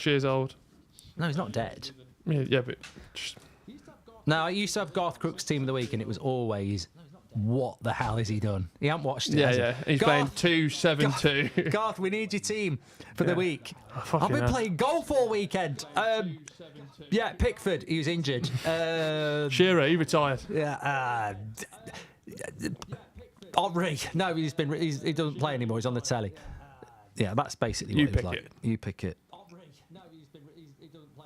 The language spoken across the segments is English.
years old. No, he's not dead. Yeah, but... Just... No, I used to have Garth Crooks Team of the Week, and it was always, what the hell has he done? He hasn't watched it, has he? He's playing 2-7-2. Garth, we need your team for the week. Oh, I've been playing golf all weekend. Yeah, Pickford, he was injured. Shearer, he retired. Yeah. Henry, no, he doesn't play anymore. He's on the telly. Yeah, that's basically what he's like. You pick it.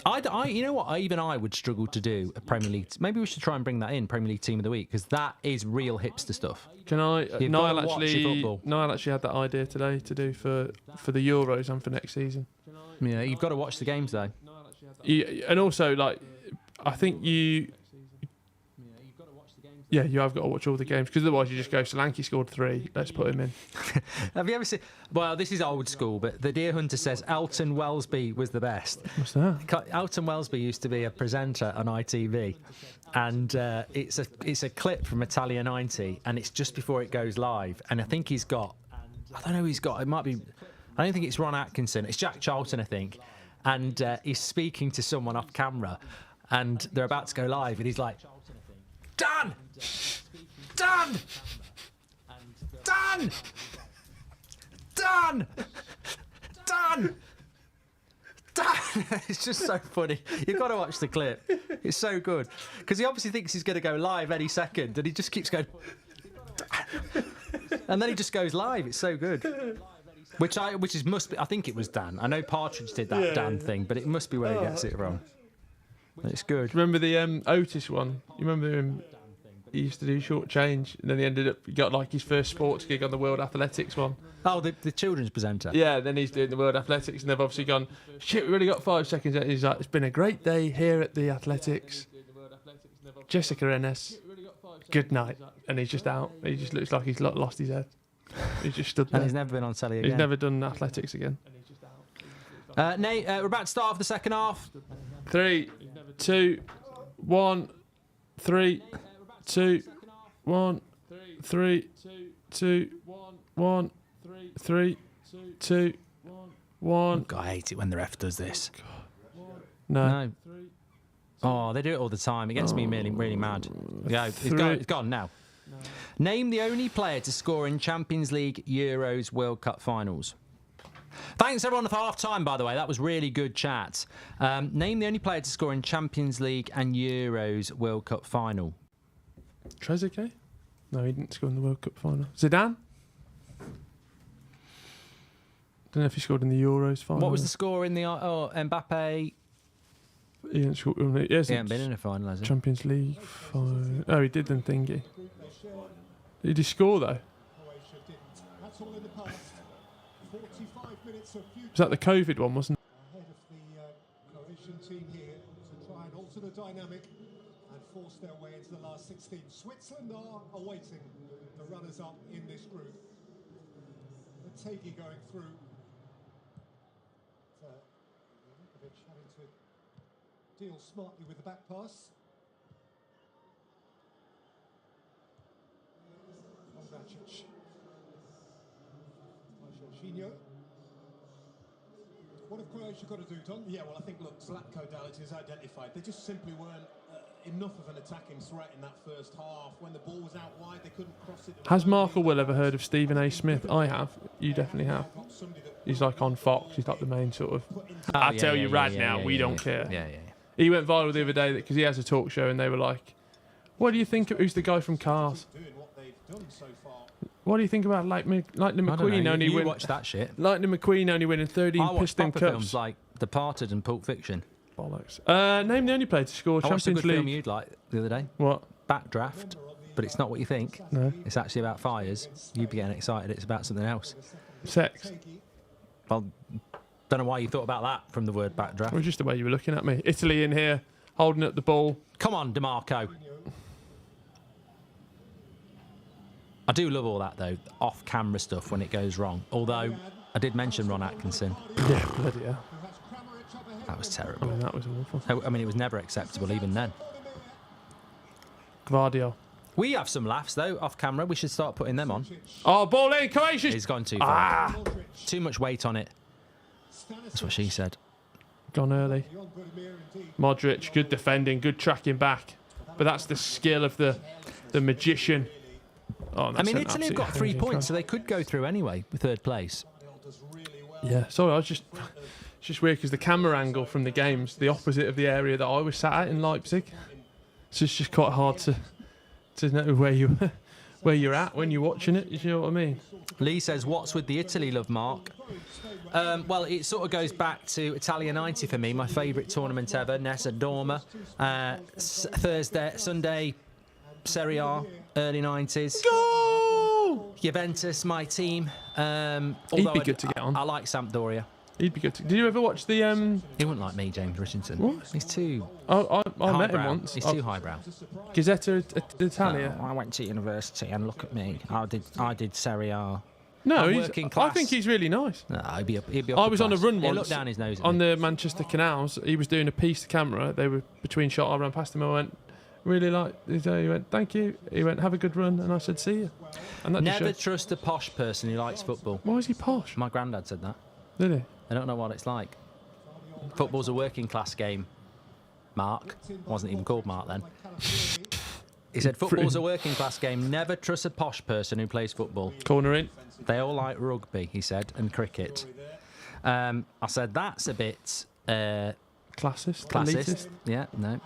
You know what? Even I would struggle to do a Premier League. Maybe we should try and bring that in, Premier League Team of the Week, because that is real hipster stuff. Can I? Niall actually had that idea today to do for the Euros and for next season. Yeah, you've got to watch the games though. And also, like, I think you. Yeah, you have got to watch all the games, because otherwise you just go, Solanke scored 3, let's put him in. Have you ever seen... Well, this is old school, but the Deer Hunter says Elton Wellesby was the best. What's that? Elton Wellesby used to be a presenter on ITV, and it's a clip from Italia 90, and it's just before it goes live, and I think he's got... I don't know who he's got. It might be... I don't think it's Ron Atkinson. It's Jack Charlton, I think. And he's speaking to someone off camera, and they're about to go live, and he's like... Dan! Dan! Dan! Dan! Dan! Dan! It's just so funny. You've got to watch the clip. It's so good. Because he obviously thinks he's going to go live any second, and he just keeps going... And then he just goes live. It's so good. I think it was Dan. I know Partridge did that Dan thing, but it must be where he gets it wrong. It's good. Remember the Otis one? You remember him? He used to do short change, and then he got like his first sports gig on the World Athletics one. Oh, the children's presenter. Yeah, then he's doing the World Athletics, and they've obviously gone, shit, we only got 5 seconds. And he's like, it's been a great day here at the Athletics. Jessica Ennis, good night. And he's just out. He just looks like he's lost his head. He's just stood there. And he's never been on telly again. He's never done athletics again. Nate, we're about to start off the second half. 3, 2, 1, 3, 2, 1, 3, 2, 1, 3, 2, 1. God, I hate it when the ref does this. No. Oh, they do it all the time. It gets me really, really mad. Yeah, it's gone now. Name the only player to score in Champions League, Euros, World Cup finals. Thanks everyone for half time, by the way. That was really good chat. Name the only player to score in Champions League and Euros World Cup final. Trezeguet? No, he didn't score in the World Cup final. Zidane? Don't know if he scored in the Euros final. What was the score in the Mbappe? He didn't score. He hasn't been in a final, has he? Champions League final. Oh, he did then thingy. Did he score though? Was that the COVID one, wasn't it? Ahead of the Croatian team here to try and alter the dynamic and force their way into the last 16. Switzerland are awaiting the runners-up in this group. Tegi going through. Ivkovic having to deal smartly with the back pass. Kovacic. Jorginho. What have Croatia got to do, Tom? Yeah, well, I think, look, Zlatko Dalic is identified. They just simply weren't enough of an attacking threat in that first half. When the ball was out wide, they couldn't cross it. Has Mark or Will ever heard of Stephen A. Smith? I have. You definitely have. He's like on Fox. He's like the main sort of... I tell you right now, we don't care. Yeah. He went viral the other day because he has a talk show and they were like, what do you think of... Who's the guy from Cars? What do you think about Lightning McQueen only winning? Watch that shit. Lightning McQueen only winning 13 Piston Cups. Films like Departed and Pulp Fiction. Bollocks. Name the only player to score Champions League. I watched a good film you'd like the other day. What? Backdraft, but it's not what you think. No. It's actually about fires. You'd be getting excited. It's about something else. Sex. Well, don't know why you thought about that from the word backdraft. It was just the way you were looking at me. Italy in here, holding up the ball. Come on, DeMarco. I do love all that, though, off-camera stuff when it goes wrong. Although, I did mention Ron Atkinson. Yeah, bloody hell. That was terrible. I mean, that was awful. I mean, it was never acceptable, even then. Gvardiol. We have some laughs, though, off-camera. We should start putting them on. Oh, ball in, Croatia! He's gone too far. Too much weight on it. That's what she said. gone early. Modric, good defending, good tracking back. But that's the skill of the magician. Oh, I mean, Italy have got 3 points, so they could go through anyway with third place. Yeah, sorry, I was just... It's just weird because the camera angle from the game's the opposite of the area that I was sat at in Leipzig. So it's just quite hard to know where you're at when you're watching it. You know what I mean? Lee says, "What's with the Italy love, Mark?" Well, it sort of goes back to Italia 90 for me, my favourite tournament ever. Nessa Dorma, Sunday, Serie A, early 90s. Go! Juventus, my team. He'd be good to get on. I like Sampdoria. He'd be good to... Did you ever watch the... He wouldn't like me, James Richardson. What? He's too... I met him once. He's too highbrow. Gazzetta Italia. I went to university and look at me. I did Serie A. No, working class. I think he's really nice. No, he'd be upper I was on a class. run He'd once. look down his nose at on me. the Manchester canals. He was doing a piece to camera. They were between shot. I ran past him. I went, really like... He went, thank you. He went, have a good run. And I said, see you. And that Never trust a posh person who likes football. Why is he posh? My granddad said that. Did he? I don't know what it's like. Football's a working class game. Mark wasn't even called Mark then. He said football's a working class game. Never trust a posh person who plays football. Corner in. They all like rugby, he said, and cricket. I said that's a bit Classist. classist. Yeah, no.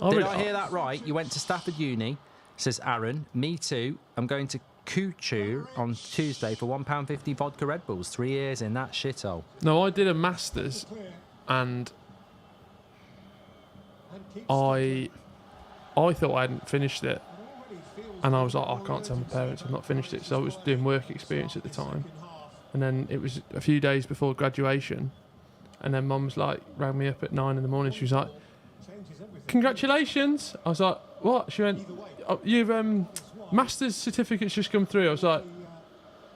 Did I hear that right? You went to Stafford Uni, says Aaron. Me too. I'm going to Couture on Tuesday for £1.50 vodka Red Bulls. 3 years in that shithole. No, I did a Masters and I thought I hadn't finished it. And I was like, I can't tell my parents I've not finished it. So I was doing work experience at the time. And then it was a few days before graduation. And then Mum was like, rang me up at 9 in the morning. She was like, congratulations. I was like, what? She went, oh, you've Masters certificate's just come through. I was like,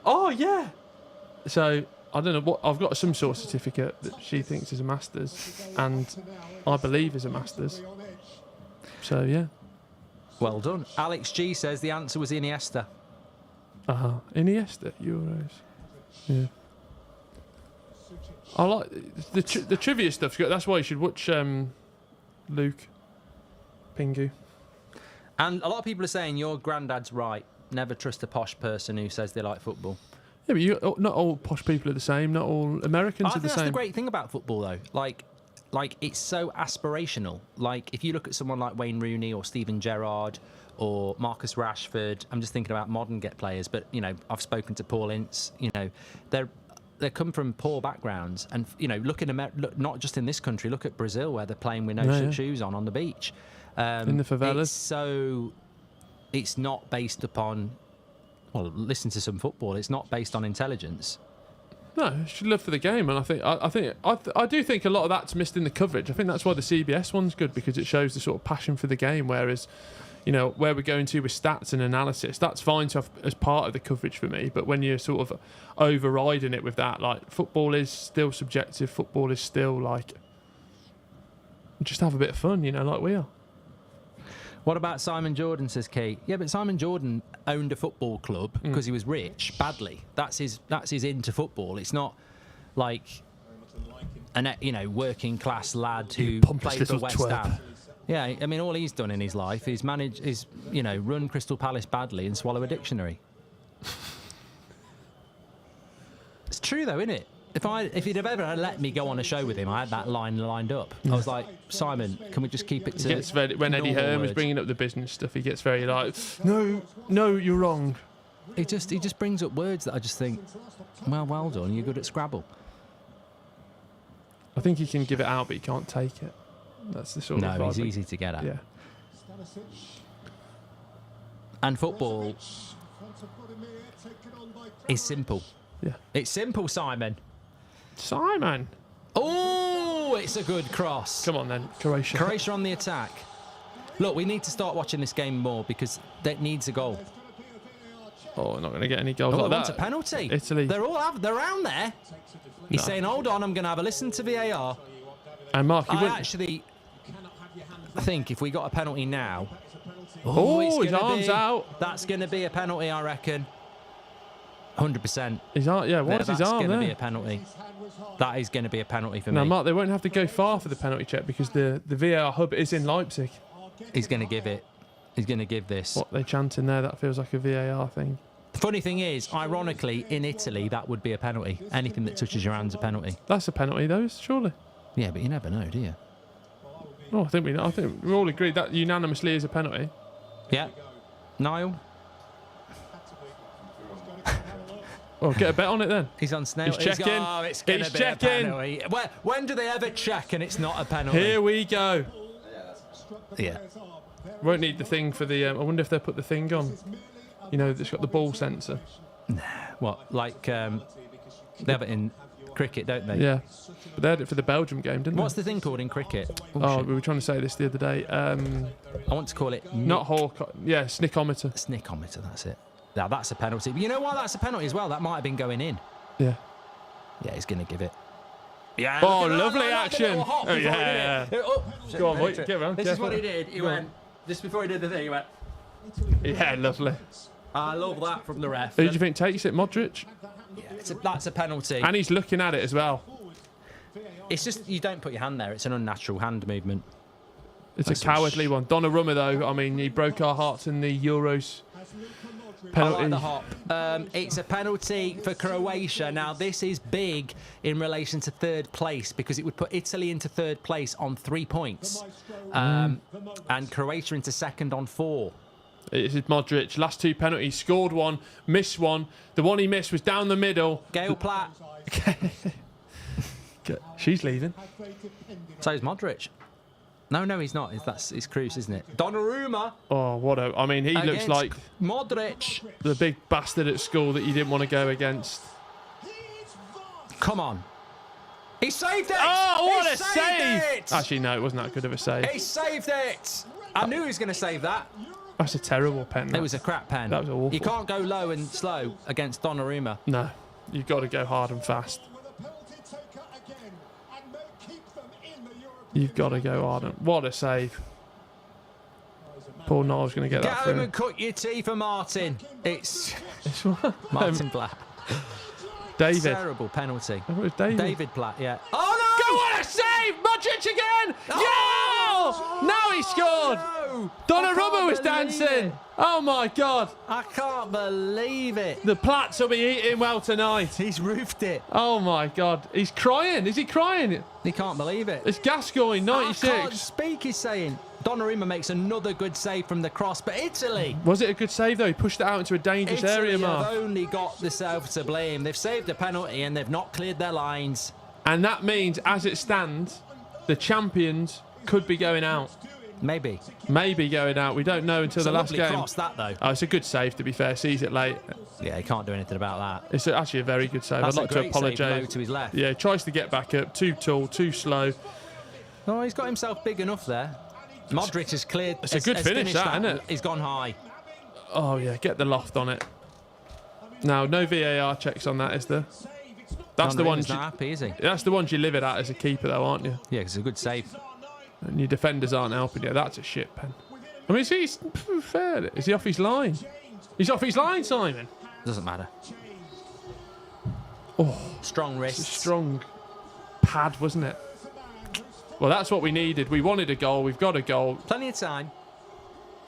oh yeah. So I don't know what, I've got some sort of certificate that she thinks is a Masters and I believe is a Masters. So yeah. Well done. Alex G says the answer was Iniesta. Iniesta, Euros. Yeah. I like the trivia stuff's good. That's why you should watch Luke Pingu. And a lot of people are saying your granddad's right. Never trust a posh person who says they like football. Yeah, but not all posh people are the same. Not all Americans are the same. That's the great thing about football, though. Like it's so aspirational. Like if you look at someone like Wayne Rooney or Steven Gerrard or Marcus Rashford, I'm just thinking about modern players. But you know, I've spoken to Paul Ince. You know, they come from poor backgrounds, and you know, look not just in this country. Look at Brazil, where they're playing with no shoes on the beach. In the favelas. So it's not based upon, well, listen to some football. It's not based on intelligence. No, it's love for the game, and I do think a lot of that's missed in the coverage. I think that's why the CBS one's good, because it shows the sort of passion for the game. Whereas, you know, where we're going to with stats and analysis, that's fine to have as part of the coverage for me. But when you're sort of overriding it with that, like football is still subjective. Football is still like just have a bit of fun, you know, like we are. What about Simon Jordan, says Kate? Yeah, but Simon Jordan owned a football club because he was rich, badly. That's his into football. It's not like an working class lad who played for West Ham. Yeah, I mean, all he's done in his life is run Crystal Palace badly and swallow a dictionary. It's true though, isn't it? If he'd have ever let me go on a show with him, I had that line lined up. I was like, Simon, can we just keep it to... When Eddie Hearn was bringing up the business stuff, he gets very like, no, you're wrong. He just brings up words that I just think, well done, you're good at Scrabble. I think he can give it out, but he can't take it. That's the sort of... No, he's easy to get at. Yeah. And football is simple. Yeah. It's simple, Simon. Simon. Oh, it's a good cross. Come on then, Croatia. Croatia on the attack. Look, we need to start watching this game more because that needs a goal. Oh, we're not going to get any goals like that. that. A penalty. Italy. They're around there. He's saying, hold on, I'm going to have a listen to VAR. And Mark, I think if we got a penalty now... his arm's out. That's going to be a penalty, I reckon. 100%. His arm, yeah, what's his That's arm going to be there? a penalty. That is going to be a penalty for Now, me. Mark, they won't have to go far for the penalty check because the VAR hub is in Leipzig. He's going to give it. He's going to give this. What they chanting there, that feels like a VAR thing. The funny thing is, ironically, in Italy, that would be a penalty. Anything that touches your hand's a penalty. That's a penalty, though, surely. Yeah, but you never know, do you? Oh, I think we all agreed that unanimously is a penalty. Yeah. Niall? Oh, get a bet on it then. He's on snail. He's checking. Oh, it's going He's to be checking. a penalty. When do they ever check and it's not a penalty? Here we go. Yeah. Won't need the thing for the. I wonder if they put the thing on. You know, it's got the ball sensor. What, like, they have it in cricket, don't they? Yeah. But they had it for the Belgium game, didn't What's they? the thing called in cricket? Oh, shit. we were trying to say this the other day. I want to call it Not Hawk. Yeah, snickometer. snickometer, that's it. Now, that's a penalty. But you know why that's a penalty as well? That might have been going in. Yeah. Yeah, he's going to give it. Yeah. Oh, look at that, lovely like the action. little hop Oh, before he yeah, did it. Oh, shit, Go on, no, wait, get round, This is careful. what he did. He Go on. went, just before he did the thing, he went, Yeah, lovely. I love that from the ref. Who do you think takes it? Modric? Yeah, that's a penalty. And he's looking at it as well. It's just, you don't put your hand there. It's an unnatural hand movement. It's That's a cowardly one. Donnarumma, though, I mean, he broke our hearts in the Euros. I like Penalty. the hop. It's a penalty for Croatia. Now, this is big in relation to third place because it would put Italy into third place on 3 points and Croatia into second on 4. It is Modric. Last 2 penalties. Scored one, missed one. The one he missed was down the middle. Gail Platt. She's leaving. So is Modric. No, he's not. It's Cruz, isn't it? Donnarumma. Oh, what a... I mean, he looks against like Modric. the big bastard at school that you didn't want to go against. Come on. He saved it! Oh, what He a saved save! it! Actually, no, it wasn't that good of a save. He saved it! I knew he was going to save that. That's a terrible pen. It was a crap pen. That was awful. You can't go low and slow against Donnarumma. No, you've got to go hard and fast. You've got to go hard and... What a save. Poor Niall's going to get Get that home through. and cut your tea for Martin. It's This one. Martin Platt. David. Terrible penalty. I thought it was David. David Platt, yeah. Go on, a save! Modric again! Oh! Yeah! Now he scored! No! Donnarumma was I can't believe dancing! it. Oh my God! I can't believe it. The Platts will be eating well tonight. He's roofed it. Oh my God. He's crying. Is he crying? He can't believe it. It's Gascoigne, I can't 96. speak, he's saying. Donnarumma makes another good save from the cross, but Italy... Was it a good save though? He pushed it out into a dangerous area, Italy have Mark. only got themselves to blame. They've saved a penalty and they've not cleared their lines. And that means, as it stands, the champions could be going out. Maybe. Maybe going out. We don't know until It's the a last lovely game. cross, that, though. Oh, it's a good save, to be fair. Sees it late. Yeah, he can't do anything about that. It's actually a very good save. That's I'd a like to great save, low apologise. to his left. Yeah, he tries to get back up. Too tall, too slow. Oh, he's got himself big enough there. Modric has cleared. It's a good finish, finished that, isn't it? He's gone high. Oh, yeah, get the loft on it. Now, no VAR checks on that, is there? That's the one. He's not happy, is he? That's the ones you live it at as a keeper, though, aren't you? Yeah, it's a good save. And your defenders aren't helping you. That's a shit pen. I mean, he's fair. Is he off his line? He's off his line, Simon. Doesn't matter. Oh, Strong it's a wrists. strong pad, wasn't it? Well, that's what we needed. We wanted a goal. We've got a goal. Plenty of time.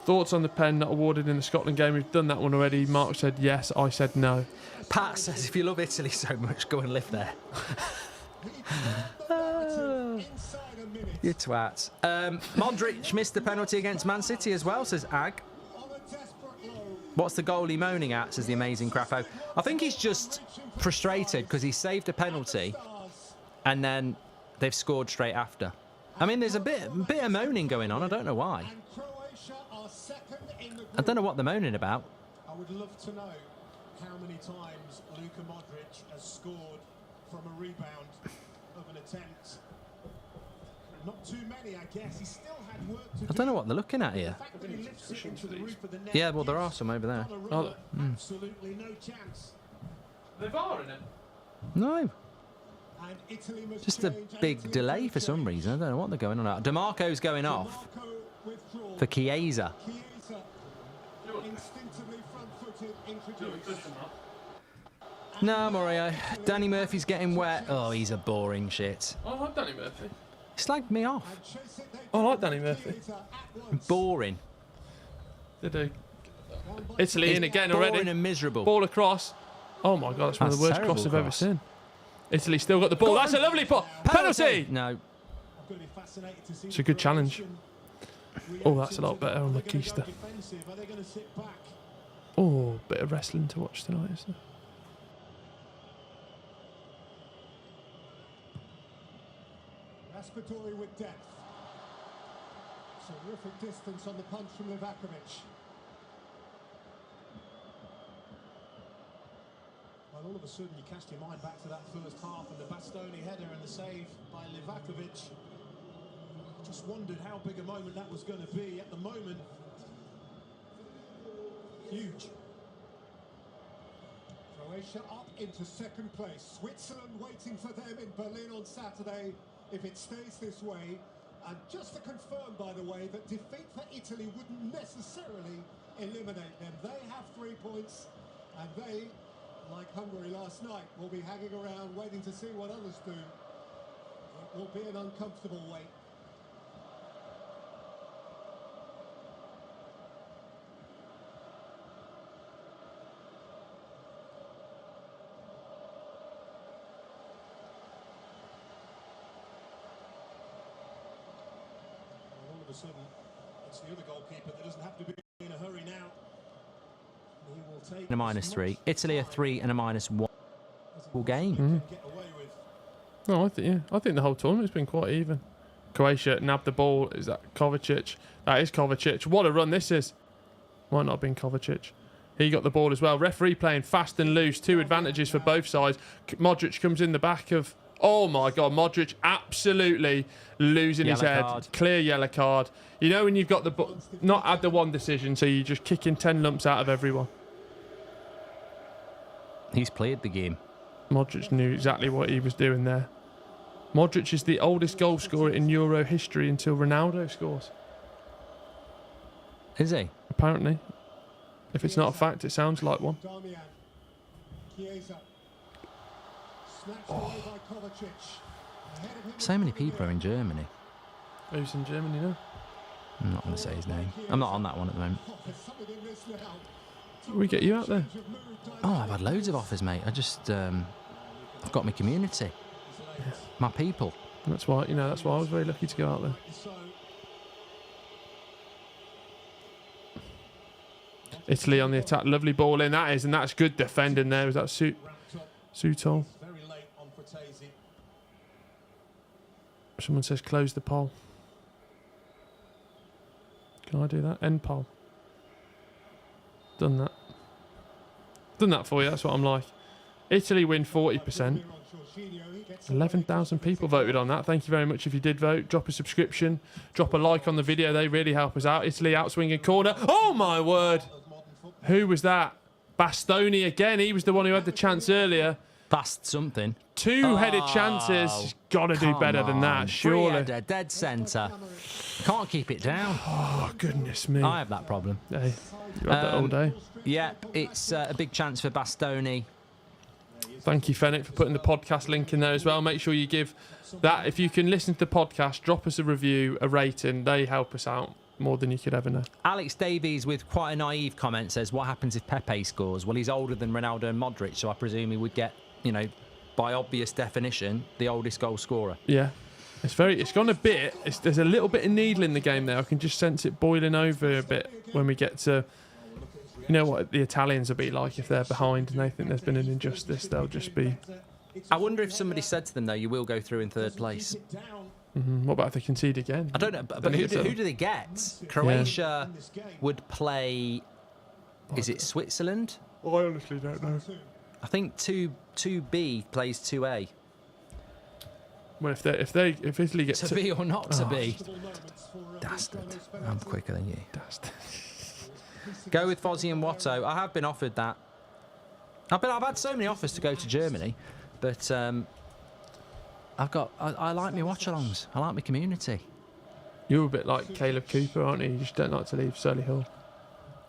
Thoughts on the pen not awarded in the Scotland game? We've done that one already. Mark said yes. I said no. Pat says, if you love Italy so much, go and live there. You twats. Modric missed the penalty against Man City as well, says Ag. What's the goalie moaning at, says the amazing Crapo. I think he's just frustrated because he saved a penalty and then they've scored straight after. I mean, there's a bit of moaning going on. I don't know why. I don't know what they're moaning about. I would love to know how many times Luka Modric has scored from a rebound of an attempt. Not too many, I guess. He still had work to do. I don't know what they're looking at here. The fact that he lifts it into the roof of the net. Yeah, well, there are some over there. Oh, Absolutely no chance. the VAR in it. No, And Italy must just a change, and big Italy delay will for some change. reason. I don't know what they're going on about. DeMarco's going off Marco withdrawn. for Chiesa. Chiesa, instinctively front-footed, introduced. No, I'm alright. Danny Murphy's getting wet. Oh, he's a boring shit. I like Danny Murphy. He slagged me off. I like Danny Murphy. Boring. They do. Italy He's in again boring already. and miserable. Ball across. Oh my God, that's one of the That's worst crosses I've ever terrible seen. Italy still got the ball. That's a lovely penalty. No. It's a good challenge. Oh, that's a lot better on the keister. Oh, bit of wrestling to watch tonight, isn't it? Raspadori with depth. Terrific distance on the punch from Livakovic. Well, all of a sudden you cast your mind back to that first half and the Bastoni header and the save by Livakovic. Just wondered how big a moment that was going to be. At the moment, huge. Croatia up into second place. Switzerland waiting for them in Berlin on Saturday if it stays this way. And just to confirm, by the way, that defeat for Italy wouldn't necessarily eliminate them. They have 3 points, and they, like Hungary last night, will be hanging around waiting to see what others do. It will be an uncomfortable wait. All of a sudden, it's the other goalkeeper that doesn't have to be in a hurry now. He will take And a -3. Italy a 3 and a -1. Full game. get away with. No, I think the whole tournament's been quite even. Croatia nabbed the ball. Is that Kovacic? That is Kovacic. What a run this is. Might not have been Kovacic. He got the ball as well. Referee playing fast and loose. 2 advantages for both sides. Modric comes in the back of... Oh my God, Modric absolutely losing his Yellow head. card. Clear yellow card. You know when you've got the... Not had the one decision, so you're just kicking 10 lumps out of everyone. He's played the game. Modric knew exactly what he was doing there. Modric is the oldest goal scorer in Euro history until Ronaldo scores. Is he? Apparently. If it's not a fact, it sounds like one. Damian. Chiesa. Snatched away by Kovacic. Ahead of him So many people are in Germany. Who's in Germany now? I'm not going to say his name. I'm not on that one at the moment. There's something in this now. We get you out there. Oh, I've had loads of offers, mate. I've got my community. My people. That's why, that's why I was very lucky to go out there. Italy on the attack. Lovely ball in, that is, and that's good defending there. Is that Sutol? Very late on Fratesi. Someone says close the poll. Can I do that? End poll. Done that. Done that for you, that's what I'm like. Italy win 40%. 11,000 people voted on that. Thank you very much if you did vote. Drop a subscription. Drop a like on the video. They really help us out. Italy outswinging corner. Oh my word. Who was that? Bastoni again. He was the one who had the chance earlier. Fast something. 2-headed chances. He's got to do better than that, surely. Free-header, dead centre. Can't keep it down. Oh, goodness me. I have that problem. Hey, you had that all day. Yeah, it's a big chance for Bastoni. Thank you, Fennec, for putting the podcast link in there as well. Make sure you give that. If you can listen to the podcast, drop us a review, a rating. They help us out more than you could ever know. Alex Davies, with quite a naive comment, says, what happens if Pepe scores? Well, he's older than Ronaldo and Modric, so I presume he would get, by obvious definition, the oldest goal scorer. Yeah. It's gone a bit. There's a little bit of needle in the game there. I can just sense it boiling over a bit when we get to... You know what the Italians will be like if they're behind and they think there's been an injustice. They'll just be... I wonder if somebody said to them, though, you will go through in third place. What about if they concede again? I don't know, but who do they get? Croatia would play... Is it Switzerland? I honestly don't know. I think 2B plays 2A. Well, if Italy get To be or not to be. Dastard. I'm quicker than you. Dastard. Go with Fozzie and Watto. I have been offered that. I've had so many offers to go to Germany, but I like my watch-alongs. I like my community. You're a bit like Caleb Cooper, aren't you? You just don't like to leave Solihull.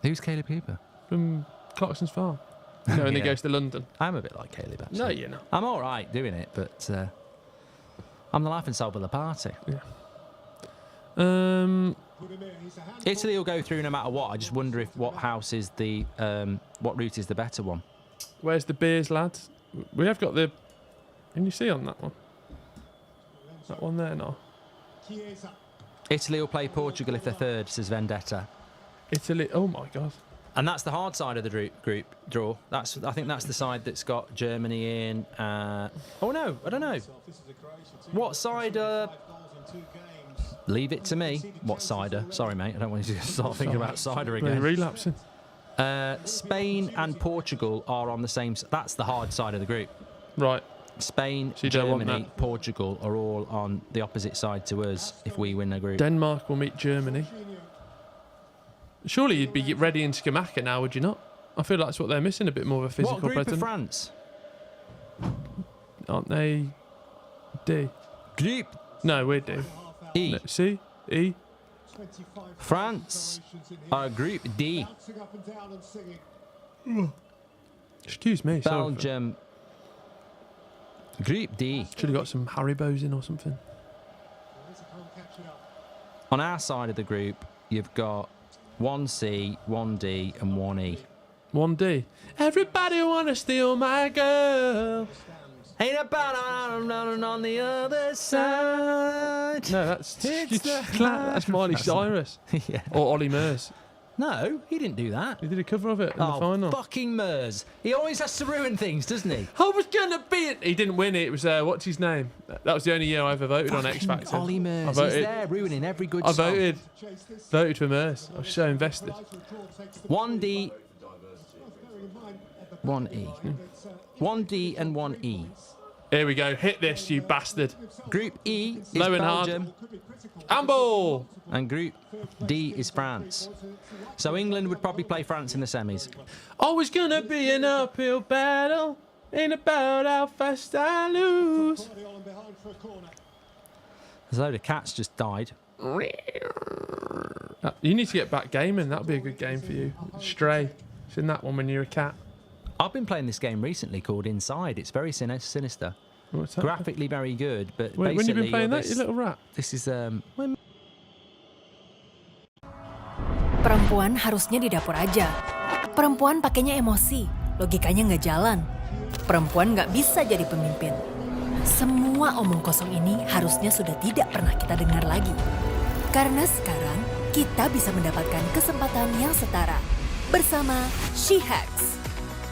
Who's Caleb Cooper? From Clarkson's Farm. when he Yeah. goes to London. I'm a bit like Caleb, actually. No, you're not. I'm all right doing it, but I'm the life and soul of the party. Italy will go through no matter what. I just wonder if what house is the what route is the better one. Where's the beers, lads? We have got the. Can you see on that one? That one there, no. Italy will play Portugal if they're third, says Vendetta. Italy. Oh my God. And that's the hard side of the group draw. I think that's the side that's got Germany in. Oh no, I don't know. What side? Leave it to me. What cider? Sorry, mate. I don't want you to start thinking about cider Really again. relapsing. Spain and Portugal are on the same. That's the hard side of the group. Right. Spain, So you don't want Germany, that. Portugal are all on the opposite side to us if we win the group. Denmark will meet Germany. Surely you'd be ready in Skamaka now, would you not? I feel like that's what they're missing, a bit more of a physical What group presence. of France? Aren't they D? Group No, we're D. E. No, C? E? France are Group D. Excuse me. sorry for- Belgium. Group D. Should have got some Haribos in or something. On our side of the group, you've got 1C, 1D, and 1E. 1D. Everybody wanna steal my girl. Ain't about on the other side. No, that's It's the that's Miley Cyrus Yeah. or Ollie Murs. No, he didn't do that. He did a cover of it in the Oh, final. fucking Mers. He always has to ruin things, doesn't he? I was gonna be it. He didn't win it. It was what's his name? That was the only year I ever voted on X Factor. Ollie I Mers. He's voted. there ruining every good I song. voted for Murs. I was so invested. 1D, 1E. 1D and 1E. Here we go. Hit this, you bastard. Group E is Low and hard. Belgium, Handball. and Group D is France. So England would probably play France in the semis. Always gonna be an uphill battle. Ain't about how fast I lose. There's a load of cats just died. You need to get back gaming. That'd be a good game for you. Stray. It's in that one when you're a cat. I've been playing this game recently called Inside. It's very sinister. What's that? Graphically very good, but When basically you been playing you're that, you little rat? This is Perempuan harusnya di dapur aja. Perempuan pakainya emosi, logikanya nggak jalan. Perempuan nggak bisa jadi pemimpin. Semua omong kosong ini harusnya sudah tidak pernah kita dengar lagi. Karena sekarang kita bisa mendapatkan kesempatan yang setara bersama She Hacks.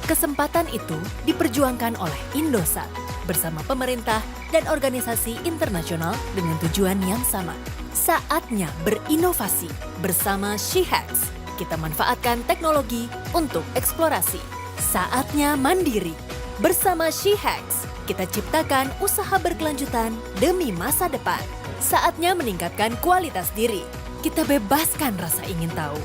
Kesempatan itu diperjuangkan oleh Indosat bersama pemerintah dan organisasi internasional dengan tujuan yang sama. Saatnya berinovasi bersama She Hacks. Kita manfaatkan teknologi untuk eksplorasi. Saatnya mandiri. Bersama She Hacks, kita ciptakan usaha berkelanjutan demi masa depan. Saatnya meningkatkan kualitas diri. Kita bebaskan rasa ingin tahu.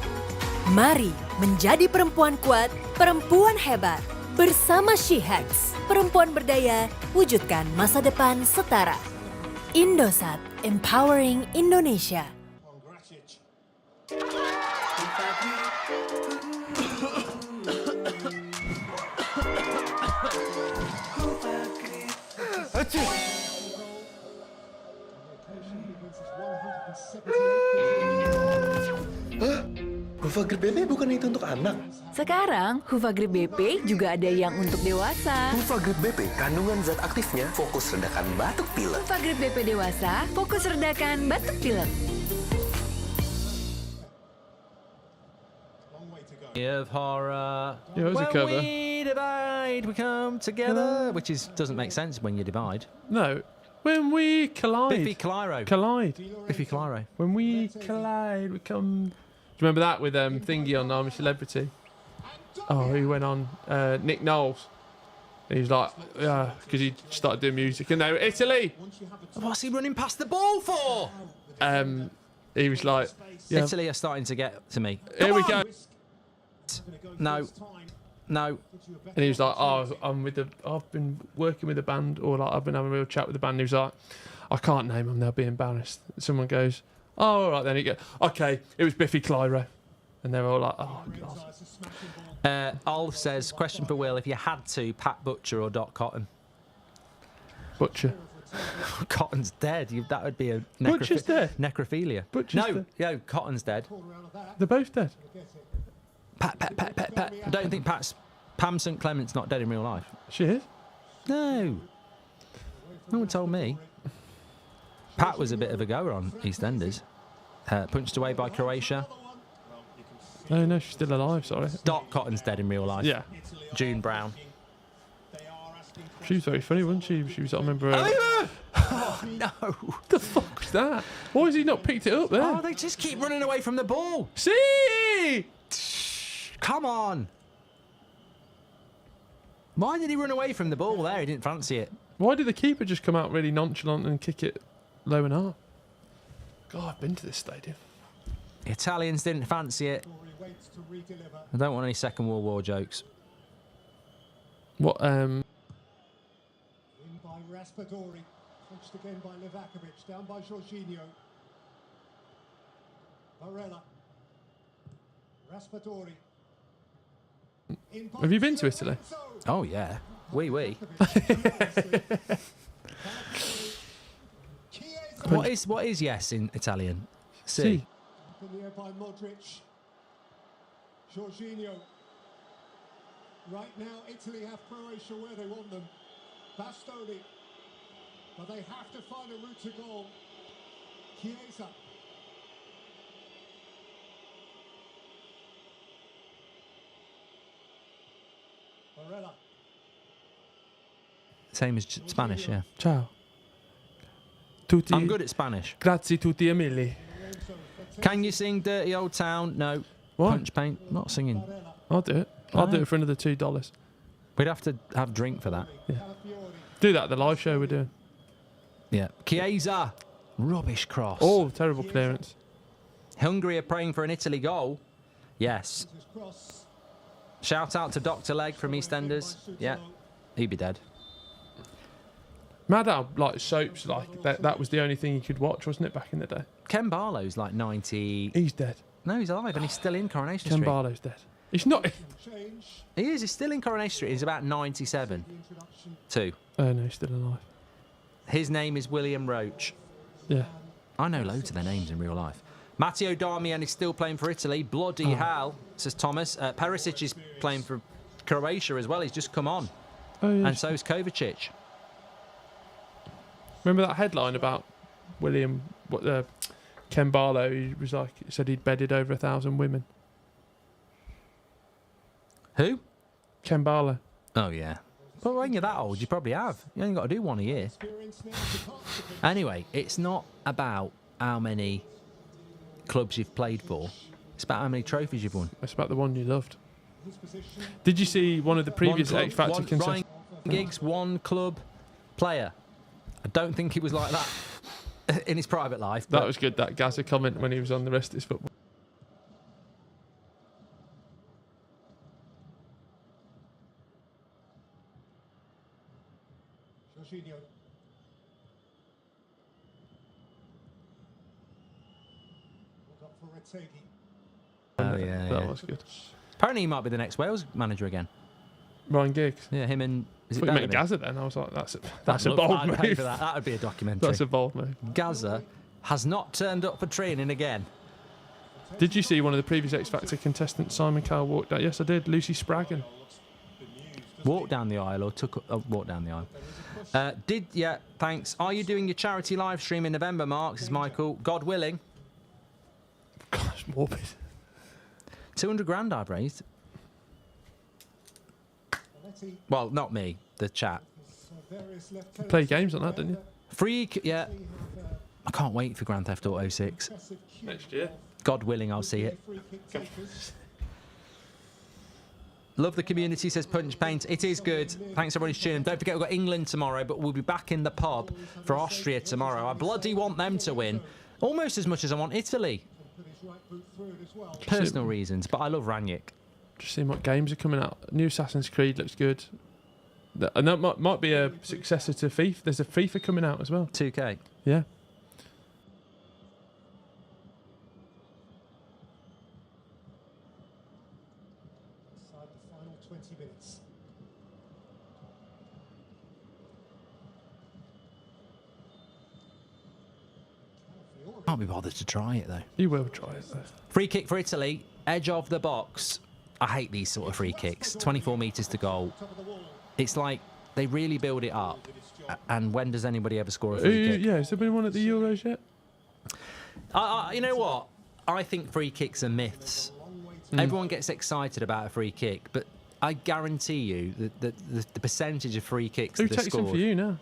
Mari menjadi perempuan kuat, perempuan hebat. Bersama She Hacks, perempuan berdaya, wujudkan masa depan setara. Indosat, Empowering Indonesia. Hufa Grip BP bukan itu untuk anak. Sekarang, Hufagrip BP juga ada yang untuk dewasa. Hufa Grip BP, kandungan zat aktifnya fokus redakan batuk pilek. Hufagrip BP dewasa, fokus redakan batuk pilek. of horror. Yeah, it was a when cover. we divide, we come together, which doesn't make sense when you divide. No. When we collide. Biffy Clyro. Collide. Biffy Clyro. When we collide, we come. Do you remember that with Thingy on I'm a Celebrity? Oh, he went on Nick Knowles. He was like, yeah, because he started doing music. And they were Italy. What's he running past the ball for? He was like, yeah, Italy are starting to get to me. here Come we on! go. No. No. And he was like, oh, I've been working with a band, or like I've been having a real chat with the band. He was like, I can't name them, they'll be embarrassed. Someone goes, oh, all right then. He goes, okay, it was Biffy Clyro. And they're all like, oh, God. Alf says, question for Will, if you had to, Pat Butcher or Doc Cotton? Butcher. Cotton's dead. That would be a Butcher's dead? necrophilia. Butcher's dead. Cotton's dead. They're both dead. Pat. I don't think Pam St Clement's not dead in real life. She is? No. No one told me. Pat was a bit of a goer on EastEnders. Punched away by Croatia. Oh, no, she's still alive, sorry. Doc Cotton's dead in real life. Yeah. June Brown. She was very funny, wasn't she? She was, I remember her. Oh, no. What the fuck was that? Why has he not picked it up there? Oh, they just keep running away from the ball. See! Come on. Why did he run away from the ball there? He didn't fancy it. Why did the keeper just come out really nonchalant and kick it low and half? God, I've been to this stadium. Italians didn't fancy it. I don't want any Second World War jokes. What, In by Raspadori, punched again by Livakovic, down by Jorginho. Barella. Raspadori. have you been to Italy? Oh, yeah. Oui. What is yes in Italian? Si. Up in the air by Modric. Jorginho. Right now, Italy have Croatia where they want them. Bastoni. But they have to find a route to goal. Chiesa. Barella. Same as Spanish, yeah. Ciao. Tutti. I'm good at Spanish. Grazie tutti Emili. Can you sing Dirty Old Town? No. What? Punch Paint? Not singing. I'll do it. I'll do it for another $2. We'd have to have drink for that. Yeah. Do that at the live show we're doing. Yeah. Chiesa. Rubbish cross. Oh, terrible clearance. Hungary are praying for an Italy goal. Yes. Shout out to Dr. Leg from EastEnders. Yeah. He'd be dead. Mad how, like, soaps, like, that was the only thing you could watch, wasn't it, back in the day? Ken Barlow's like 90. He's dead. No, he's alive and he's still in Coronation Ken Street. Barlow's dead. He's not... He is. He's still in Coronation Street. He's about 97. Two. Oh, no, he's still alive. His name is William Roach. Yeah. I know loads of their names in real life. Matteo Darmian is still playing for Italy. Bloody hell, says Thomas. Perisic is playing for Croatia as well. He's just come on. Oh, yeah. And so is Kovacic. Remember that headline about William... Ken Barlow, he was like, he said he'd bedded over 1,000 women. Who? Ken Barlow. Oh, yeah. But when you're that old, you probably have. You only got to do one a year. Anyway, it's not about how many clubs you've played for. It's about how many trophies you've won. It's about the one you loved. Did you see one of the previous X Factor contestants? Ryan Giggs, one club player. I don't think it was like that in his private life. That was good, that Gaza comment when he was on the rest of his football. Jorginho. Up for Retegui. Oh, yeah. That was good. Apparently he might be the next Wales manager again. Ryan Giggs. Yeah, him and... Is I it thought you meant Donovan? Gaza then. I was like, that's a I'd bold love- I'd pay move. for that. That would be a documentary. That's a bold move. Gaza has not turned up for training again. Did you see one of the previous X Factor contestants, Simon Cowell, walked out? Yes, I did. Lucy Spraggan. Walk down the aisle or walk down the aisle. Yeah, thanks. Are you doing your charity live stream in November, Mark? Says Michael. God willing. Gosh, morbid. 200 grand I've raised. Well, not me, the chat. You play games on that, didn't you? Freak, yeah. I can't wait for Grand Theft Auto 6. Next year. God willing, I'll see it. Love the community, says Punch Paint. It is good. Thanks everybody for tuning in. Don't forget we've got England tomorrow, but we'll be back in the pub for Austria tomorrow. I bloody want them to win. Almost as much as I want Italy. Personal reasons, but I love Ranić. Just seeing what games are coming out. New Assassin's Creed looks good. And that might be a successor to FIFA. There's a FIFA coming out as well. 2K. Yeah. final 20 minutes. Can't be bothered to try it though. You will try it though. Free kick for Italy, edge of the box. I hate these sort of free kicks. 24 metres to goal. It's like they really build it up. And when does anybody ever score a free kick? Yeah, has there been one at the Euros yet? You know what? I think free kicks are myths. Everyone gets excited about a free kick, but I guarantee you that the percentage of free kicks Who that are takes them scored... for you now?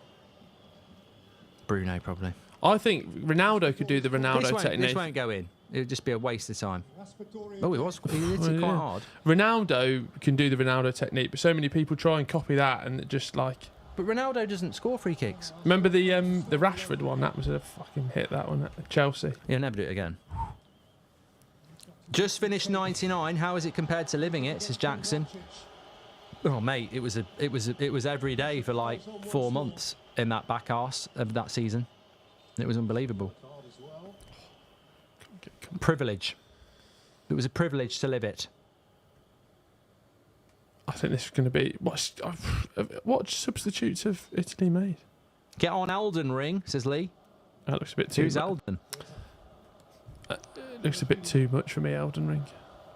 Bruno, probably. I think Ronaldo could do the Ronaldo technique. This won't go in. It would just be a waste of time. Oh, he hit it quite hard. Ronaldo can do the Ronaldo technique, but so many people try and copy that, and it just like... But Ronaldo doesn't score free kicks. Remember the Rashford one? That was a fucking hit, that one at Chelsea. He'll never do it again. Just finished 99. How is it compared to living it? Says Jackson. Oh mate, it was every day for like 4 months in that back arse of that season. It was unbelievable. Privilege. It was a privilege to live it. I think this is going to be... What substitutes have Italy made? Get on Elden Ring, says Lee. That looks a bit too... Who's Elden? Looks a bit too much for me, Elden Ring.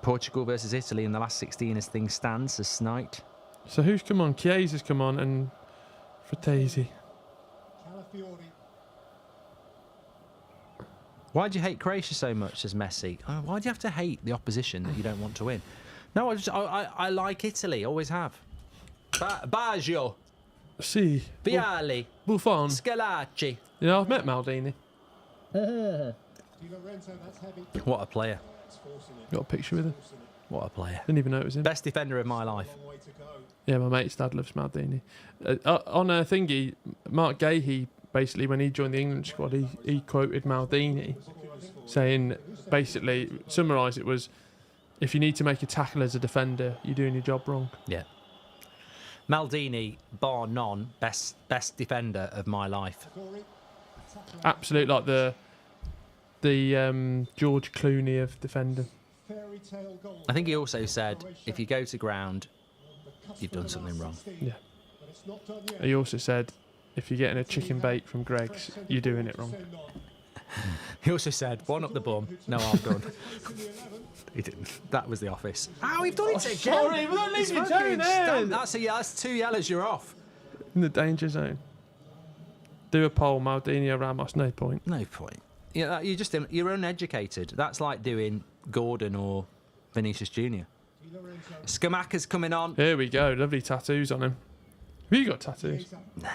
Portugal versus Italy in the last 16 as things stand, says Snite. So who's come on? Chiesa's come on and Fratesi. Why do you hate Croatia so much, says Messi? Oh, why do you have to hate the opposition that you don't want to win? No, I like Italy, always have. Baggio. Si. Vialli. Buffon. Scalacci. You know, I've met Maldini. What a player. Got a picture with him. What a player. Didn't even know it was him. Best defender of my life. Yeah, my mate's dad loves Maldini. On a thingy, Mark Gahey, basically, when he joined the England squad, he quoted Maldini, saying, basically, summarised it was, if you need to make a tackle as a defender, you're doing your job wrong. Yeah. Maldini, bar none, best defender of my life. Absolute, like the George Clooney of defending. I think he also said, if you go to ground, you've done something wrong. Yeah. He also said, if you're getting a chicken bake from Greg's, you're doing it wrong. He also said, one up the bum, no harm done. He didn't. That was The Office. Oh, we've done it again. Sorry, but don't leave your toe there. That's 2 yellows, you're off. In the danger zone. Do a poll, Maldini or Ramos, no point. No point. Yeah, you're uneducated. That's like doing Gordon or Vinicius Jr. Skamaka's coming on. Here we go, lovely tattoos on him. Have you got tattoos? Nah.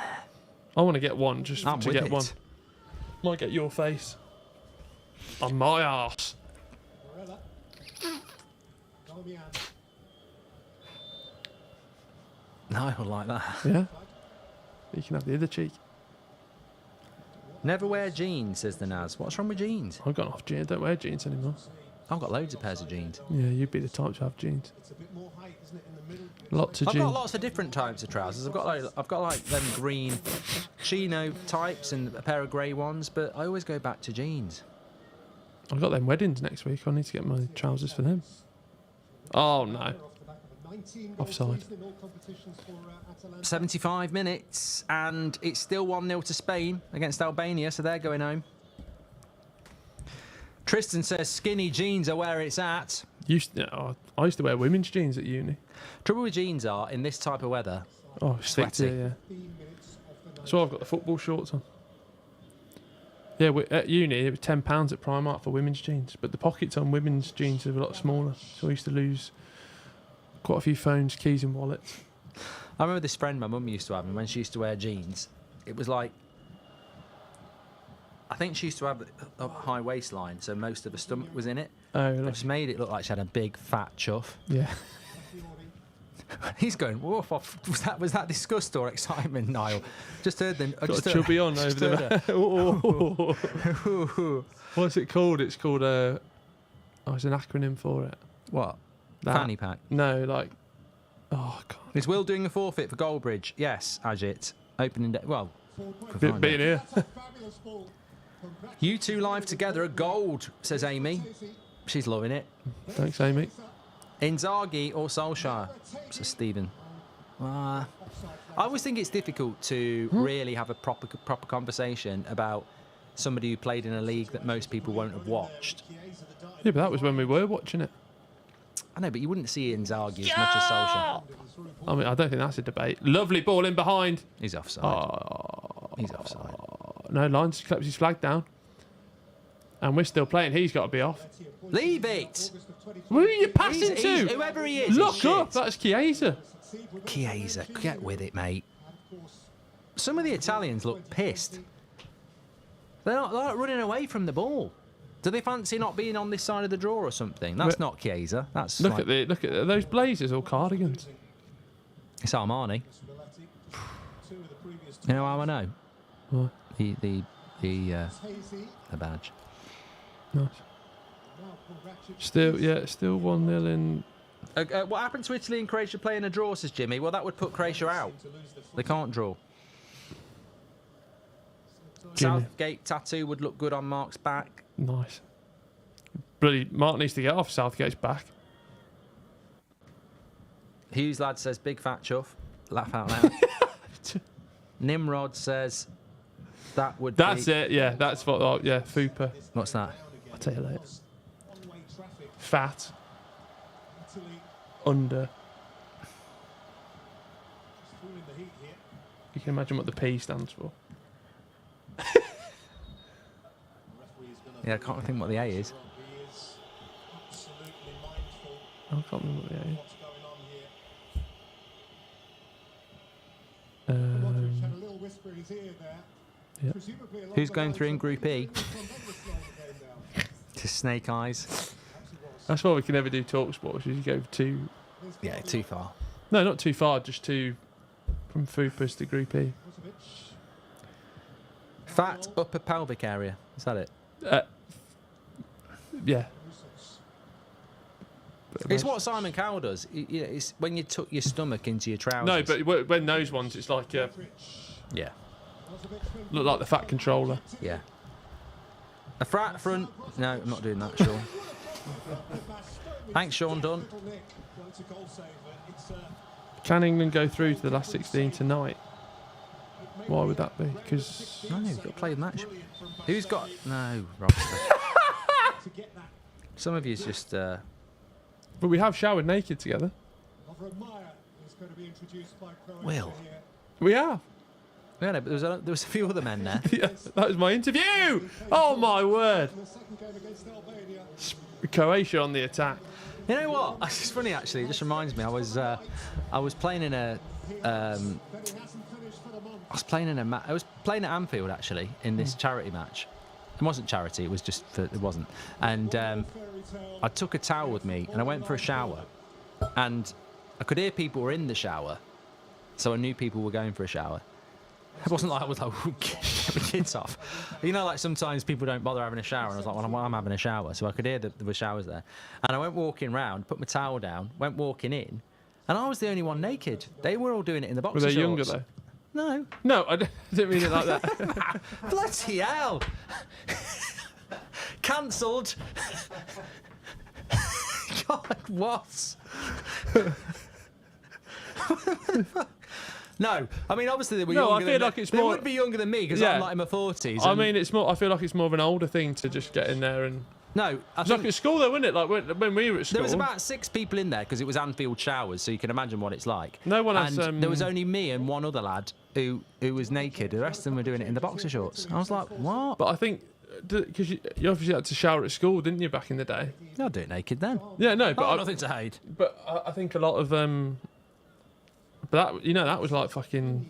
I want to get one just I'm to with get it. one. Might get your face on my arse. No, I don't like that. Yeah. You can have the other cheek. Never wear jeans, says the Naz. What's wrong with jeans? I've gone off jeans. I don't wear jeans anymore. I've got loads of pairs of jeans. Yeah, you'd be the type to have jeans. Lots of I've jeans. got lots of different types of trousers. I've got like them green chino types and a pair of grey ones, but I always go back to jeans. I've got them weddings next week. I need to get my trousers for them. Oh no. Offside. 75 minutes, and it's still 1-0 to Spain against Albania, so they're going home. Tristan says skinny jeans are where it's at. I used to wear women's jeans at uni. Trouble with jeans are, in this type of weather, Oh, sweaty. sweaty. Yeah. That's why I've got the football shorts on. Yeah, at uni it was £10 at Primark for women's jeans, but the pockets on women's jeans are a lot smaller, so I used to lose quite a few phones, keys and wallets. I remember this friend my mum used to have, and when she used to wear jeans, it was like, I think she used to have a high waistline, so most of her stomach was in it. Oh, It like, just made it look like she had a big fat chuff. yeah. He's going, woof off. Was that disgust or excitement, Niall? Just heard them. Got a chubby on over there. What's it called? It's called it's an acronym for it. What? That. Fanny pack. No, like, oh god. Is Will doing a forfeit for Goldbridge? Yes, Ajit. Opening day. Well, Being here. you two live together are gold, says Amy. She's loving it. Thanks, Amy. Inzaghi or Solskjaer? So Stephen. I always think it's difficult to really have a proper conversation about somebody who played in a league that most people won't have watched. Yeah, but that was when we were watching it. I know, but you wouldn't see Inzaghi as much as Solskjaer. I mean, I don't think that's a debate. Lovely ball in behind. He's offside. He's offside. No, Lyons claps his flag down. And we're still playing. He's got to be off. Leave it! Who are you passing to? Whoever he is, Look he's up. shit. That's Chiesa. Chiesa, get with it, mate. Some of the Italians look pissed. They're not running away from the ball. Do they fancy not being on this side of the draw or something? That's not Chiesa. That's look at those blazers or cardigans. It's Armani. You know how I know? What? The badge. Nice. Still 1-0 in. What happened to Italy and Croatia playing a draw, says Jimmy? Well, that would put Croatia out. They can't draw. Jimmy. Southgate tattoo would look good on Mark's back. Nice. Bloody Mark needs to get off. Southgate's back. Hughes lad says big fat chuff. Laugh out loud. Nimrod says that would. That's be... it. Yeah, that's what. Oh, yeah, Fupa. What's that? I'll tell you later. Fat. Under. You can imagine what the P stands for. Yeah, I can't think what the A is. I can't remember what the A is. Yeah. Who's going through in Group E? Just snake eyes. That's why we can never do talk sports. You go too. Yeah, too far. No, not too far. Just too from Fupas to Group E. Fat upper pelvic area. Is that it? Yeah. It's what Simon Cowell does. It's when you tuck your stomach into your trousers. No, but when those ones, it's like yeah, look like the fat controller. yeah. A frat front. No, I'm not doing that, Sean. Thanks, Sean Dunn. Can England go through to the last 16 tonight? Why would that be? Because No, you've got to play the match. Who's got? No, Rob. Some of you's just. But we have showered naked together. Will. We have. Yeah, no, but there was a few other men there. Yeah, that was my interview. Oh my word. Croatia on the attack. You know what? It's funny actually. It just reminds me. I was playing in a. I was playing at Anfield actually in this charity match. It wasn't charity. It was just it wasn't. And I took a towel with me and I went for a shower, and I could hear people were in the shower, so I knew people were going for a shower. It wasn't like I was like, get my kids off. You know, like sometimes people don't bother having a shower, and I was like, well, I'm having a shower, so I could hear that there were showers there. And I went walking round, put my towel down, went walking in, and I was the only one naked. They were all doing it in the boxer Were they shorts. younger though? No. No, I didn't mean it like that. Bloody hell! Cancelled. God, what? No, I mean obviously they were younger. I feel than like me. it's They more. would be younger than me because Yeah. I'm like in my 40s. I mean, it's more. I feel like it's more of an older thing to just get in there and. no, I It's like think at school though, wasn't it? Like when we were at school. there was about 6 people in there because it was Anfield showers, so you can imagine what it's like. No one has, And there was only me and one other lad who was naked. The rest of them were doing it in the boxer shorts. I was like, what? But I think because you obviously had to shower at school, didn't you, back in the day? I'll do it naked then. Yeah, no, but Nothing to hide. But I think a lot of But that was like fucking.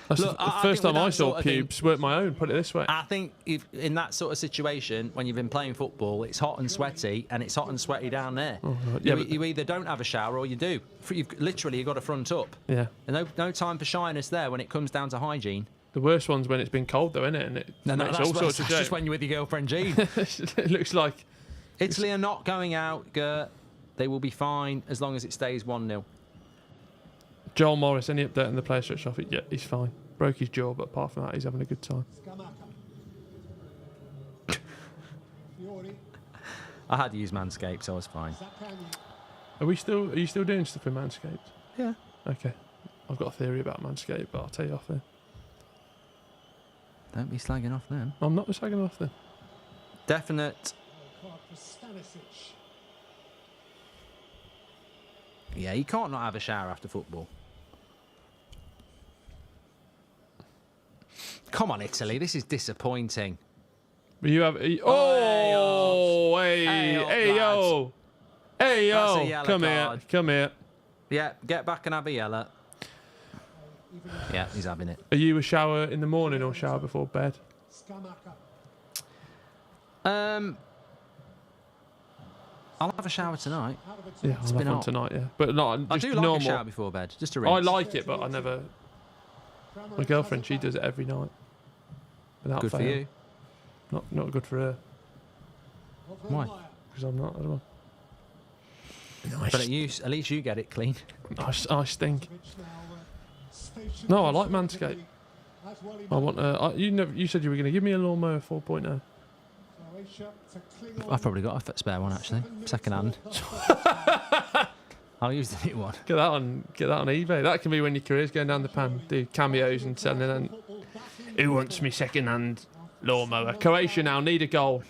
That's Look, the I first think with time I that saw sort of thing- pubes weren't my own. Put it this way. I think if in that sort of situation, when you've been playing football, it's hot and sweaty, and it's hot and sweaty down there. God. Yeah, but- you either don't have a shower or you do. You've got to front up. Yeah. And no time for shyness there when it comes down to hygiene. The worst one's when it's been cold though, isn't it? And it makes all sorts of that's just shape. when you're with your girlfriend Jean. It looks like. Italy are not going out, Gert. They will be fine as long as it stays 1-0. Joel Morris, any update on the player stretch off? Yeah, he's fine. Broke his jaw, but apart from that, he's having a good time. I had to use Manscaped, so I was fine. Are you still doing stuff in Manscaped? Yeah. Okay. I've got a theory about Manscaped, but I'll tell you off there. Don't be slagging off them. I'm not slagging off them. Definite. Yeah, you can't not have a shower after football. Come on, Italy. This is disappointing. But you have... Oh! Hey yo! Hey yo! Come here. Yeah, get back and have a yellow. Yeah, he's having it. Are you a shower in the morning or shower before bed? I'll have a shower tonight. Yeah, I'll have one tonight, yeah. But not I just do like normal. a shower before bed, just a rinse. I like it, but I never... My girlfriend, she does it every night. Without Good fail. for you. Not good for her. Why? Because I'm not, I don't know. But at least you get it clean. I stink. No, I like Manscaped. I want you said you were going to give me a lawnmower 4.0. I've probably got a spare one actually, second hand. I'll use the new one. Get that on eBay. That can be when your career's going down the pan. Do cameos and selling. And who wants me second hand lawnmower? Croatia now need a goal.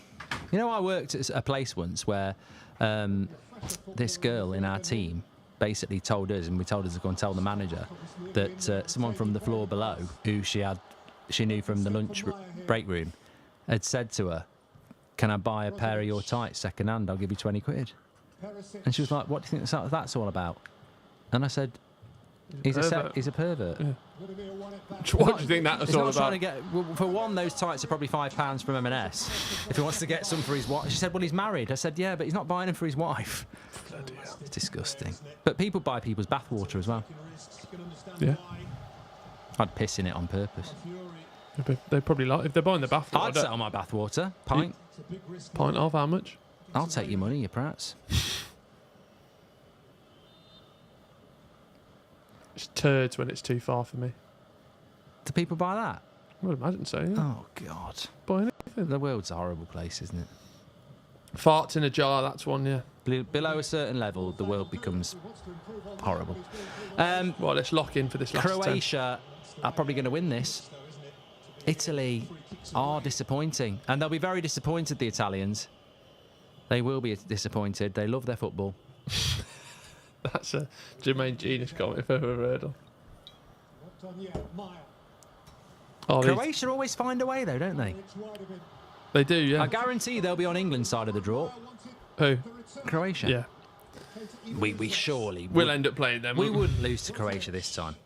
You know, I worked at a place once where this girl in our team basically told us, and we told her to go and tell the manager, that someone from the floor below, who she knew from the lunch break room, had said to her, "Can I buy a pair of your tights second hand? I'll give you 20 quid." And she was like, "What do you think that's all about?" And I said, he's a pervert. Yeah. What do you think that was all about? Trying to get, for one, those tights are probably £5 from M&S. If he wants to get some for his wife. She said, "Well, he's married." I said, "Yeah, but he's not buying them for his wife." Bloody hell. It's disgusting. But people buy people's bathwater as well. Yeah. I'd piss in it on purpose. They probably like, if they're buying the bath water. I'd sell my bathwater. Pint. Pint of how much? I'll take your money, you prats. It's turds when it's too far for me. Do people buy that? I would imagine so, yeah. Oh, God. Buy anything. The world's a horrible place, isn't it? Farts in a jar, that's one, yeah. Below a certain level, the world becomes horrible. Well, let's lock in for this last Croatia are probably going to win this. Italy are disappointing. And they'll be very disappointed, the Italians. They will be disappointed. They love their football. That's a Jermaine Genius comment if I've ever heard of. Oh, Croatia always find a way, though, don't they? They do, yeah. I guarantee they'll be on England's side of the draw. Who? Croatia. Yeah. We surely We'll end up playing them. We wouldn't lose to Croatia this time.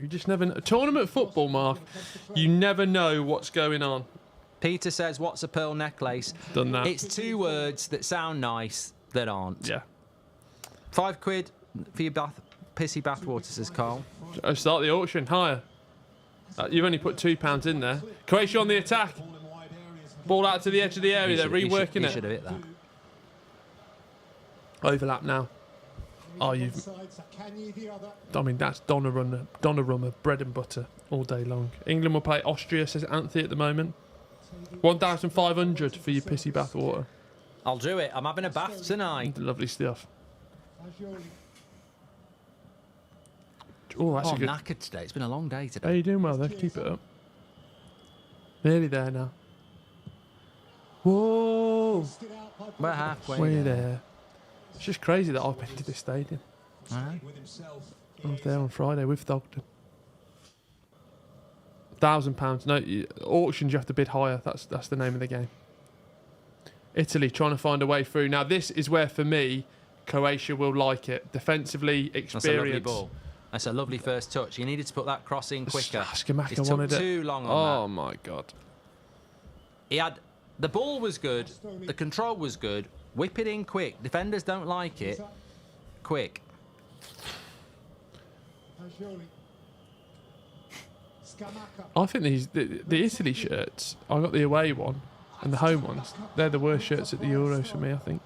You just never know. Tournament football, Mark, you never know what's going on. Peter says, "What's a pearl necklace?" Done that. It's two words that sound nice that aren't. Yeah. £5 for your pissy bathwater, says Carl. I start the auction higher. You've only put £2 in there. Croatia on the attack. Ball out to the edge of the area. They're reworking he it. should have hit that. Overlap now. Oh, you've... I mean, that's Donnarumma, bread and butter all day long. England will play Austria, says Anthony at the moment. 1,500 for your pissy bathwater. I'll do it. I'm having a bath tonight. Lovely stuff. Oh, that's a good... knackered today. It's been a long day today. How you doing well there? Keep it up. Nearly there now. Whoa! We're halfway Way there. It's just crazy that I've been to this stadium. I was there on Friday with Thogden. £1,000. No, auctions you have to bid higher. That's the name of the game. Italy trying to find a way through. Now this is where, for me, Croatia will like it. Defensively, experience. That's a lovely ball. That's a lovely first touch. You needed to put that cross in quicker. Skamaka it wanted took it. too long on Oh that. my God. The ball was good. The control was good. Whip it in quick. Defenders don't like it. Quick. I think the Italy shirts, I got the away one and the home ones, they're the worst shirts at the Euros for me, I think.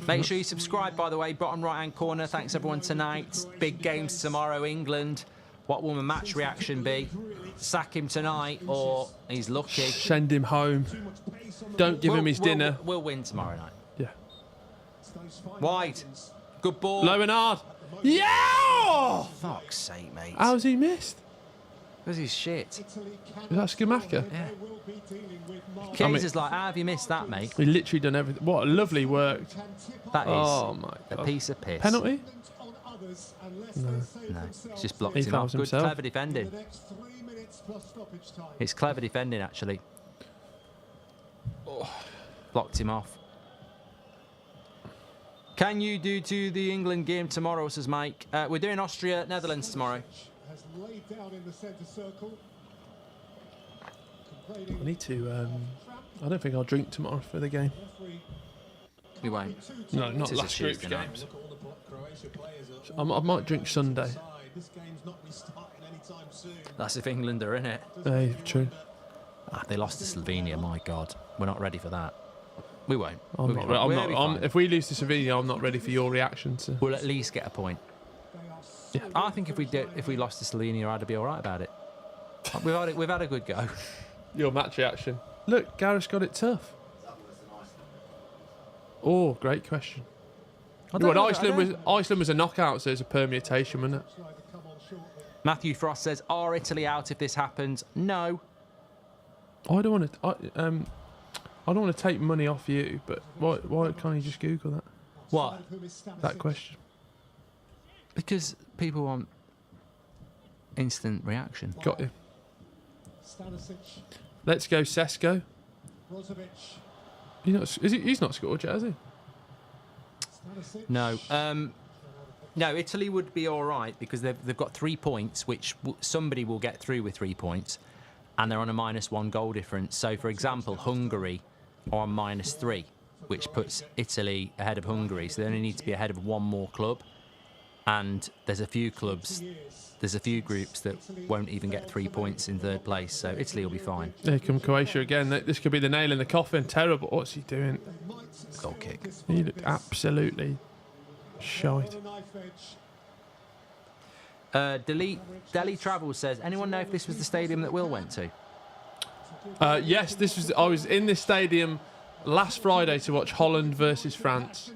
Make sure you subscribe, by the way. Bottom right-hand corner. Thanks, everyone, tonight. Big games tomorrow, England. What will the match reaction be? Sack him tonight, or he's lucky. Send him home. Don't give him his dinner. We'll win tomorrow night. Yeah. Wide. Good ball. Low and hard. Yeah! Fuck's sake, mate. How's he missed? Because he's shit. Is that Skamaka? Yeah. Keyser's like, how have you missed that, mate? He literally done everything. What a lovely work. That is Oh my a god. piece of piss. Penalty? No, he's just blocked He him off. fouls Good, himself. clever defending. It's clever defending, actually. Blocked him off. Can you do to the England game tomorrow, says Mike? We're doing Austria, Netherlands tomorrow. I need to. I don't think I'll drink tomorrow for the game. We won't. No, not It is a last group's Tuesday night. games. I might drink Sunday. That's if England are in it. Hey, true. They lost to Slovenia, my God. We're not ready for that. We won't. I'm We'll not. be I'm not. fine. If we lose to Slovenia, I'm not ready for your reaction to. We'll at least get a point. Yeah. I think if we lost to Slovenia, I'd be all right about it. We've had a good go. Your match reaction. Look, Gareth's got it tough. Oh, great question. Iceland was a knockout, so it's a permutation, wasn't it? Matthew Frost says, "Are Italy out if this happens?" No. I don't want to. I don't want to take money off you, but why can't you just Google that? What? That question. Because people want instant reaction. Got you. Let's go, Sesko. He's not scored yet, has he? No. No, Italy would be all right because they've got 3 points, which somebody will get through with 3 points, and they're on a -1 goal difference. So, for example, Hungary are on -3, which puts Italy ahead of Hungary. So they only need to be ahead of one more club. And there's a few groups that won't even get 3 points in third place. So Italy will be fine. Here come Croatia again. This could be the nail in the coffin. Terrible. What's he doing? Goal kick. He looked absolutely shite. Delhi Travel says, anyone know if this was the stadium that Will went to? Yes, I was in this stadium last Friday to watch Holland versus France.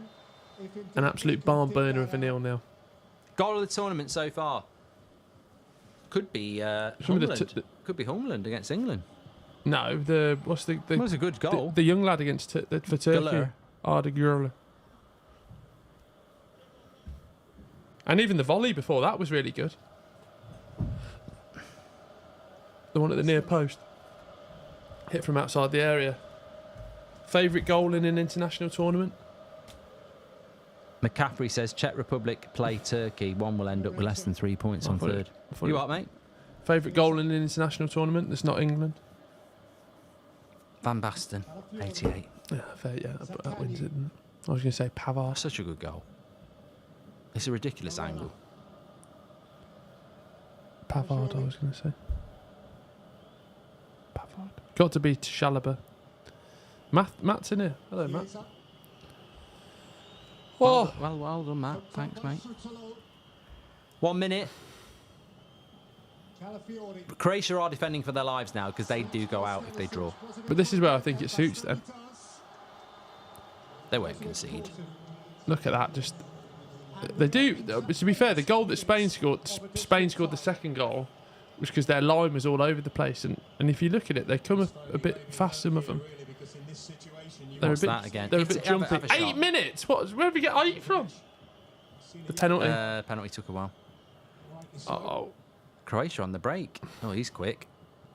An absolute barn burner of a 0-0. Goal of the tournament so far. Could be Homeland. Could be Homeland against England. No, what's the That was a good goal. The young lad against for Turkey. Güler. Arda Güler. And even the volley before that was really good. The one at the near post. Hit from outside the area. Favourite goal in an international tournament? McCaffrey says Czech Republic play Turkey. One will end up with less than 3 points on third. You what, mate? Favourite goal in an international tournament that's not England? Van Basten, 88. Yeah, fair, yeah, but that wins it. Isn't it? I was going to say Pavard. Such a good goal. It's a ridiculous angle. Pavard, I was going to say. Pavard. Got to be Chalobah. Matt's in here. Hello, Matt. Well done, Matt. Thanks, mate. 1 minute. Croatia are defending for their lives now because they do go out if they draw. But this is where I think it suits them. They won't concede. Look at that. Just they do. To be fair, the goal that Spain scored the second goal was because their line was all over the place. And if you look at it, they come a bit fast. Some of them. What's that again? They're a bit jumpy. Have a shot. 8 minutes. Where did we get 8 from? The penalty. Penalty took a while. Oh. Croatia on the break. Oh, he's quick.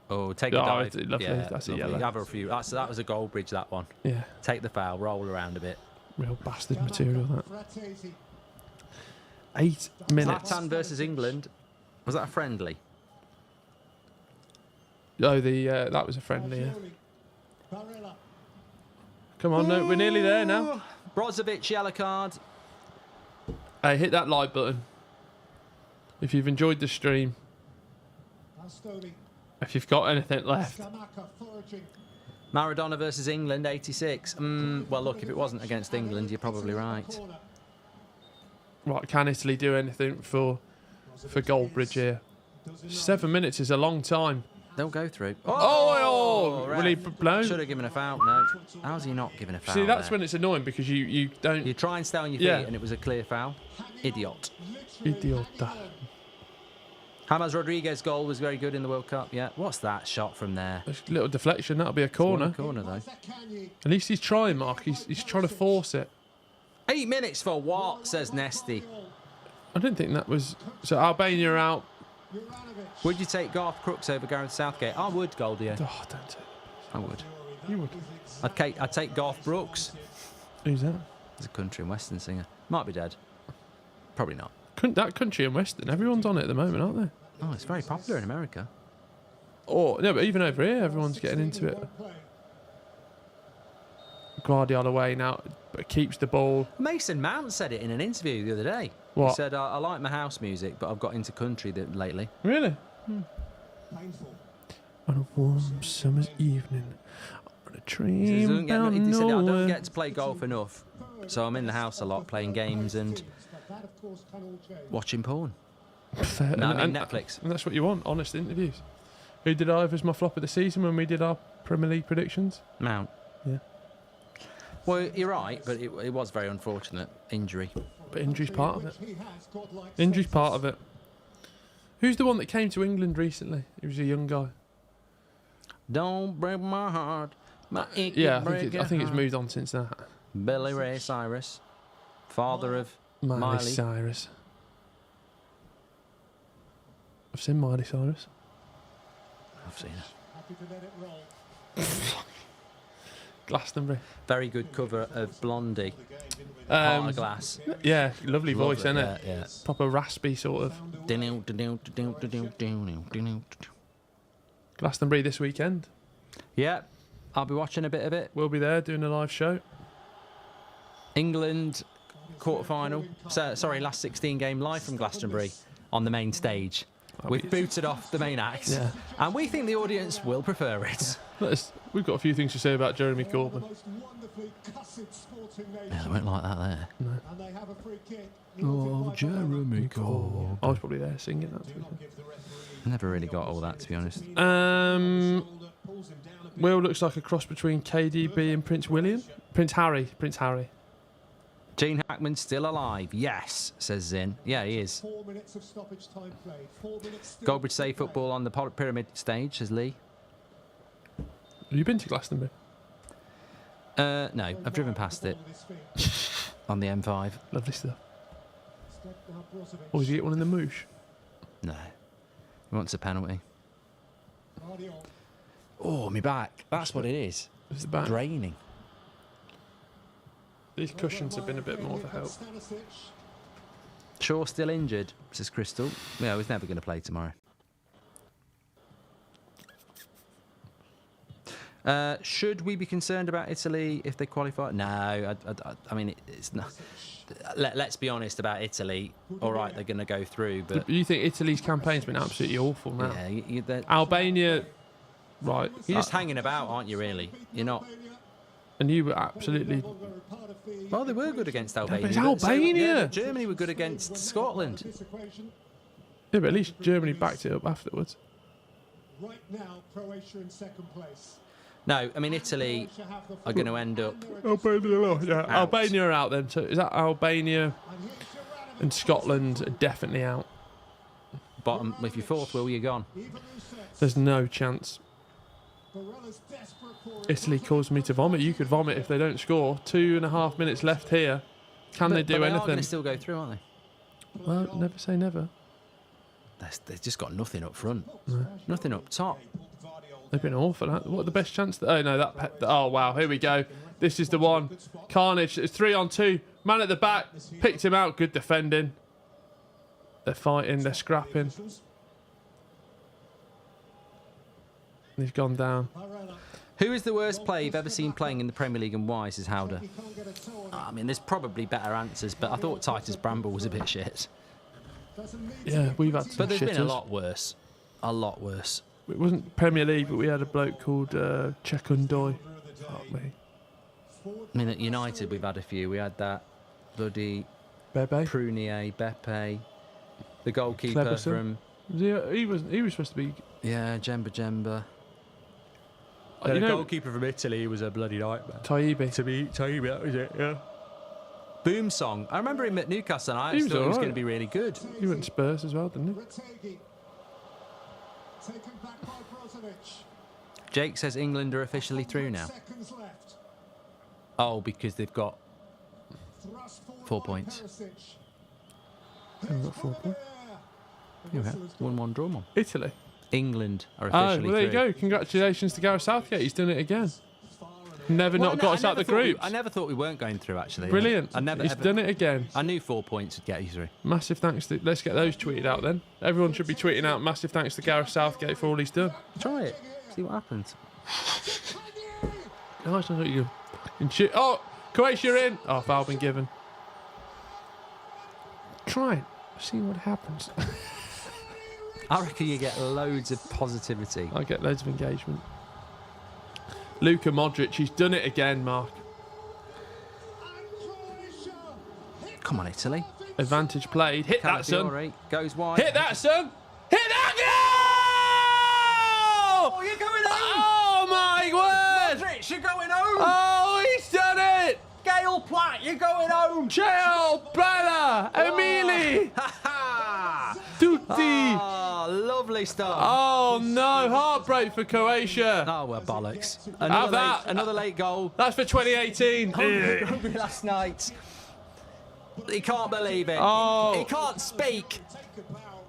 Oh, take the dive. Lovely. Yeah, That's a lovely. yellow. Have a few. That was a goal bridge, that one. Yeah. Take the foul, roll around a bit. Real bastard material, that. 8 minutes. Zlatan versus England. Was that a friendly? Oh, that was a friendly, yeah. Come on, no, we're nearly there now. Brozovic, yellow card. Hey, hit that like button. If you've enjoyed the stream. If you've got anything left. Maradona versus England, 86. Well, look, if it wasn't against England, you're probably right. Right, can Italy do anything for Goldbridge here? 7 minutes is a long time. they'll go through. Oh, ref. really blown? Should have given a foul. No. How's he not giving a foul? See, that's there? when it's annoying because you don't. You try and stay on your feet, Yeah. and it was a clear foul. Idiot. Idiota. James Rodriguez's goal was very good in the World Cup. Yeah. What's that shot from there? A little deflection. That'll be a corner. Corner though. At least he's trying, Mark. He's trying to force it. 8 minutes for what? Says Nesty. I didn't think that was. So Albania are out. Would you take Garth Crooks over Gareth Southgate? I would, Goldie. Oh, don't take it. I would. You would. I'd take Garth Brooks. Who's that? He's a country and western singer. Might be dead. Probably not. That country and western. Everyone's on it at the moment, aren't they? Oh, it's very popular in America. Or no, but even over here, everyone's getting into it. Guardiola away now, but keeps the ball. Mason Mount said it in an interview the other day. What? He said, I like my house music, but I've got into country lately. Really? On a warm summer's evening, on a train He bound said, I don't nowhere. get to play golf enough, so I'm in the house a lot playing games and watching porn. Fair. No, I mean and Netflix. And that's what you want, honest interviews. Who did I have as my flop of the season when we did our Premier League predictions? Mount. Yeah. Well, you're right, but it was very unfortunate. Injury. But injury's part of it. Injury's part of it. Who's the one that came to England recently? He was a young guy. Don't break my heart. My Yeah, I think it's moved on since that. Billy Ray Cyrus, father of Miley Cyrus. I've seen Miley Cyrus. I've seen it. Happy to let it roll. Glastonbury. Very good cover of Blondie. Heart of Glass. Yeah, lovely voice, isn't it? Yeah. Proper raspy sort of. Glastonbury this weekend. Yeah, I'll be watching a bit of it. We'll be there doing a live show. England quarter-final. Sorry, last 16 game live from Glastonbury on the main stage. We've booted off the main act, Yeah. and we think the audience will prefer it. We've got a few things to say about Jeremy Corbyn. Yeah, they won't like that there. And they have a free kick. Oh, Jeremy Corbyn. I was probably there singing that. Never really got all that, to be honest. Will looks like a cross between KDB and Prince William. Prince Harry. Gene Hackman's still alive. Yes, says Zin. Yeah, he is. 4 minutes of stoppage time played. 4 minutes still Goldbridge say football on the pyramid stage, says Lee. Have you been to Glastonbury? No, I've driven past it on the M5. Lovely stuff. Or did you get one in the moosh? No. He wants a penalty. Oh, me back. That's what it is. It's the back. Draining. These cushions have been a bit more of a help. Shaw still injured, says Crystal. Yeah, he's never going to play tomorrow. Should we be concerned about Italy if they qualify? No, I mean, it's not. Let's be honest about Italy. All right, they're going to go through, but You think Italy's campaign's been absolutely awful now? yeah, Albania, right. you're just hanging about, aren't you? Really, you're not. And you were absolutely. Well, they were good against Albania. it's but Albania. but Germany were good against Scotland. Yeah, but at least Germany backed it up afterwards. Right now, Croatia in second place. No, I mean Italy are going to end up. Albania are out then. So is that Albania and Scotland are definitely out? Bottom. If you're fourth, Will, you're gone. There's no chance. Italy caused me to vomit. You could vomit if they don't score. 2.5 minutes left here. Can they do but they are anything? going to still go through, aren't they? Well, never say never. They've just got nothing up front, nothing up top. They've been awful. What are the best chance? Oh no, oh wow, here we go. This is the one. Carnage. It's 3-on-2. Man at the back. Picked him out. Good defending. They're fighting. They're scrapping. He's gone down. Who is the worst player you've ever seen playing in the Premier League and why, says Howder? I mean, there's probably better answers, but I thought Titus Bramble was a bit shit. Yeah, we've had some But there's been a shitters. lot worse. A lot worse. It wasn't Premier League, but we had a bloke called Chekundoy. Fuck me. I mean, at United, we've had a few. We had that bloody Bebe. Prunier, Beppe, the goalkeeper Cleberson. from... He was supposed to be Yeah, Jemba. You The know, goalkeeper from Italy was a bloody nightmare. Taibbi. Taibbi, that was it, yeah. Boom Song. I remember him at Newcastle and I He was thought he was alright. going to be really good. He went to Spurs as well, didn't he? Retegui. Taken back by Brozovic. Jake says England are officially through now. Seconds left. Oh, because they've got Thrust forward 4 by points. Perisic. Haven't got 4 points. You have 1-1 draw on. Italy. England are Oh, officially well, there you through. go. Congratulations to Gareth Southgate. He's done it again. Never Well, not no, got I us out never the thought we- group. I never thought we weren't going through, actually. Brilliant. I never He's ever, done it again. I knew 4 points would get you through. Massive thanks to. Let's get those tweeted out then. Everyone should be tweeting out massive thanks to Gareth Southgate for all he's done. Try it. See what happens. Nice, I thought you. Oh, Croatia in. Oh, foul been given. Try it. See what happens. I reckon you get loads of positivity. I get loads of engagement. Luka Modric, he's done it again, Mark. Come on, Italy. Advantage played. Hit that, son. Calafiore goes wide. Hit that, son. Hit that goal! Oh, you're going home! Oh, my word! Modric, you're going home! Oh, he's done it! Gail Platt, you're going home! Ciao, Bella, Emili, Tutti. Oh, lovely stuff. Oh, no, heartbreak for Croatia. Oh, well, bollocks. Have that. Another late goal. That's for 2018. Hungry last night. He can't believe it. Oh. He can't speak.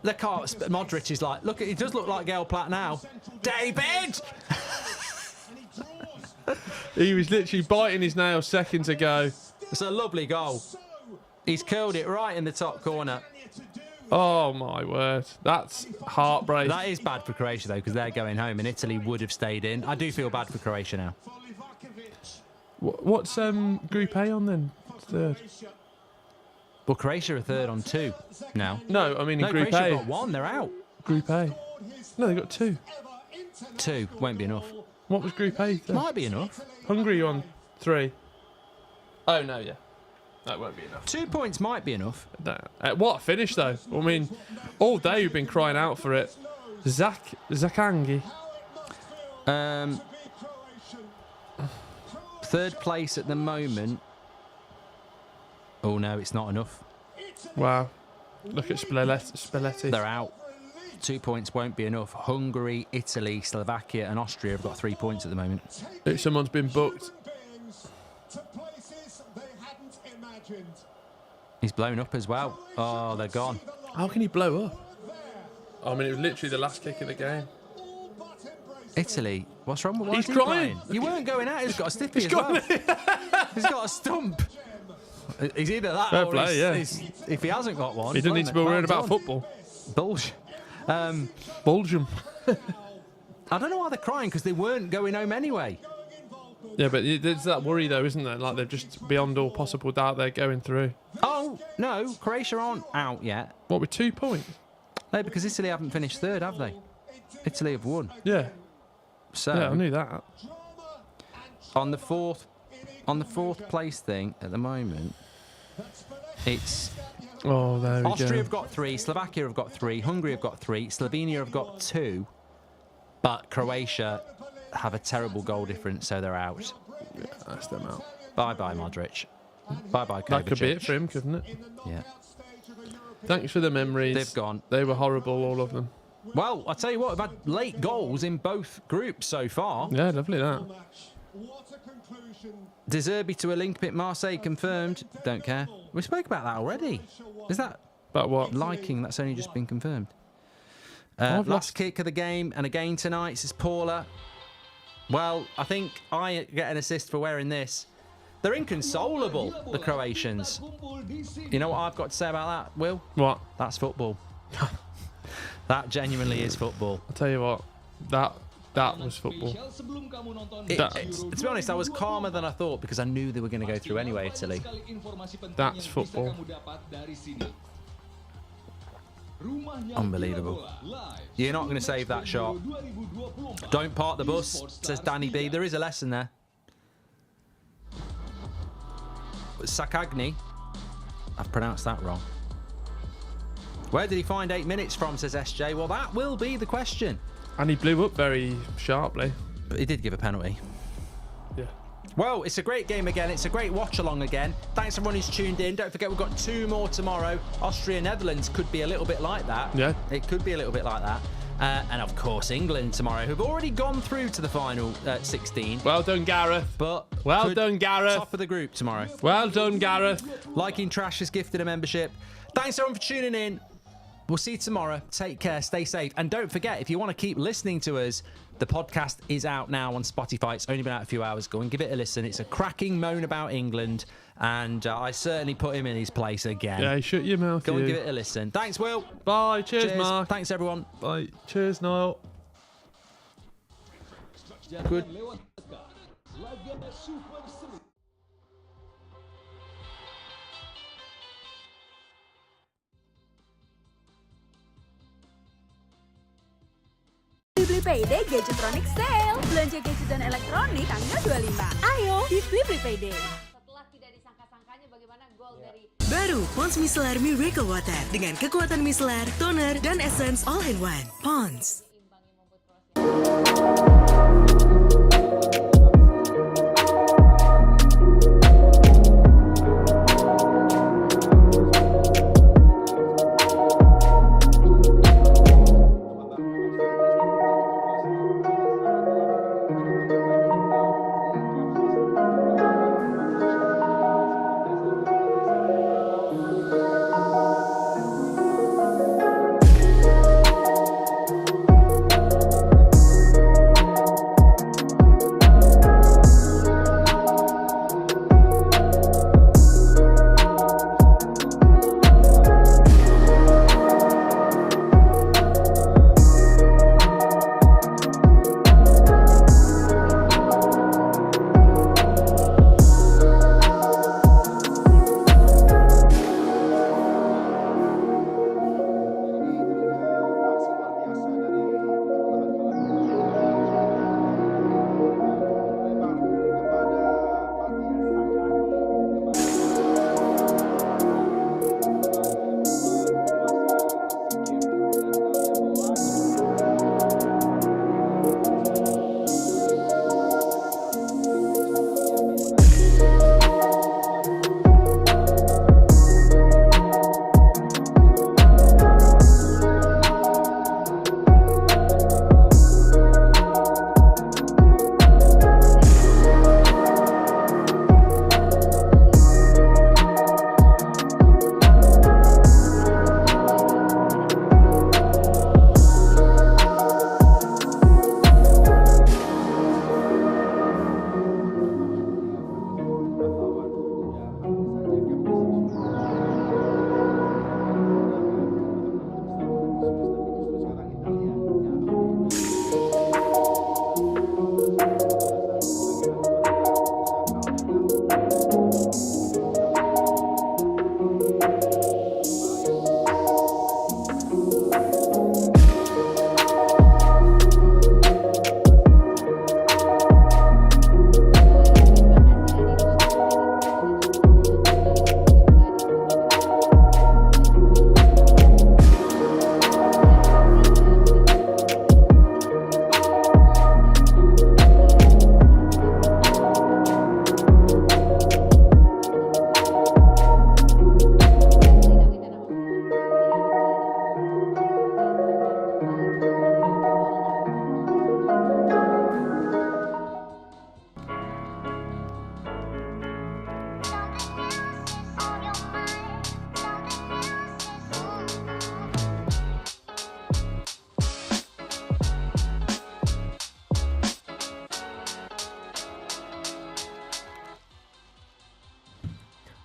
They can't. Modric is like, look, he does look like Gail Platt now. David! He was literally biting his nails seconds ago. It's a lovely goal. He's curled it right in the top corner. Oh, my word. That's heartbreak. That is bad for Croatia, though, because they're going home and Italy would have stayed in. I do feel bad for Croatia now. What's Group A on then? Third. Well, Croatia are third on 2 now. No, I mean in No, Group Croatia A. got 1. They're out. Group A. No, they got 2. 2 won't be enough. What was Group A? Then? Might be enough. Hungary on 3. Oh, no, yeah. That won't be enough. 2 points might be enough. What a finish, though. I mean, all day we've been crying out for it. Zakangi. Third place at the moment. Oh, no, it's not enough. Wow. Look at Spalletti. They're out. 2 points won't be enough. Hungary, Italy, Slovakia and Austria have got 3 points at the moment. Someone's been booked. He's blown up as well. Oh, they're gone. How can he blow up? I mean, it was literally the last kick of the game. Italy, what's wrong with why He's is he crying. You weren't going out. He's got a stiffy as well. He's got a stump. He's either that Fair or play, yeah. if he hasn't got one. He doesn't need to be worried about done. football. Bullshit. Belgium. I don't know why they're crying, because they weren't going home anyway. Yeah, but there's that worry, though, isn't there? Like, they're just beyond all possible doubt they're going through. Oh, no, Croatia aren't out yet. What, with 2 points? No, because Italy haven't finished third, have they? Italy have won. Yeah. So Yeah, I knew that. on the fourth place thing at the moment, it's Oh, there we Austria go. have got 3, Slovakia have got 3, Hungary have got 3, Slovenia have got 2, but Croatia have a terrible goal difference, so they're out. Yeah, that's them out. Bye-bye, Modric. Bye-bye, Kovacic. That could be it for him, couldn't it? Yeah. Thanks for the memories. They've gone. They were horrible, all of them. Well, I'll tell you what, I've had late goals in both groups so far. Yeah, lovely that. De Zerbi to Olympique Marseille confirmed. Don't care. We spoke about that already. Is that But what? liking? That's only just been confirmed. I've Last lost. kick of the game, and again tonight, says Paula. Well, I think I get an assist for wearing this. They're inconsolable, the Croatians. You know what I've got to say about that, Will? What? That's football. That genuinely is football. I'll tell you what. That was football. To be honest, I was calmer than I thought because I knew they were going to go through anyway, Italy. That's football. Unbelievable. You're not going to save that shot. Don't park the bus, says Danny B. There is a lesson there. Sakagni. I've pronounced that wrong. Where did he find 8 minutes from, says SJ? Well, that will be the question. And he blew up very sharply. But he did give a penalty. Yeah. Well, it's a great game again. It's a great watch-along again. Thanks everyone who's tuned in. Don't forget, we've got 2 more tomorrow. Austria-Netherlands could be a little bit like that. Yeah. It could be a little bit like that. And of course, England tomorrow, who've already gone through to the final 16. Well done, Gareth. But well done, Gareth. Top of the group tomorrow. Well done, Gareth. Liking Trash has gifted a membership. Thanks everyone for tuning in. We'll see you tomorrow. Take care. Stay safe. And don't forget, if you want to keep listening to us, the podcast is out now on Spotify. It's only been out a few hours. Go and give it a listen. It's a cracking moan about England. And I certainly put him in his place again. Yeah, shut your mouth. Go and give it a listen. Thanks, Will. Bye. Cheers, Mark. Thanks, everyone. Bye. Cheers, Niall. Good. Beli Payday Gadgetronic Sale. Belanja gadget dan elektronik tanggal 25. Ayo, di Beli Payday. Setelah tidak disangka-sangkanya bagaimana gol dari Baru Pond's Micellar Miracle Water dengan kekuatan micellar, toner, dan essence all in one. Pond's.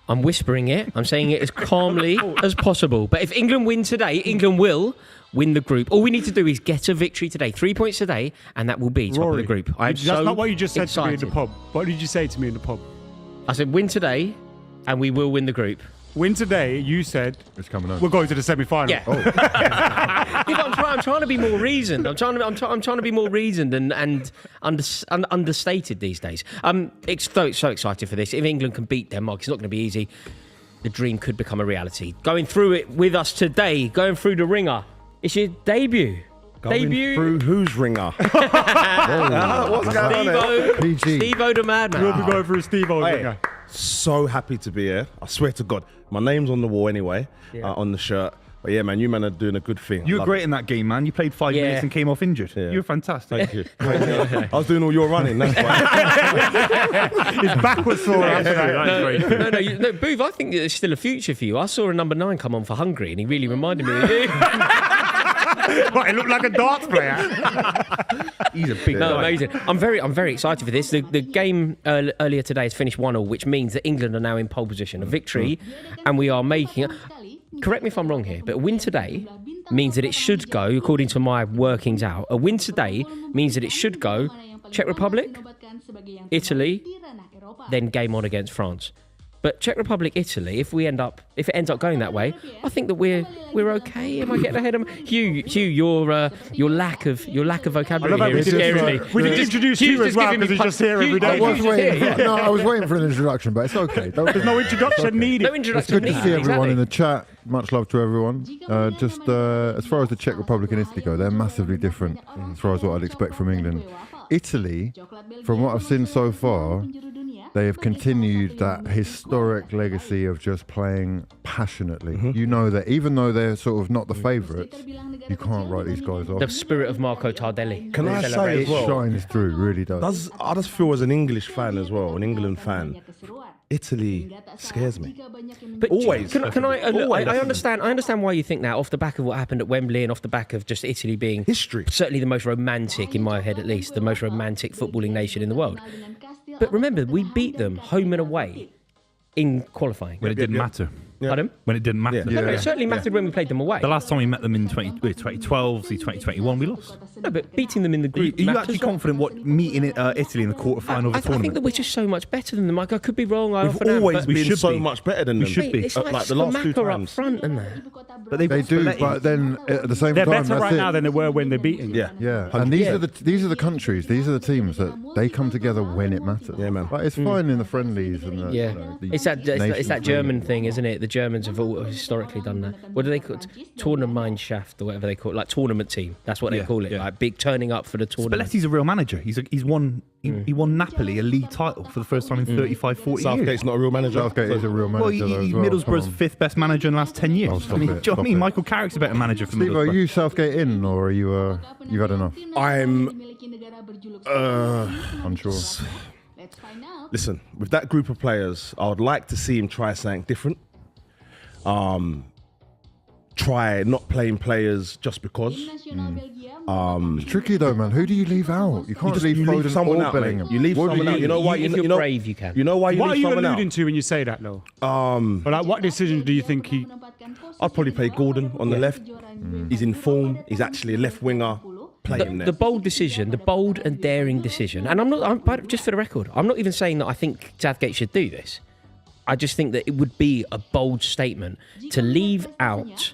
I'm whispering it. I'm saying it as calmly as possible. But if England win today, England will win the group. All we need to do is get a victory today. 3 points today, and that will be top of the group. That's not what you just said to me in the pub. What did you say to me in the pub? I said win today, and we will win the group. Win today, you said it's coming on. We're going to the semi-final. Yeah. I'm trying to be more reasoned. I'm trying to be more reasoned and understated these days. It's so excited for this. If England can beat Denmark, it's not going to be easy. The dream could become a reality. Going through it with us today, going through the ringer. It's your debut. Debut. Through whose ringer? What's going on? PG. Steve-O the madman. You'll be going through Steve-O. Hey, so happy to be here. I swear to God. My name's on the wall anyway, on the shirt. But yeah, man, you man are doing a good thing. You were great in that game, man. You played 5 minutes and came off injured. Yeah. You were fantastic. Thank you. I was doing all your running, that's why. His back was sore after that. No, Booth, I think there's still a future for you. I saw a number 9 come on for Hungary, and he really reminded me of you. What, he looked like a darts player. He's a big guy. Amazing. I'm very excited for this. The game earlier today has finished 1-1, which means that England are now in pole position. A victory, and we are making... Correct me if I'm wrong here, but a win today means that it should go, according to my workings out, a win today means that it should go Czech Republic, Italy, then game on against France. But Czech Republic, Italy, if it ends up going that way, I think that we're okay. Am I getting ahead of Hugh? Your lack of vocabulary here is scaring me. We didn't introduce you as well because he's just here every day. I was waiting for an introduction, but it's okay. There's no introduction needed. No introduction needed. It's good to see everyone in the chat. Much love to everyone. Just as far as the Czech Republic and Italy go, they're massively different as far as what I'd expect from England. Italy, from what I've seen so far, they have continued that historic legacy of just playing passionately. You know that even though they're sort of not the favourites, you can't write these guys off. The spirit of Marco Tardelli. Can I say as well? It shines through, really does. I just feel as an English fan as well, an England fan, Italy scares me. But always. Can I understand why you think that off the back of what happened at Wembley and off the back of just Italy being history. Certainly the most romantic, in my head at least, the most romantic footballing nation in the world. But remember, we beat them home and away in qualifying. When it didn't matter. Pardon? When it didn't matter. No, it certainly mattered when we played them away. The last time we met them in 2012, 2021, we lost. No, but beating them in the group. Are you actually confident meeting Italy in the quarterfinal of the tournament? I think that we're just so much better than them. I could be wrong. We've always been so much better than them. We should be. It's like the last 2 times. up front and that. But they do, but then at the same they're time, better right now than they were when they're beating. Yeah. And these are the countries, these are the teams that they come together when it matters. Yeah, man. But it's fine in the friendlies and the, it's that German thing, isn't it? The Germans have all historically done that. What do they call it? Tournamentschaft or whatever they call it, like tournament team. That's what they call it. Like big turning up for the tournament. Spalletti's a real manager. He won Napoli a league title for the first time in 35, 40 years. Southgate's not a real manager. Southgate is a real manager. Well, he's Middlesbrough's 5th best manager in the last 10 years. Do you know what I mean? Michael Carrick's a better manager for Steve, Middlesbrough. are you Southgate in, or are you you've had enough? I'm unsure. Listen, with that group of players, I would like to see him try something different. Try not playing players just because. It's tricky though, man. Who do you leave out? You can't leave Foden someone or out, Bellingham. You leave someone out. You know why? If you're brave, you can. You know why you What are leave you someone out? alluding to when you say that, though? But like, what decision do you think he... I'd probably play Gordon on the left. He's in form. He's actually a left winger. Play him there. The bold decision, the bold and daring decision, and but just for the record, I'm not even saying that I think Southgate should do this. I just think that it would be a bold statement to leave out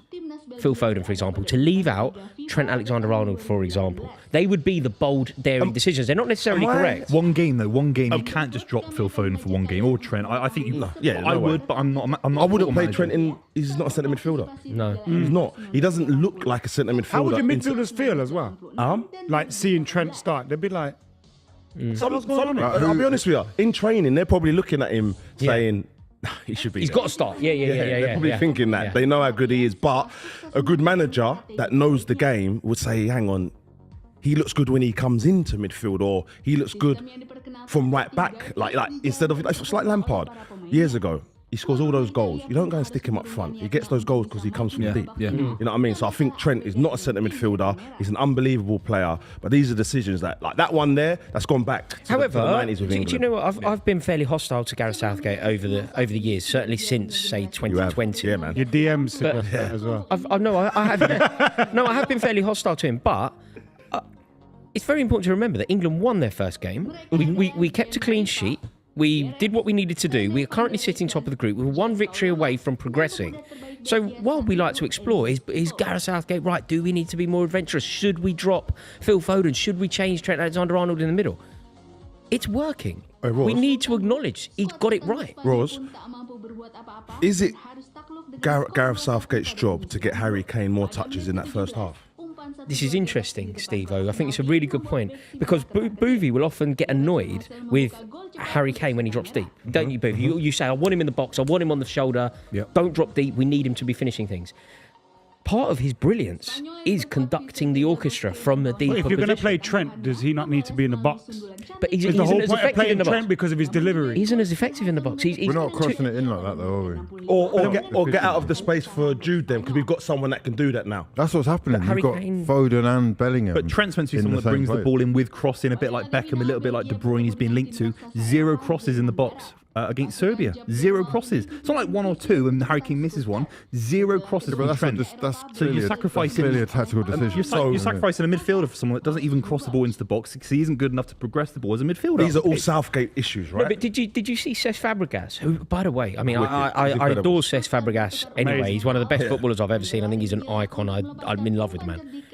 Phil Foden, for example, to leave out Trent Alexander-Arnold, for example. They would be the bold, daring decisions. They're not necessarily correct. One game, though. You can't just drop Phil Foden for one game, or Trent. I think you... I would, but I'm not... I wouldn't play Trent in... He's not a centre midfielder. No. He's not. He doesn't look like a centre midfielder. How would your midfielders feel as well? Like seeing Trent start, they'd be like... I'll be honest with you. In training, they're probably looking at him saying... He should be. He's got to start. Yeah. They're probably thinking that. They know how good he is. But a good manager that knows the game would say, hang on, he looks good when he comes into midfield, or he looks good from right back. Like instead of, it's like Lampard years ago. He scores all those goals. You don't go and stick him up front. He gets those goals because he comes from deep. Yeah. You know what I mean? So I think Trent is not a centre midfielder. He's an unbelievable player. But these are decisions that that one there, that's gone back to the 90s with England. Do you know what? I've been fairly hostile to Gareth Southgate over the years, certainly since, say, 2020. Yeah, man. Your DMs as well. I have been fairly hostile to him, but it's very important to remember that England won their first game. We kept a clean sheet. We did what we needed to do. We are currently sitting top of the group. We're one victory away from progressing. So while we like to explore, is Gareth Southgate right? Do we need to be more adventurous? Should we drop Phil Foden? Should we change Trent Alexander-Arnold in the middle? It's working. We need to acknowledge he's got it right. Rose, is it Gareth Southgate's job to get Harry Kane more touches in that first half? this is interesting, Steve-O. I think it's a really good point because Boovy will often get annoyed with Harry Kane when he drops deep. Don't you, Boovy? You say, I want him in the box, I want him on the shoulder. Yep. Don't drop deep, we need him to be finishing things. Part of his brilliance is conducting the orchestra from the deep. If you're going to play Trent, does he not need to be in the box? But he's the whole as point of effective playing in the Trent box because of his delivery. He isn't as effective in the box. We're not crossing it in like that, though, are we? Or get out of the space for Jude then, because we've got someone that can do that now. That's what's happening. You've got Foden and Bellingham. But Trent's meant to be someone that brings the ball in with crossing, a bit like Beckham, a little bit like De Bruyne is being linked to. 0 crosses in the box. Against Serbia, 0 crosses. It's not like 1 or 2 and Harry Kane misses one. 0 crosses from Trent. So you're sacrificing a tactical decision. You're sacrificing a midfielder for someone that doesn't even cross the ball into the box because he isn't good enough to progress the ball as a midfielder. These are all Southgate issues, right? No, but did you see Cesc Fabregas? Who, by the way, I mean, I adore Cesc Fabregas anyway. Amazing. He's one of the best footballers I've ever seen. I think he's an icon. I'm in love with the man.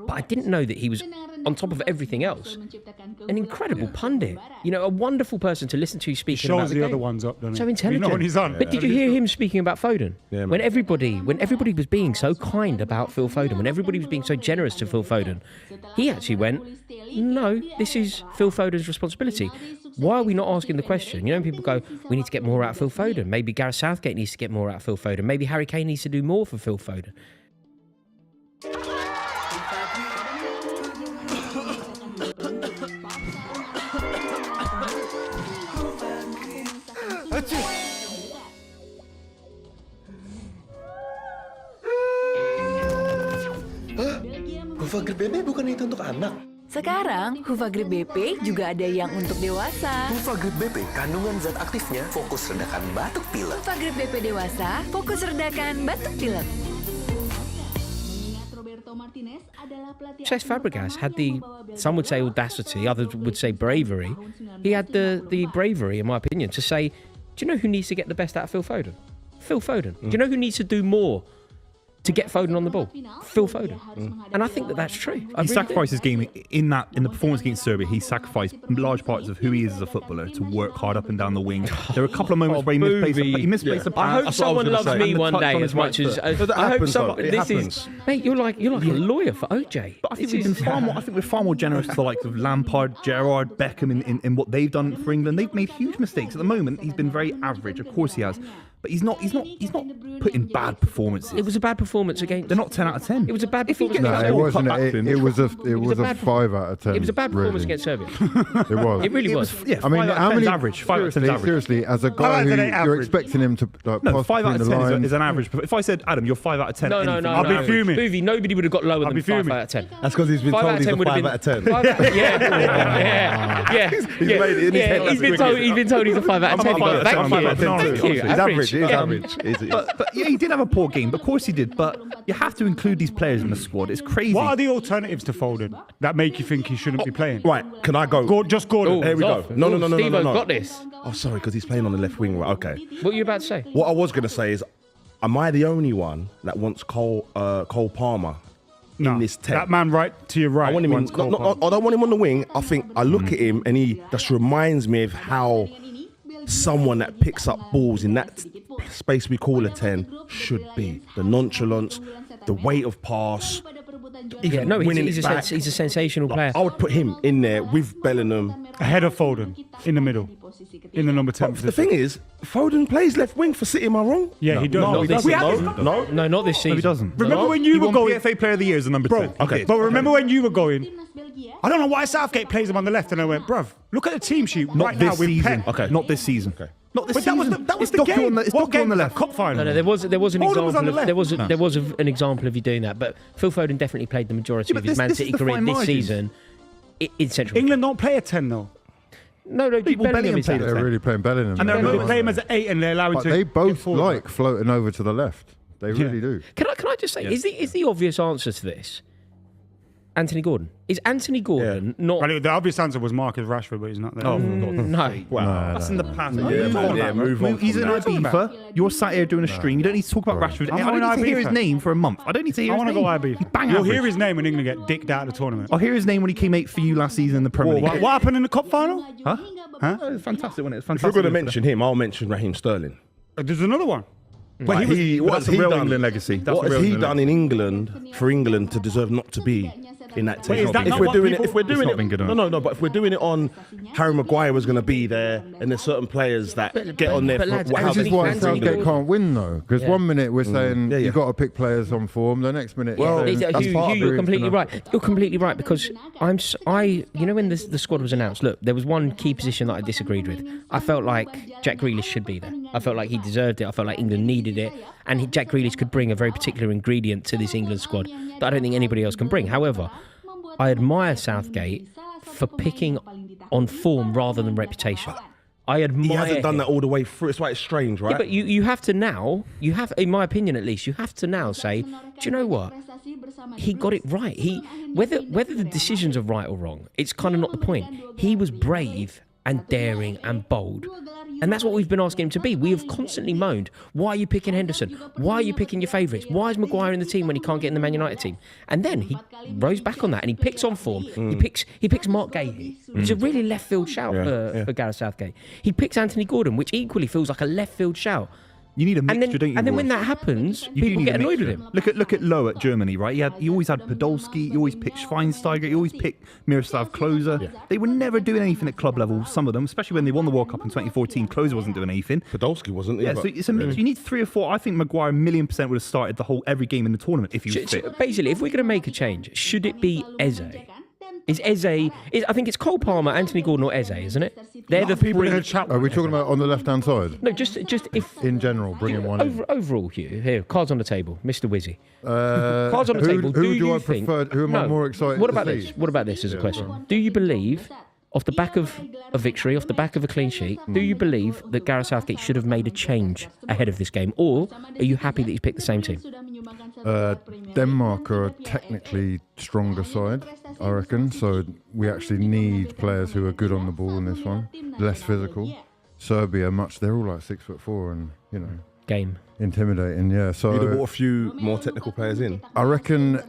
But I didn't know that he was, on top of everything else, an incredible pundit. You know, a wonderful person to listen to speaking about the game. Shows the other ones up, doesn't it? So intelligent. You know when he's on. But did you hear him speaking about Foden? Yeah, when everybody was being so kind about Phil Foden, when everybody was being so generous to Phil Foden, he actually went, no, this is Phil Foden's responsibility. Why are we not asking the question? You know, people go, we need to get more out of Phil Foden. Maybe Gareth Southgate needs to get more out of Phil Foden. Maybe Harry Kane needs to do more for Phil Foden. Hufa BP bukan itu untuk anak. Sekarang, Hufa Grip BP juga ada yang untuk dewasa. Hufa Grip BP, kandungan zat aktifnya fokus redakan batuk pilek. Hufa Grip BP dewasa, fokus redakan batuk pilek. Cesc Fabregas had the, some would say audacity, others would say bravery. He had the bravery, in my opinion, to say, do you know who needs to get the best out of Phil Foden? Phil Foden. Do you know who needs to do more to get Foden on the ball? Phil Foden. And I think that that's true. He sacrificed his game in the performance against Serbia. He sacrificed large parts of who he is as a footballer to work hard up and down the wing. There were a couple of moments where he misplaced a pass. I hope someone loves me one day as much as I hope someone. This is, mate, you're like a lawyer for OJ. But I think we're far more generous to the likes of Lampard, Gerrard, Beckham in what they've done for England. They've made huge mistakes. At the moment, he's been very average. Of course he has. But he's not putting bad performances. It was a bad performance against. They're not 10 out of 10. It was a bad performance. No, it wasn't. It was a 5 out of 10. It was a bad performance against Serbia. It was. It really was. Yeah, I mean, how many average? 5 out of 10 is average. Seriously, as a guy who you're expecting him to no, 5 out of 10 is an average. If I said, Adam, you're 5 out of 10. No, I'll be fuming. Movie, nobody would have got lower than 5 out of 10. That's because he's been told he's a 5 out of 10. Yeah. He's been told he's a 5 out of 10. Thank you. He's average. He's average. But yeah, he did have a poor game. Of course he did. But you have to include these players in the squad. It's crazy. What are the alternatives to Foden that make you think he shouldn't be playing? Right, can I go? Just Gordon. Here we go. No. Steve-O's got this. Oh, sorry, because he's playing on the left wing. Right, okay. What are you about to say? What I was going to say is, am I the only one that wants Cole Palmer in this 10? That man right to your right. I want him I don't want him on the wing. I think I look at him and he just reminds me of how someone that picks up balls in that space we call a 10 should be. The nonchalance, the weight of pass. He's a sensational player. I would put him in there with Bellingham. Ahead of Foden, in the middle, in the number 10 position. The thing is, Foden plays left wing for City, am I wrong? Yeah, he does. No, not this season. No, he doesn't. Remember when you were going... PFA Player of the Year as the number 10. Okay. But remember when you were going... I don't know why Southgate plays him on the left, and I went, bruv, look at the team sheet right now with season. Pep. Okay. Not this season. Okay. Not this but season. That was the game. It's Doku on the left. Cup final. No, there was an example. There was an example of you doing that. But Phil Foden definitely played the majority of his Man City career this season in Central. England don't play a 10 though. No, Bellingham played. They're really playing Bellingham. And they play him as an 8, and they're allowing to. They both like floating over to the left. They really do. Can I just say, is the obvious answer to this Anthony Gordon? Is Anthony Gordon not... Well, the obvious answer was Marcus Rashford, but he's not there. Oh, no. Wow. That's in the past. Move on. He's an Ibiza. You're sat here doing a stream. You don't need to talk about Rashford. I don't need to hear his name for a month. I don't need to hear his name. I want to go IB. You'll hear his name when England get dicked out of the tournament. I'll hear his name when he came 8th for you last season in the Premier League. What happened in the cup final? Huh? It was fantastic, wasn't it? If we're going to mention him, I'll mention Raheem Sterling. There's another one. But Like, that's a real England legacy. That's What a real has he England done in England for England to deserve not to be in that team? is that If not we're what doing it, people- if we're doing It's not it, been good no, enough. no. But if we're doing it on Harry Maguire was going to be there, and there's certain players that get on there. but For lads, how This they is why can Southgate England. can't win though, because one minute we're saying Yeah, yeah. you've got to pick players on form, the next minute Well, you're saying, Hugh, you're completely right. You're completely right because you know, when the squad was announced, look, there was one key position that I disagreed with. I felt like Jack Grealish should be there. I felt like he deserved it. I felt like England needed it, and Jack Grealish could bring a very particular ingredient to this England squad that I don't think anybody else can bring. However, I admire Southgate for picking on form rather than reputation. I admire He hasn't done him. that all the way through. It's why it's strange, right? Yeah, but you have to now, in my opinion at least, you have to now say, do you know what? He got it right. Whether the decisions are right or wrong, it's kind of not the point. He was brave and daring and bold. And that's what we've been asking him to be. We have constantly moaned, why are you picking Henderson? Why are you picking your favourites? Why is Maguire in the team when he can't get in the Man United team? And then he rose back on that and he picks on form. He picks Mark Gahey, which is a really left field shout for Gareth Southgate. He picks Anthony Gordon, which equally feels like a left field shout. You need a mixture, don't you? And then when Roy? that happens, You do people need get a annoyed with mixture. him. Look at Lowe at Germany, right? He always had Podolski. He always picked Schweinsteiger. He always picked Miroslav Klose. They were never doing anything at club level. Some of them, especially when they won the World Cup in 2014, Klose wasn't doing anything. Podolski wasn't. Yeah, so it's a mix. You need 3 or 4. I think Maguire 1,000,000% would have started every game in the tournament if he was fit. Basically, if we're going to make a change, should it be Eze? Is Eze? I think it's Cole Palmer, Anthony Gordon, or Eze, isn't it? They're the people in three. the chat. Are we talking about on the left-hand side? No, just if In general, bringing one in. overall, Hugh. Here, cards on the table, Mr. Wizzy. Uh, Cards on the table. Who do do you I think? prefer? Who am I No, more excited What to about see? this? What about this as a Yeah, question? go on. Do you believe, off the back of a victory, off the back of a clean sheet, do you believe that Gareth Southgate should have made a change ahead of this game, or are you happy that he's picked the same team? Denmark are a technically stronger side, I reckon. So we actually need players who are good on the ball in this one, less physical. Serbia, they're all like 6'4" and game intimidating. Yeah, so You'd have brought a few more technical players in. I reckon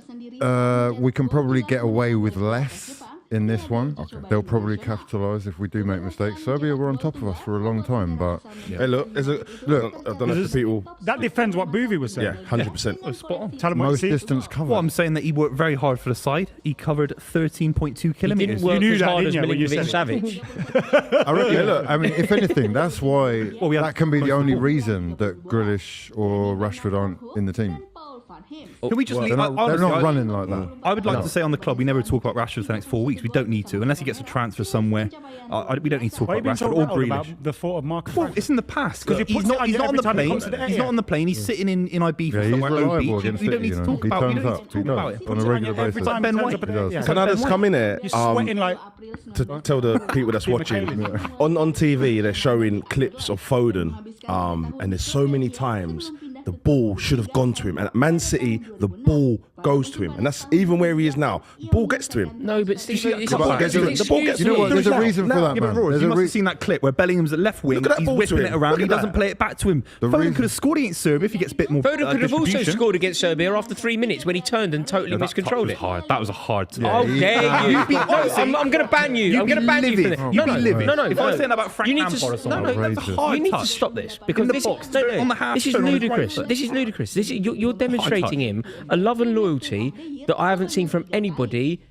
we can probably get away with less in this one. They'll probably capitalise if we do make mistakes. Serbia were on top of us for a long time, but Hey, look, I don't know if the people. That defends what Boovy was saying. Yeah, 100%. Oh, spot on. Tell him what most you see. distance covered. Well, I'm saying that he worked very hard for the side. He covered 13.2 He kilometres. didn't work knew as that, hard as didn't you, when you Milinkovic said Savic. I reckon, look, I mean, if anything, that's why we had that can be the most of only the ball. reason that Grealish or Rashford aren't in the team. Can we just leave? They're not honestly, running like that. I would like to say on the club, we never talk about Rashford for the next 4 weeks. We don't need to, unless he gets a transfer somewhere. We don't need to talk Why have you about been so Rashford or rattled Grealish. about the thought of Marcus Well, Rashford? it's in the past. 'Cause he He's puts not. it on He's you not on every the time he plane. comes to the He's air. not on the plane. He's sitting in Ibiza Yeah, he's somewhere low reliable beach. against We don't City, need to talk He about. We turns don't up. need to He talk about does it. on a regular Every basis. time Ben he turns White. up at He the does. yeah. Can I just come in here You're sweating like to tell the people that's watching? On TV, they're showing clips of Foden, and there's so many times the ball should have gone to him. And at Man City, the ball goes to him, and that's even where he is now. The ball gets to him. No, but Steve, it's the ball gets to him. The ball gets You to know him. what? There's a reason for that, Yeah, but man. Rory, There's you a must have seen that clip where Bellingham's at left wing. Look at that He's ball to whipping him. it around. Look He at doesn't that. play it back to him. Foden could have scored against Serbia if he gets a bit more. Foden could have also distribution. scored against Serbia after 3 minutes when he turned and totally miscontrolled it. Hard. That was a hard. How dare you? I'm going to ban you. I'm going to ban you for this. You'd be livid. No. If I was saying about Frank You need Lampard or to. something, No, that's a hard you need to touch. stop this because In the this box, no, on the half this is turn on his right ludicrous. foot. This is ludicrous. You're demonstrating him a love and loyalty that I haven't seen from anybody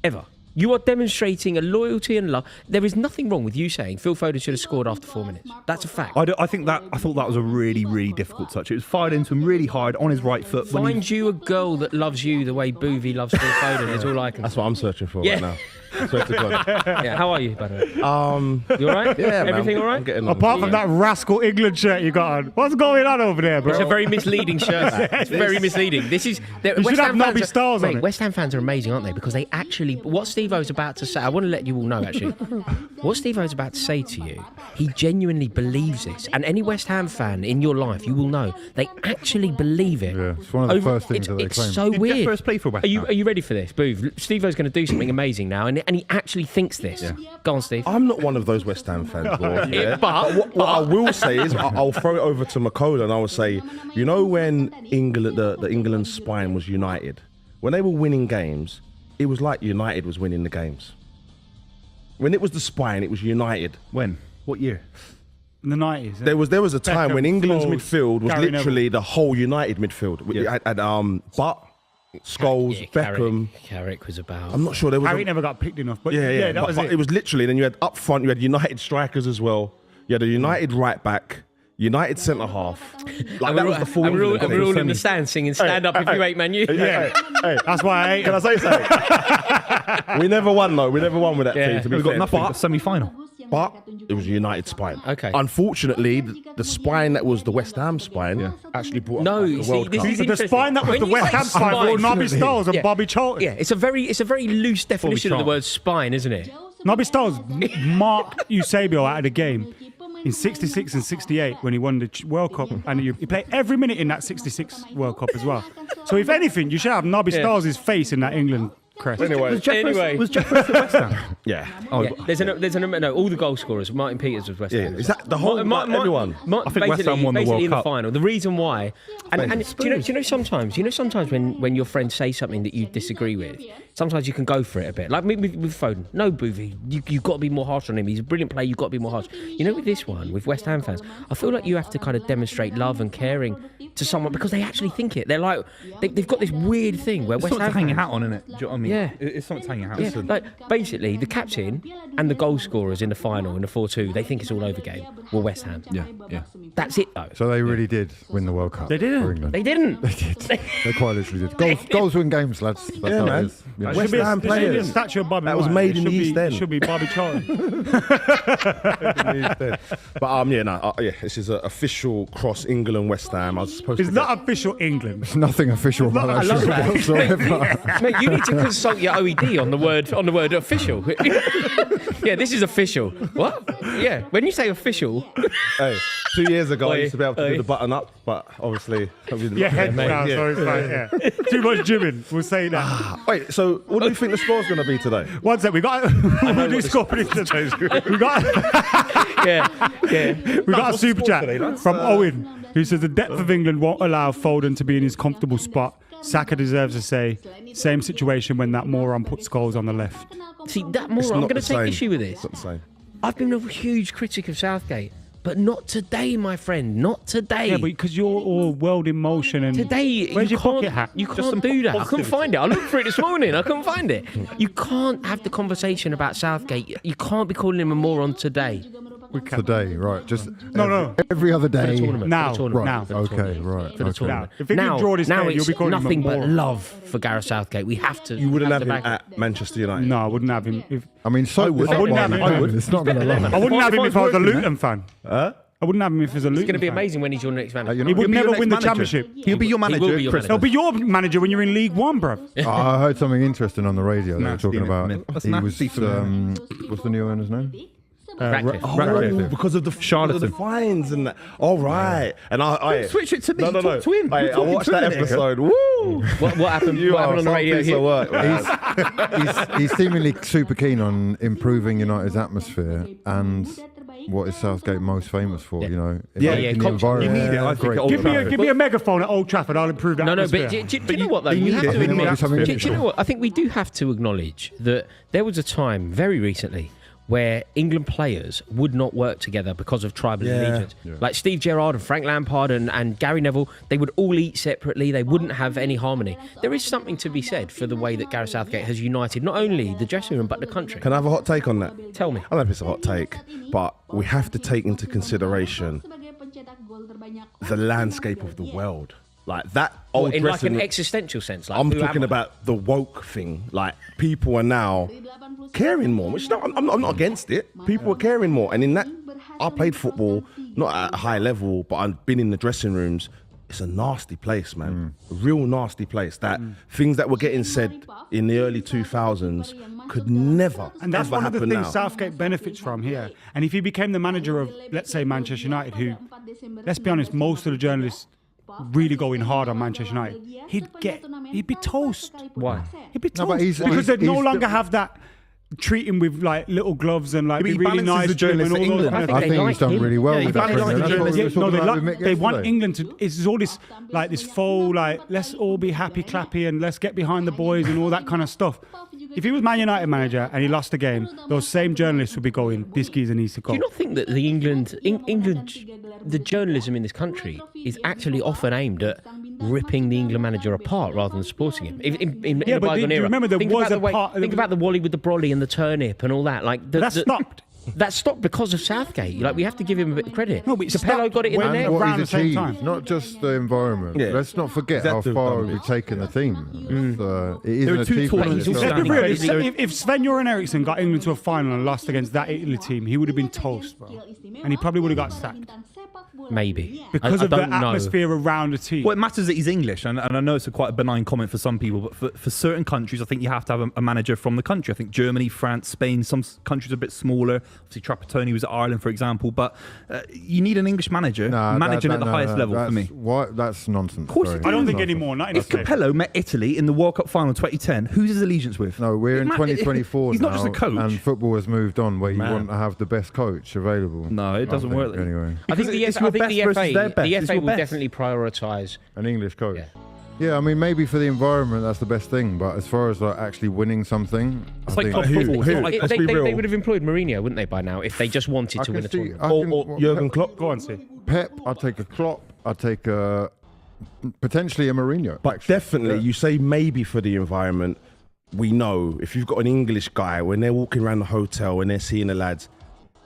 ever. You are demonstrating a loyalty and love. There is nothing wrong with you saying Phil Foden should have scored after 4 minutes. That's a fact. I thought that was a really, really difficult touch. It was fired into him really hard on his right foot. when he- Find you a girl that loves you the way Boovy loves Phil Foden is all I can That's say. what I'm searching for Yeah. right now. Swear to God. Yeah, how are you, by the way? You You all right? Yeah, man. Everything all right? I'm getting on. apart from that rascal England shirt you got on. What's going on over there, bro? It's a very misleading shirt. It's very misleading. This is. You should have Nobby Stars on it. West Ham fans are amazing, aren't they? Because they actually. What Steve-O's about to say. I want to let you all know, actually. What Steve-O's about to say to you, he genuinely believes this. And any West Ham fan in your life, you will know, they actually believe it. Yeah, it's one of the first things that they It's claim. so Did weird. Jeff first play for West Ham? Are you ready for this, Boov? Steve-O's going to do something amazing now, and he actually thinks this. Go on, Steve. I'm not one of those West Ham fans, bro. Yeah, But what I will say is, I'll throw it over to Makola and I will say, you know, when England, the England spine was united, when they were winning games, it was like United was winning the games. When it was the spine, it was United. When? What year? In the 90s. There was a time when England's Scholes, midfield was Gary literally the whole United midfield. We had Butt, Scholes, Beckham. Carrick was about. I'm not sure there was. Harry never got picked enough, but Yeah, that was but it. it was literally. Then you had up front, you had United strikers as well. You had a United right back, United centre half. Like that was the full. And we're England all in team. the stand singing "Stand Up If You Hate Man U." Hey, That's why I hate can I say something? We never won though. We never won with that team. To be We've got fair. nothing but semi-final. But it was a United spine. Okay. Unfortunately, the spine that was the West Ham spine actually brought No, us you the see, World this Cup. is The interesting. spine that was When the you West say Ham spine were all spine- Nobby Stiles and Yeah. Bobby Charlton. Yeah, it's a very loose definition of the Charlton. word spine, isn't it? Nobby Stiles marked Eusebio out of the game in 66 and 68 when he won the World Cup, and he played every minute in that 66 World Cup as well. So if anything, you should have Nobby Stiles' face in that England crest. Anyway, Was Jeff Brest at West Ham? yeah. Oh, Yeah, no, all the goal scorers. Martin Peters was West Yeah, Ham. is that the whole everyone? I think West Ham won the basically World in the Cup. final. The reason why, and do you know sometimes when your friends say something that you disagree with, sometimes you can go for it a bit. Like me with Foden. No, Boovy, you've got to be more harsh on him. He's a brilliant player. You've got to be more harsh. You know, with this one, with West Ham fans, I feel like you have to kind of demonstrate love and caring to someone because they actually think it. They're like they've got this weird thing where It's West something Ham to hang your fans- hat on, isn't it? Do you know what I mean? Yeah. It's something to hang your hat Yeah, on. like basically the captain and the goal scorers in the final in the 4-2, they think it's all over game. Well, West Ham. Yeah. That's it though. So they really did win the World Cup. They didn't. For England. They didn't. They quite literally did. Goals win games, lads. That's Yeah, how man. it is. You know. West Ham There should be a players. statue of Bobby That was Moore. made It in the should East be- End. It should be Bobby Charlton. But this is an official cross England West Ham. I was supposed It's to. not official England. It's nothing official about I that love shit that. whatsoever. Mate, you need to consult your OED on the word official. Yeah, this is official. What? Yeah, when you say official, Hey, 2 years ago I Oi, used to be able to oi. do the button up, but obviously. Yeah, head down, so it's like, yeah. Too much gymming, we'll say that. Wait, so what do you think the score's going to be today? One sec, we got we'll do score predictions. We got we got a super chat from Owen who says the depth of England won't allow Foden to be in his comfortable spot. Saka deserves a say. Same situation when that moron put Scholes on the left. see that It's more. I'm not going the to take same. issue with It's this. not the same. I've been a huge critic of Southgate, but not today, my friend. Not today. Yeah, but because you're all world in motion and Today, where's you your can't, pocket hat? you can't do that. I couldn't find it. I looked for it this morning. I couldn't find it. You can't have the conversation about Southgate. You can't be calling him a moron today. Today, right? Just No. every other For the day. tournament. Now. For the tournament. Now. For the Okay, tournament. right. For the Okay. tournament. If England draw this now game, you'll it's be calling him a nothing but moron. love for Gareth Southgate. We have to. You wouldn't have him to back it. at Manchester United. No, I wouldn't have him. If I mean, so would I wouldn't have him. I would. It's not going to last. I wouldn't have him if I was a working, Luton fan. Huh? I wouldn't have him if he was a Luton It's going to be fan. amazing when he's your next manager. He would never win the manager. championship. He'll be your manager. will be your Chris. He'll be your manager when you're in League One, bruv. I heard something interesting on the radio. They were Nasty, talking innit? about. That's He was. nasty for them. What's the new owner's name? Ratcliffe. Oh, because of the Charlatan. fines and that. All right. And I Switch it to me. No. Talk to him. I You're talking watched to that him, innit? episode. Woo! What happened? You What are happened on the some radio piece here? of work, man. He's seemingly super keen on improving United's atmosphere and what is Southgate most famous for, you know? Yeah, making the culture. environment You need it, I think, great. at Old Give me a megaphone at Old Trafford. I'll improve that No, but atmosphere. do you know what though? You have it. to I think it might be admit. something Do you know mutual. what? I think we do have to acknowledge that there was a time very recently where England players would not work together because of tribal allegiance. Like Steve Gerrard and Frank Lampard and Gary Neville, they would all eat separately. They wouldn't have any harmony. There is something to be said for the way that Gareth Southgate has united not only the dressing room but the country. Can I have a hot take on that? Tell me. I don't know if it's a hot take, but we have to take into consideration the landscape of the world. Like that old In like dressing an room- existential sense. Like I'm who am talking I? about the woke thing. Like people are now caring more, which I'm not against it. People are caring more, and in that, I played football not at a high level, but I've been in the dressing rooms. It's a nasty place, man. A real nasty place. That things that were getting said in the early 2000s could never, And that's ever one of the happen things now. Southgate benefits from here. And if he became the manager of, let's say, Manchester United, who, let's be honest, most of the journalists really going hard on Manchester United, he'd be toast. Why? He'd be No, but toast he's- because they'd no he's- longer have that treat him with like little gloves and like Yeah, but be he really balances nice the to him and journalists all at those England. kind of I things. think he's done really well Yeah, with he that. balances Premier. the That's what we journalists. were No, talking they, about like, with Mick they want yesterday. England to. It's all this like this faux like let's all be happy clappy and let's get behind the boys and all that kind of stuff. If he was Man United manager and he lost the game, those same journalists would be going, "This geezer needs to go." Do you not think that the the journalism in this country is actually often aimed at ripping the England manager apart rather than supporting him? In Yeah, a but bygone do you era. remember there think was about a the way, part- Think about the Wally with the brolly and the turnip and all that. Like That stopped. That stopped because of Southgate. Like we have to give him a bit of credit. No, but it Capello stopped got it in the when- net. And what around he's the same achieved, time. not just the environment. Yeah. Let's not forget how Exactly. far we've taken the team. It is There an are two achievement. tournaments in he's itself. standing Let's be real, credit. if Sven-Göran Eriksson got England to a final and lost against that Italy team, he would have been toast, bro. And he probably would have got sacked. Maybe Because I of the don't know. atmosphere around the team. Well, it matters that he's English, and I know it's quite a benign comment for some people, but for certain countries, I think you have to have a manager from the country. I think Germany, France, Spain, some countries are a bit smaller. Obviously, Trapattoni was at Ireland, for example, but you need an English manager managing at the highest level for me. That's nonsense. Of course Sorry. you do. I don't think Nonsense. anymore. Not in If this Capello met Italy in the World Cup final 2010, who's his allegiance with? No, we're in Man, 2024 he's now, not just a coach. and football has moved on where you Man. want to have the best coach available. No, it doesn't work that- anyway. I think the Because it's your best versus their best. the It's FA your will best. definitely prioritise. An English coach. Yeah. Yeah, I mean, maybe for the environment, that's the best thing. But as far as like actually winning something, It's I like think club football. It's not like Let's be They real. would have employed Mourinho, wouldn't they, by now, if they just wanted to win a tournament? Or Jurgen Klopp. Go on, see. Pep, I'd take a Klopp. I'd take potentially a Mourinho. But actually. definitely, Yeah. you say maybe for the environment. We know if you've got an English guy, when they're walking around the hotel and they're seeing the lads,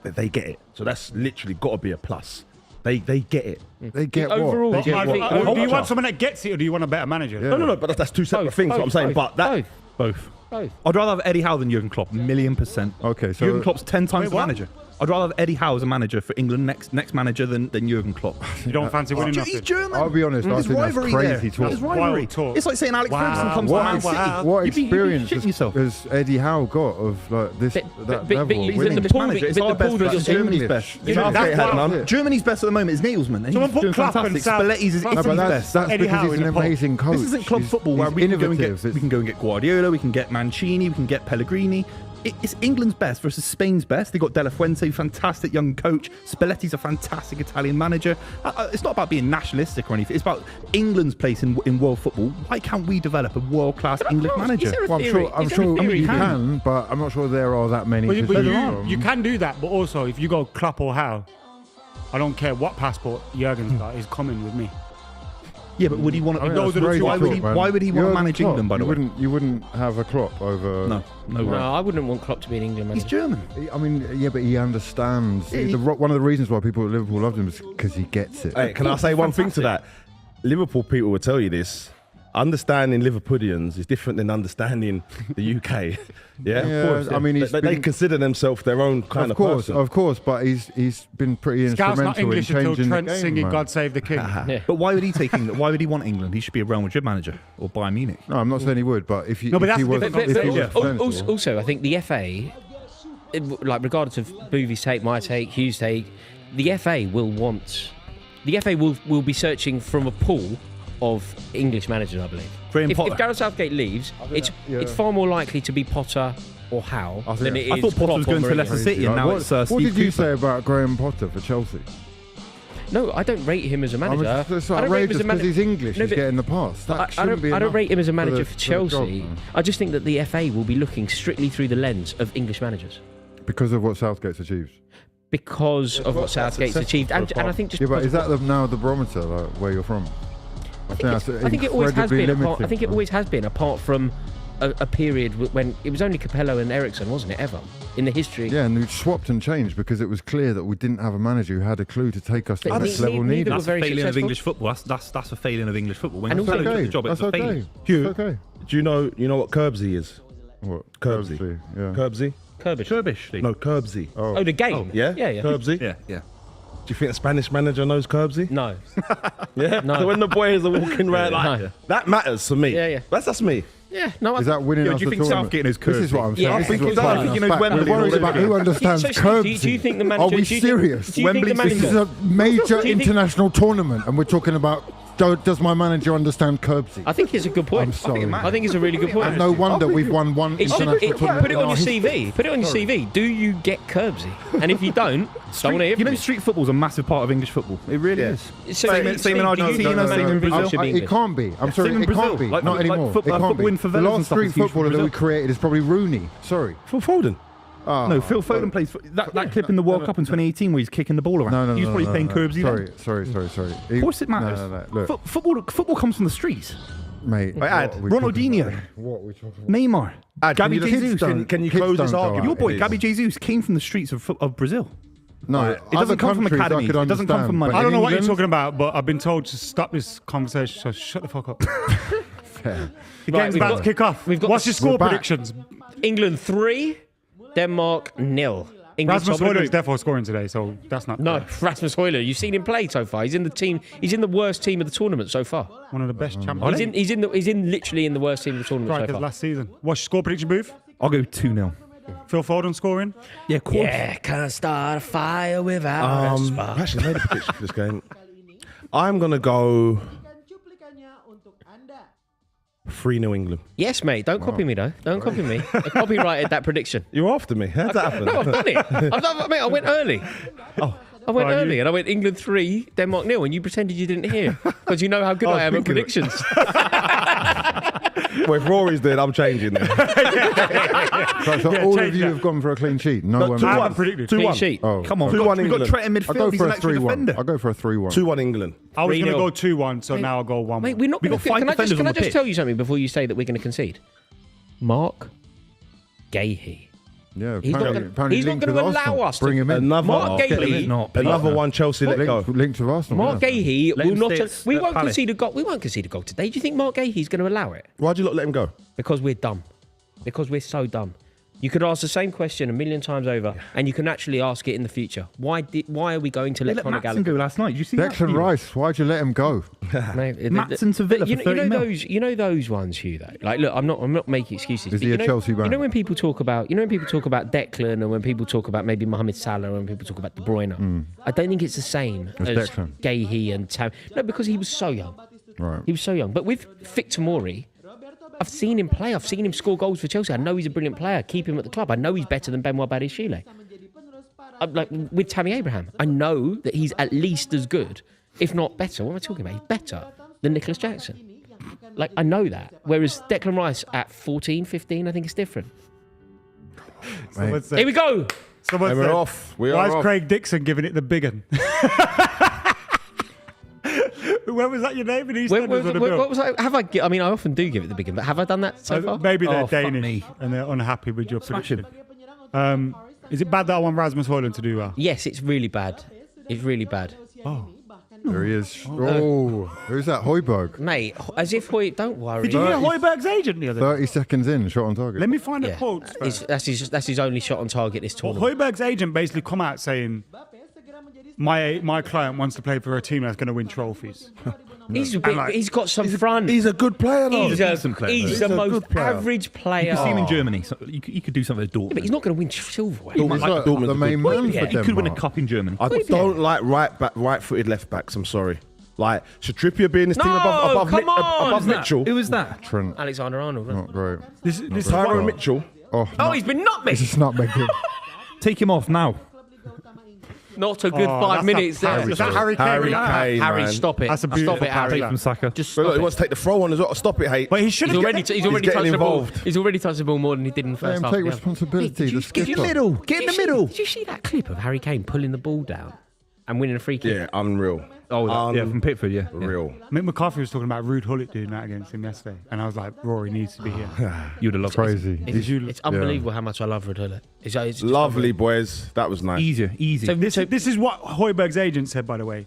that they get it. So that's literally got to be a plus. They get it. They get Overall, what? do you Do think- you want someone that gets it or do you want a better manager? Yeah. No, but that's two separate things. What I'm saying, but that Both. Both. I'd rather have Eddie Howe than Jurgen Klopp, 1,000,000%. Okay, so Jurgen Klopp's 10 times Wait, the what? manager. I'd rather have Eddie Howe as a manager for England, next manager than Jurgen Klopp. You don't fancy winning He's nothing? German. I'll be honest, I There's think that's rivalry crazy there. talk. There's rivalry. Wild talk. It's like saying Alex Wow. Ferguson comes to Man City. What You'd be experience shitting yourself. has Eddie Howe got of like this that but level? he's winning? in the pool. manager. It's but our the pool best, that but you're Germany's English. best. You know, Southgate that's had why- none. Germany's best at the moment is Nagelsmann, and Someone he's put doing Klopp and fantastic. South- Spalletti's is No, No, Italy's but best. that's Eddie because Howe he's is an a pop. amazing coach. This isn't club He's- football where he's we can innovative. go and get Guardiola, we can get Mancini, we can get Pellegrini. It's England's best versus Spain's best. They got De La Fuente, fantastic young coach. Spalletti's a fantastic Italian manager. It's not about being nationalistic or anything. It's about England's place in world football. Why can't we develop a world-class English manager? Well, I'm sure you can, but I'm not sure there are that many. Well, to but choose you, from. you can do that, but also if you go Klopp or Howe, I don't care what passport Jurgen's got, he's coming with me. Yeah, but would he want to? I mean, those that's are the crazy two- Why would he? talk, man. Why would he want to Jurgen manage Klopp, England? By the way, you wouldn't have a Klopp over. no No, way. I wouldn't want Klopp to be an England manager. He's German. I mean, yeah, but he understands. Yeah, One of the reasons why people at Liverpool loved him is because he gets it. Hey, can I say one thing to that? Liverpool people will tell you this. Understanding Liverpoolians is different than understanding the UK. Yeah, of course. I mean, they consider themselves their own kind of person. Of course, but he's been pretty Scout's not instrumental in English until changing the Trent game. singing man. God Save the King. But why would he take England? Why would he want England? He should be a Real Madrid manager or Bayern Munich. No, I'm not saying he would, but if you, No, but if he that's was, a different if he was conversation. presentable- Also, I think the FA, like regardless of Boovy's take, my take, Hugh's take, the FA will be searching from a pool of English managers, I believe. Graham If Potter. Gareth Southgate leaves, it's far more likely to be Potter or Howe than it is I thought Potter was Klopp or going to Mourinho. Leicester City, and now what, it's what Steve did you Cooper. say about Graham Potter for Chelsea? No, I don't rate him as a I mean, manager. it's I don't rate him outrageous as a because manager. he's English. No, He's but getting the pass. That I shouldn't be don't enough rate him as a manager the- for the job, Chelsea. man. I just think that the FA will be looking strictly through the lens of English managers Because of what Southgate's achieved. because of what Southgate's achieved, and I think just Yeah, but because is of that now the barometer, like, where you're from? I think it always has been. I think it man. always has been, apart from a period when it was only Capello and Eriksson, wasn't it? Ever in the history. Yeah, and we swapped and changed because it was clear that we didn't have a manager who had a clue to take us to But the next neither level were needed. That's a very failing of successful. English football. That's a failing of English football. When And Capello also- took the job, it was That's a failure. okay. Hugh, It's okay. do you know what Curbsy is? What? Curbsy. Yeah. Curbsy? Kirbish. No, Curbsy. Oh, the game. Yeah? yeah. Curbsy? Yeah. Do you think the Spanish manager knows Curbsy? No. Yeah? No. So when the boys are walking around, like, No. that matters to me. Yeah, yeah. That's me. Yeah. No. Is that winning Yeah, us do you the think tournament? Southgate knows This is what I'm saying. Yeah. This I is think what's I holding think he us knows back. Wembley We're and worried all about that. who understands So, Steve, Curbsy. do you think the Are manager? we do you serious? Think, do you think the Wembley's manager? This is a major Do you think- international tournament, and we're talking about Does my manager understand curbsy? I think it's a good point. I'm sorry. I think it's a really good point. And no wonder we've won one international tournament. Put it on your CV. Put it on your CV. Do you get curbsy? And if you don't want to hear you know, from street football's a massive part of English football. It really is. So Same in Argentina, same in Brazil. It can't be. I'm sorry, Same in it can't Brazil. be. Like- Not like anymore. football- It can't football be. in The favelas and last stuff street is huge footballer for that we Brazil. created is probably Rooney. Sorry. Phil Foden. No, Phil Foden plays that clip in the World Cup in 2018 where he's kicking the ball around. No, he was probably playing curbsy then. Sorry. Of course it matters. No. Look, Football comes from the streets. mate. Ronaldinho, What we talking about? Neymar, Gabby Jesus. Can you close this argument? Your boy please? Gabby Jesus came from the streets of Brazil. No, It doesn't come from academies. It doesn't come from money. I don't know what you're talking about, but I've been told to stop this conversation, so shut the fuck up. Fair. The game's about to kick off. What's your score back. predictions? England 3, Denmark 0. England Rasmus top of the Højlund is group. therefore scoring today, so that's not No, Rasmus Højlund. You've seen him play so far. He's in the team. He's in the worst team of the tournament so far. one of the best champions. He's in literally in the worst team of the tournament so Strikers far. last season. What's your score prediction, Booth? I'll go 2-0. Phil Foden scoring? Yeah, of course. Yeah, can't start a fire without a spark. I actually made a prediction for this game. I'm gonna go 3-0 England. Yes, mate. Don't copy me though. Don't copy me. I copyrighted that prediction. You're after me. How'd that happen? No, I've done it. Mate, I went early. I went early and I went England 3, Denmark 0, and you pretended you didn't hear because you know how good I am at predictions. Well, if Rory's dead, I'm changing then. So all of you have gone for a clean sheet. No one. I haven't predicted. 2-1. Clean sheet. Oh, Come on, 2-1 we've got England. Trent in I'll midfield. go He's for an a extra 3-1. defender. I'll go for a 3-1. 2-1 England. I was going to 3-0. go 2-1, so now I'll go 1-1. Mate, we're not We going got to. five Can I defenders on the just pitch. tell you something before you say that we're going to concede? Mark Gahey. Yeah, He's not apparently going linked to with allow Arsenal. us to. Bring him in. Mark Gahey. Another one Chelsea let go. Linked with Arsenal. Mark yeah. Gahey Let will him not. stay We at won't Palace. concede a goal. We won't concede a goal today. Do you think Mark Gahey's going to allow it? Why'd you not let him go? Because we're dumb. Because we're so dumb. You could ask the same question a million times over, and you can actually ask it in the future. Why are we going to They let let Conor Maatsen Gallagher go last night. Did you see that? Declan Rice, why'd you let him go? Maatsen to Villa for 30 mil. You know those ones, Hugh. Though, like, look, I'm not making excuses. Is but he you a know, Chelsea man? You know when people talk about, Declan, and when people talk about maybe Mohamed Salah, and when people talk about De Bruyne, I don't think it's the same As as Declan. Gahey and Tam. No, because he was so young. Right. He was so young. But with Victor Mori, I've seen him play. I've seen him score goals for Chelsea. I know he's a brilliant player. Keep him at the club. I know he's better than Benoit Badiashile. Like with Tammy Abraham, I know that he's at least as good, if not better. What am I talking about? He's better than Nicholas Jackson. Like, I know that. Whereas Declan Rice at 14, 15, I think it's different. Mate. Here we go. Someone We're said, off. We why are is off. Craig Dixon giving it the big one? When was that your name? In EastEnders on the bill? What was I? Have I? I mean, I often do give it the big one, but have I done that so far? Maybe they're Oh, fuck Danish me. and they're unhappy with your prediction. Is it bad that I want Rasmus Højlund to do well? Yes, it's really bad. It's really bad. Oh. There he is. Oh, who's that? Højbjerg. Mate, as if don't worry. Did you hear Højbjerg's agent the other day? 30 seconds in, shot on target. Let me find the Yeah. quotes. first. That's his only shot on target this Well, tournament. Højbjerg's agent basically come out saying, my client wants to play for a team that's going to win trophies. He's got some front. He's a good player, though. He's the most average player. You see him in Germany. So you could do something at Dortmund. Yeah, but he's not going to win silverware. He's like the main man Yeah, for he could win a Denmark. cup in Germany. I don't like right-footed left backs. I'm sorry. Like, should Trippier be in this team above come on! above Mitchell? Who was that? Trent, Alexander Arnold. Wasn't not great. This is Tyrone what, Mitchell. Oh, He's been nutmegged. This is not making. Take him off now. Not a good Oh, 5 that's minutes not there. Is that Harry Kane? Harry Kane, Harry, man. stop it. That's a Stop beautiful it, Harry. Take from Saka. Just But stop look, he it. wants to take the throw on as well. Stop it, hate. But he should He's have already get, touched getting the ball. involved. He's already touched the ball more than he did in the Let first him half. take yeah. responsibility. The Get in the skipper. middle. Get in the middle. Did you see that clip of Harry Kane pulling the ball down and winning a free kick? Yeah, unreal. Oh, yeah, from Pickford, yeah. Real. Mick McCarthy was talking about Ruud Gullit doing that against him yesterday, and I was like, Rory needs to be here. You'd have loved Crazy. It's unbelievable how much I love Rodolfo. It's just Lovely, boys. That was nice. Easy. So, This is what Højbjerg's agent said, by the way.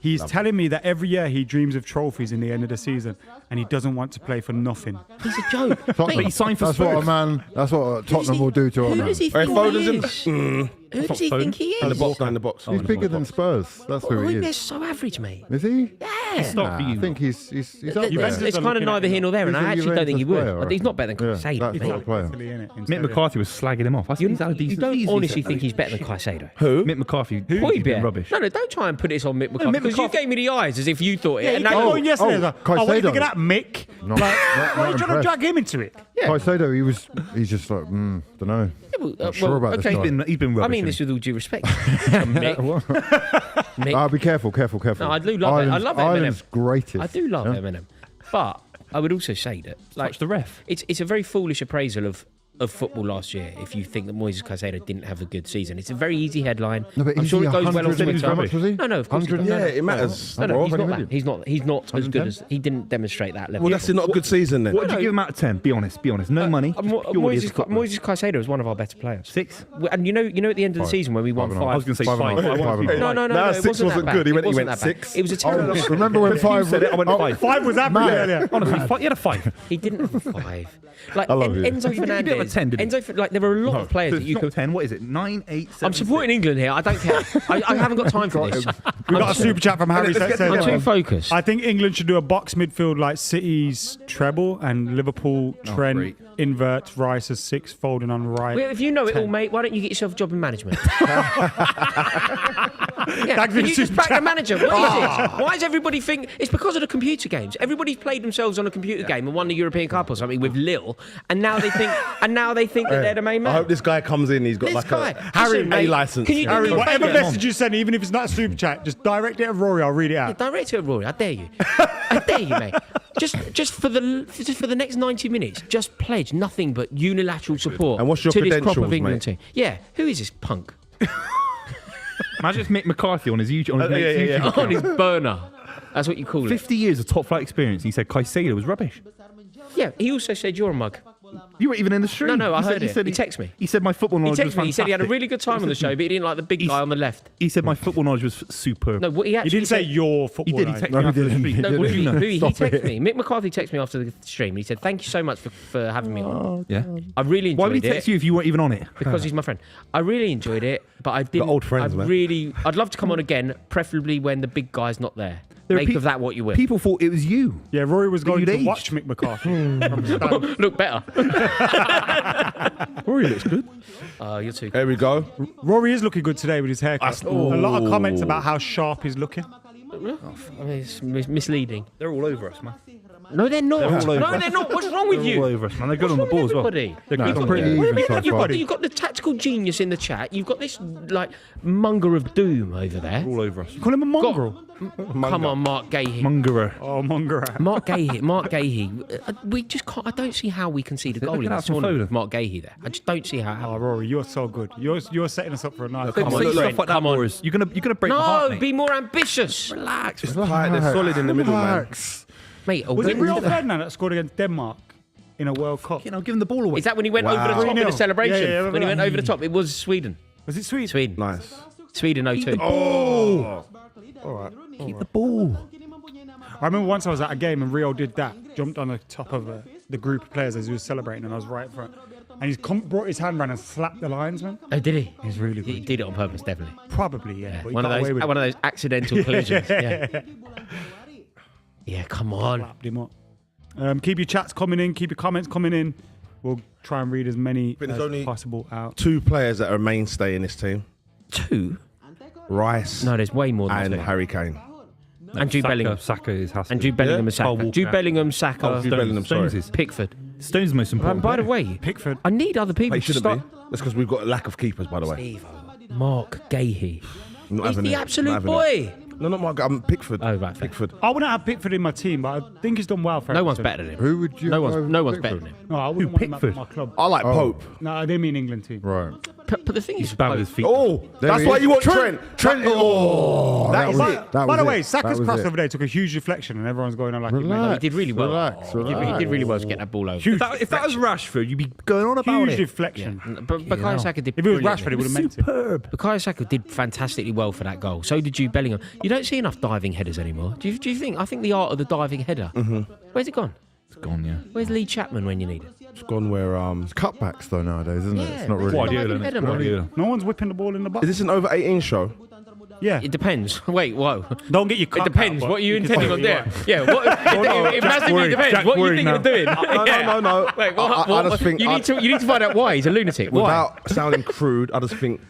He's telling me that every year he dreams of trophies in the end of the season, and he doesn't want to play for nothing. he's a joke. But he signed for That's what a Spurs. man. That's what Tottenham will do to a Who man. does he Hey, think Foden's he in. is? Who does he think he In the is? box, in the box. He's bigger than Spurs. That's who he Højbjerg's is. so average, mate. Is he? Yeah. Yeah. Start for you. I think he's up there. It's kind of neither here nor there, and He's I a actually don't think he would. Juventus player, He's not better than Yeah, Caicedo. that sort of player. Mick McCarthy was slagging him off. I think he's had a You decent don't season. honestly think he's better than Caicedo? Who? Mick McCarthy. He's Hooiberg. been rubbish. No, don't try and put this on Mick McCarthy. Mick Because you McCarthy- gave me the eyes as if you thought it. Yeah, you and kept now- going yesterday. Like, what do you think of that, Mick? Not Why are you trying to impressed. drag him into it? Caicedo, he's just like, don't know. Not sure about this okay. guy. He's been rubbish. I mean this with all due respect. Mick. Mick. Be careful. No, I do love it. I love Eminem. Ireland's greatest. I do love yeah? Eminem. But I would also say that, like, Touch the ref. It's a very foolish appraisal of football last year if you think that Moises Caicedo didn't have a good season. It's a very easy headline. No, but I'm is sure he it goes well on 100 Twitter. how much was he? No, of course. 100? Yeah, it matters. No, he's not 20 that. million. He's not as good 110? as he didn't demonstrate that level. Well, that's not a good season then. What did you give him out of 10? Be honest. No money. Moises Caicedo is one of our better players. 6. And you know, at the end of the season when we won 5. I was going to say 5. No, Nah, it 6 wasn't wasn't that good. bad. He went It wasn't that bad. 6. It was a terrible. Remember when 5 said it, I went 5. 5 was average earlier. Honestly, he had a 5. He didn't have a 5. Like I love you. Enzo He did a bit of a Fernandez. 10, didn't he? Like there are a lot of players So that it's you not could. 10. What is it? 9, 8, 7. I'm supporting England here. I don't care. I haven't got time for this. We got a super chat from Harry. Let's get Says, I'm too focused. I think England should do a box midfield like City's treble and Liverpool Trent great. inverts Rice as 6 folding on right. Well, if you know it all, mate, why don't you get yourself a job in management? Thanks for Can the you just super back the chat. manager? What is it? Why does everybody think it's because of the computer games? Everybody's played themselves on a computer game and won the European Cup or something with Lille, and now they think that they're the main man. I hope this guy comes in. He's got This like guy. a Harry, A mate, license. can you do Harry, me a whatever favour? message you send, even if it's not a super chat, just direct it at Rory. I'll read it out. Direct it at Rory. I dare you. I dare you, mate. Just for the next 90 minutes, just pledge nothing but unilateral support And what's your to this crop credentials, of England mate? team. Yeah, who is this punk? Imagine it's Mick McCarthy on his YouTube. On his mate's YouTube On account. his burner. That's what you call it. 50 years of top flight experience. And he said Caicedo was rubbish. Yeah, he also said you're a mug. You weren't even in the stream. No, I heard it. Said he texted me. He said my football He knowledge was texted me. He said he had a fantastic. really good time on the show, but he didn't like the big guy on the left. He said my football knowledge was superb. No, what he He actually didn't say said- your He football. did. He line. texted No, me he after the didn't. stream. He No, didn't. Louis, he Stop texted it. me. Mick McCarthy texted me after the stream and he said, "Thank you so much for having me on. Yeah. I really enjoyed Why would he it." text you if you weren't even on it? Because he's my friend. I really enjoyed it, but I didn't. old friends, man. I'd love to come on again, preferably when the big guy's not there. There are Make peop- of that what you will. People thought it was you. Yeah, Rory was going you'd to aged. watch Mick McCarthy. from the stand. Look better. Rory looks good. Oh, you're too. There we go. Rory is looking good today with his haircut. A lot of comments about how sharp he's looking. I mean, it's misleading. They're all over us, man. No, they're not. They're all over No, us. they're not. What's wrong with They're all you? over us, man. They're good What's on the wrong ball with as well. everybody? They're No, good it's on the pretty ball. What do you even mean? so far. You've got the tactical genius in the chat. You've got this like monger of doom over there. They're all over us. Call him a mongrel. Come on, Mark Gahey. Mungerer. Oh, mongrel. Mark Gahey. We just can't. I don't see how we concede a goal in looking this out for tournament Foden. with Mark Gahey there. I just don't see how. Oh, Rory, you're so good. You're setting us up for a nice. Come on, Say look, stuff like that, come on. Boris. You're gonna break my No, heart, mate. be more ambitious. Relax, It's tight. They're solid in the middle, man. Relax. mate. Was it Rio Ferdinand that scored against Denmark in a World Cup? You know, give him the ball away. Is that when he went over the Wow. top in the 3-0. celebration? Yeah, yeah, when he went yeah. over the top, it was Sweden. Was it Sweden? Sweden. Nice. Sweden 0-2. Oh. Keep the ball. I remember once I was at a game and Rio did that, jumped on the top of the group of players as he was celebrating, and I was right in front. And he's brought his hand round and slapped the linesman. Oh, did he? He's really He good. did it on purpose, definitely. Probably, yeah. But he One of got away with it. those accidental collisions. Yeah. Yeah, come on. Slapped him up. Keep your chats coming in. Keep your comments coming in. We'll try and read as many But there's as only possible out. 2 players that are a mainstay in this team: 2? Rice No, there's way more than and 2. Harry Kane. And Jude Bellingham. Saka is has to. And Jude Bellingham and Kyle Saka. Walker. Jude Bellingham, Saka, Oh, Jude Bellingham, sorry. Stones is. Pickford. Stones the most important. By the player. way, Pickford. I need other people He to shouldn't start. be. That's because we've got a lack of keepers, by the way. Mark Gahey. Not He's having the it. absolute Not having boy. it. No, not Mark. I'm Pickford. Oh, right. fair. Pickford. I wouldn't have Pickford in my team, but I think he's done well for No one's Everton. better than him. Who would you? No have one's over better Pickford? than him. No, I wouldn't want him at Pickford? my club. I like Pope. No, I didn't mean England team. Right. But the thing is, He's bad with his feet. Oh, There that's he why is. you want Trent. Trent. Oh, that was By, it. That by was the way, it. Saka's That was cross it. over there took a huge reflection, and everyone's going on like he made no, a he did really well. Relax, He relax. did really well to get that ball over. huge, If that was Rashford, you'd be going on about huge it. deflection. But Bukayo Saka did. If it was brilliantly. Rashford, he would have meant it. Superb. Bukayo Saka did fantastically well for that goal. So did Jude Bellingham. You don't see enough diving headers anymore. Do you think? I think the art of the diving header. Where's it gone? It's gone, yeah. Where's Lee Chapman when you need it? It's gone where Cutbacks though nowadays, isn't it? Yeah, It's not really. Guardiola, Guardiola, Diving header, innit? man. Guardiola. No one's whipping the ball in the box. Is this an over 18 show? Yeah. It depends. Wait, whoa. Don't get your It cut depends. out, what are you but intending you on can say doing? what you Yeah, what, it massively depends. Jack's What you worried think now. you're doing? No. Wait, I just think you need to find out why he's a lunatic. Why? Without sounding crude, I just think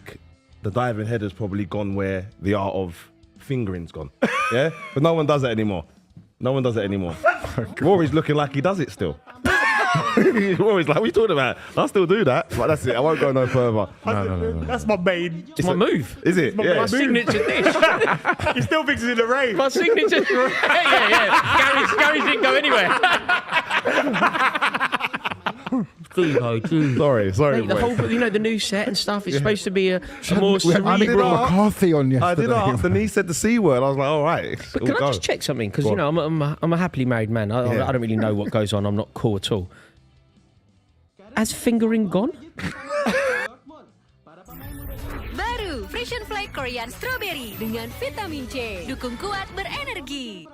the diving header's probably gone where the art of fingering's gone. Yeah? But no one does it anymore. Rory's looking like he does it still. Rory's like, what are you talking about? I still do that. But that's it. I won't go no further. No. That's my main. It's my move. Is it? My Yeah. My signature dish. He still thinks it's in the rain. My signature. Yeah. Gary's didn't go anywhere. Sorry, Mate, the boy. whole, the new set and stuff is supposed to be a more We had cerebral. McCarthy on yesterday. I did ask, and he said the C word. I was like, all right. But can I just check something? Because Go on. I'm a happily married man. I don't really know what goes on. I'm not cool at all. Has fingering gone? Baru Frisian Flake Korean Strawberry dengan vitamin C. Dukung kuat berenergi.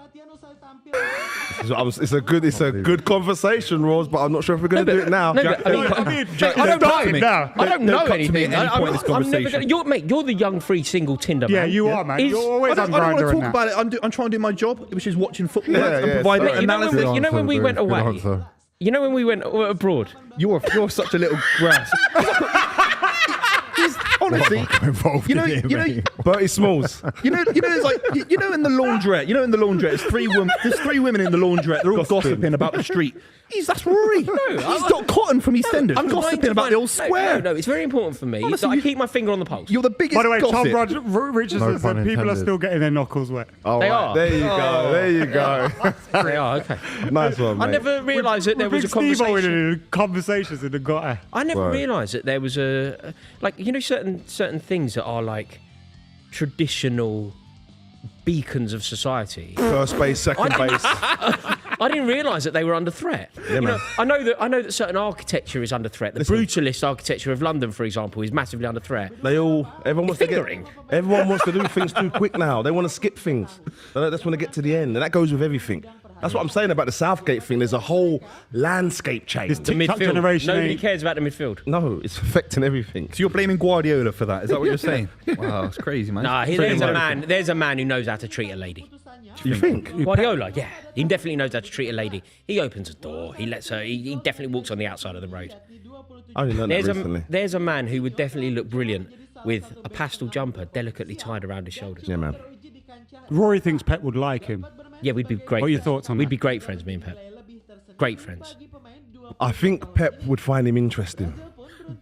It's a good conversation, Rose, but I'm not sure if we're going to do it now. No, but, I don't know anything. I'm never gonna, you're the young, free, single Tinder man. Yeah, you are, man. You're always on I don't want Grindr to and talk that. about it. I'm trying to do my job, which is watching football Yeah, and providing sorry. analysis. You know when we went away. answer. You know when we went abroad. You're such a little grass. Honestly, you know, Bertie Smalls. you know, it's like in the laundrette. There's three women in the laundrette. They're all gossiping about the street. That's Rory. He's got Cotton from EastEnders. I'm gossiping about the old square. No, it's very important for me Honestly, that I keep my finger on the pulse. You're the biggest By the way, gossip. Tom Richardson No said pun people are intended. still getting their knuckles wet. Oh, They right. are. There you go. There you go. They are, okay. Nice one, mate. I never realised that there was a Big Steve-O conversation. in conversations in the gutter. I never Right. realised that there was certain things that are like traditional beacons of society. First base, second base. I didn't realise that they were under threat. Yeah, man. I know that certain architecture is under threat. The brutalist architecture of London, for example, is massively under threat. Everyone wants Fingering. Everyone wants to do things too quick now. They want to skip things. They just want to get to the end, and that goes with everything. That's what I'm saying about the Southgate thing. There's a whole landscape change. The TikTok midfield. generation Nobody ain't- cares about the midfield. No, it's affecting everything. So you're blaming Guardiola for that? Is that what you're saying? Wow, that's crazy, man. Nah, there's a man who knows how to treat a lady. You think? Guardiola, yeah, he definitely knows how to treat a lady. He opens a door, he lets her. He definitely walks on the outside of the road. I only learned that recently. There's a man who would definitely look brilliant with a pastel jumper delicately tied around his shoulders. Yeah, man. Rory thinks Pep would like him. Yeah, we'd be great. What are your friends. thoughts on We'd that? be great friends, me and Pep. Great friends. I think Pep would find him interesting.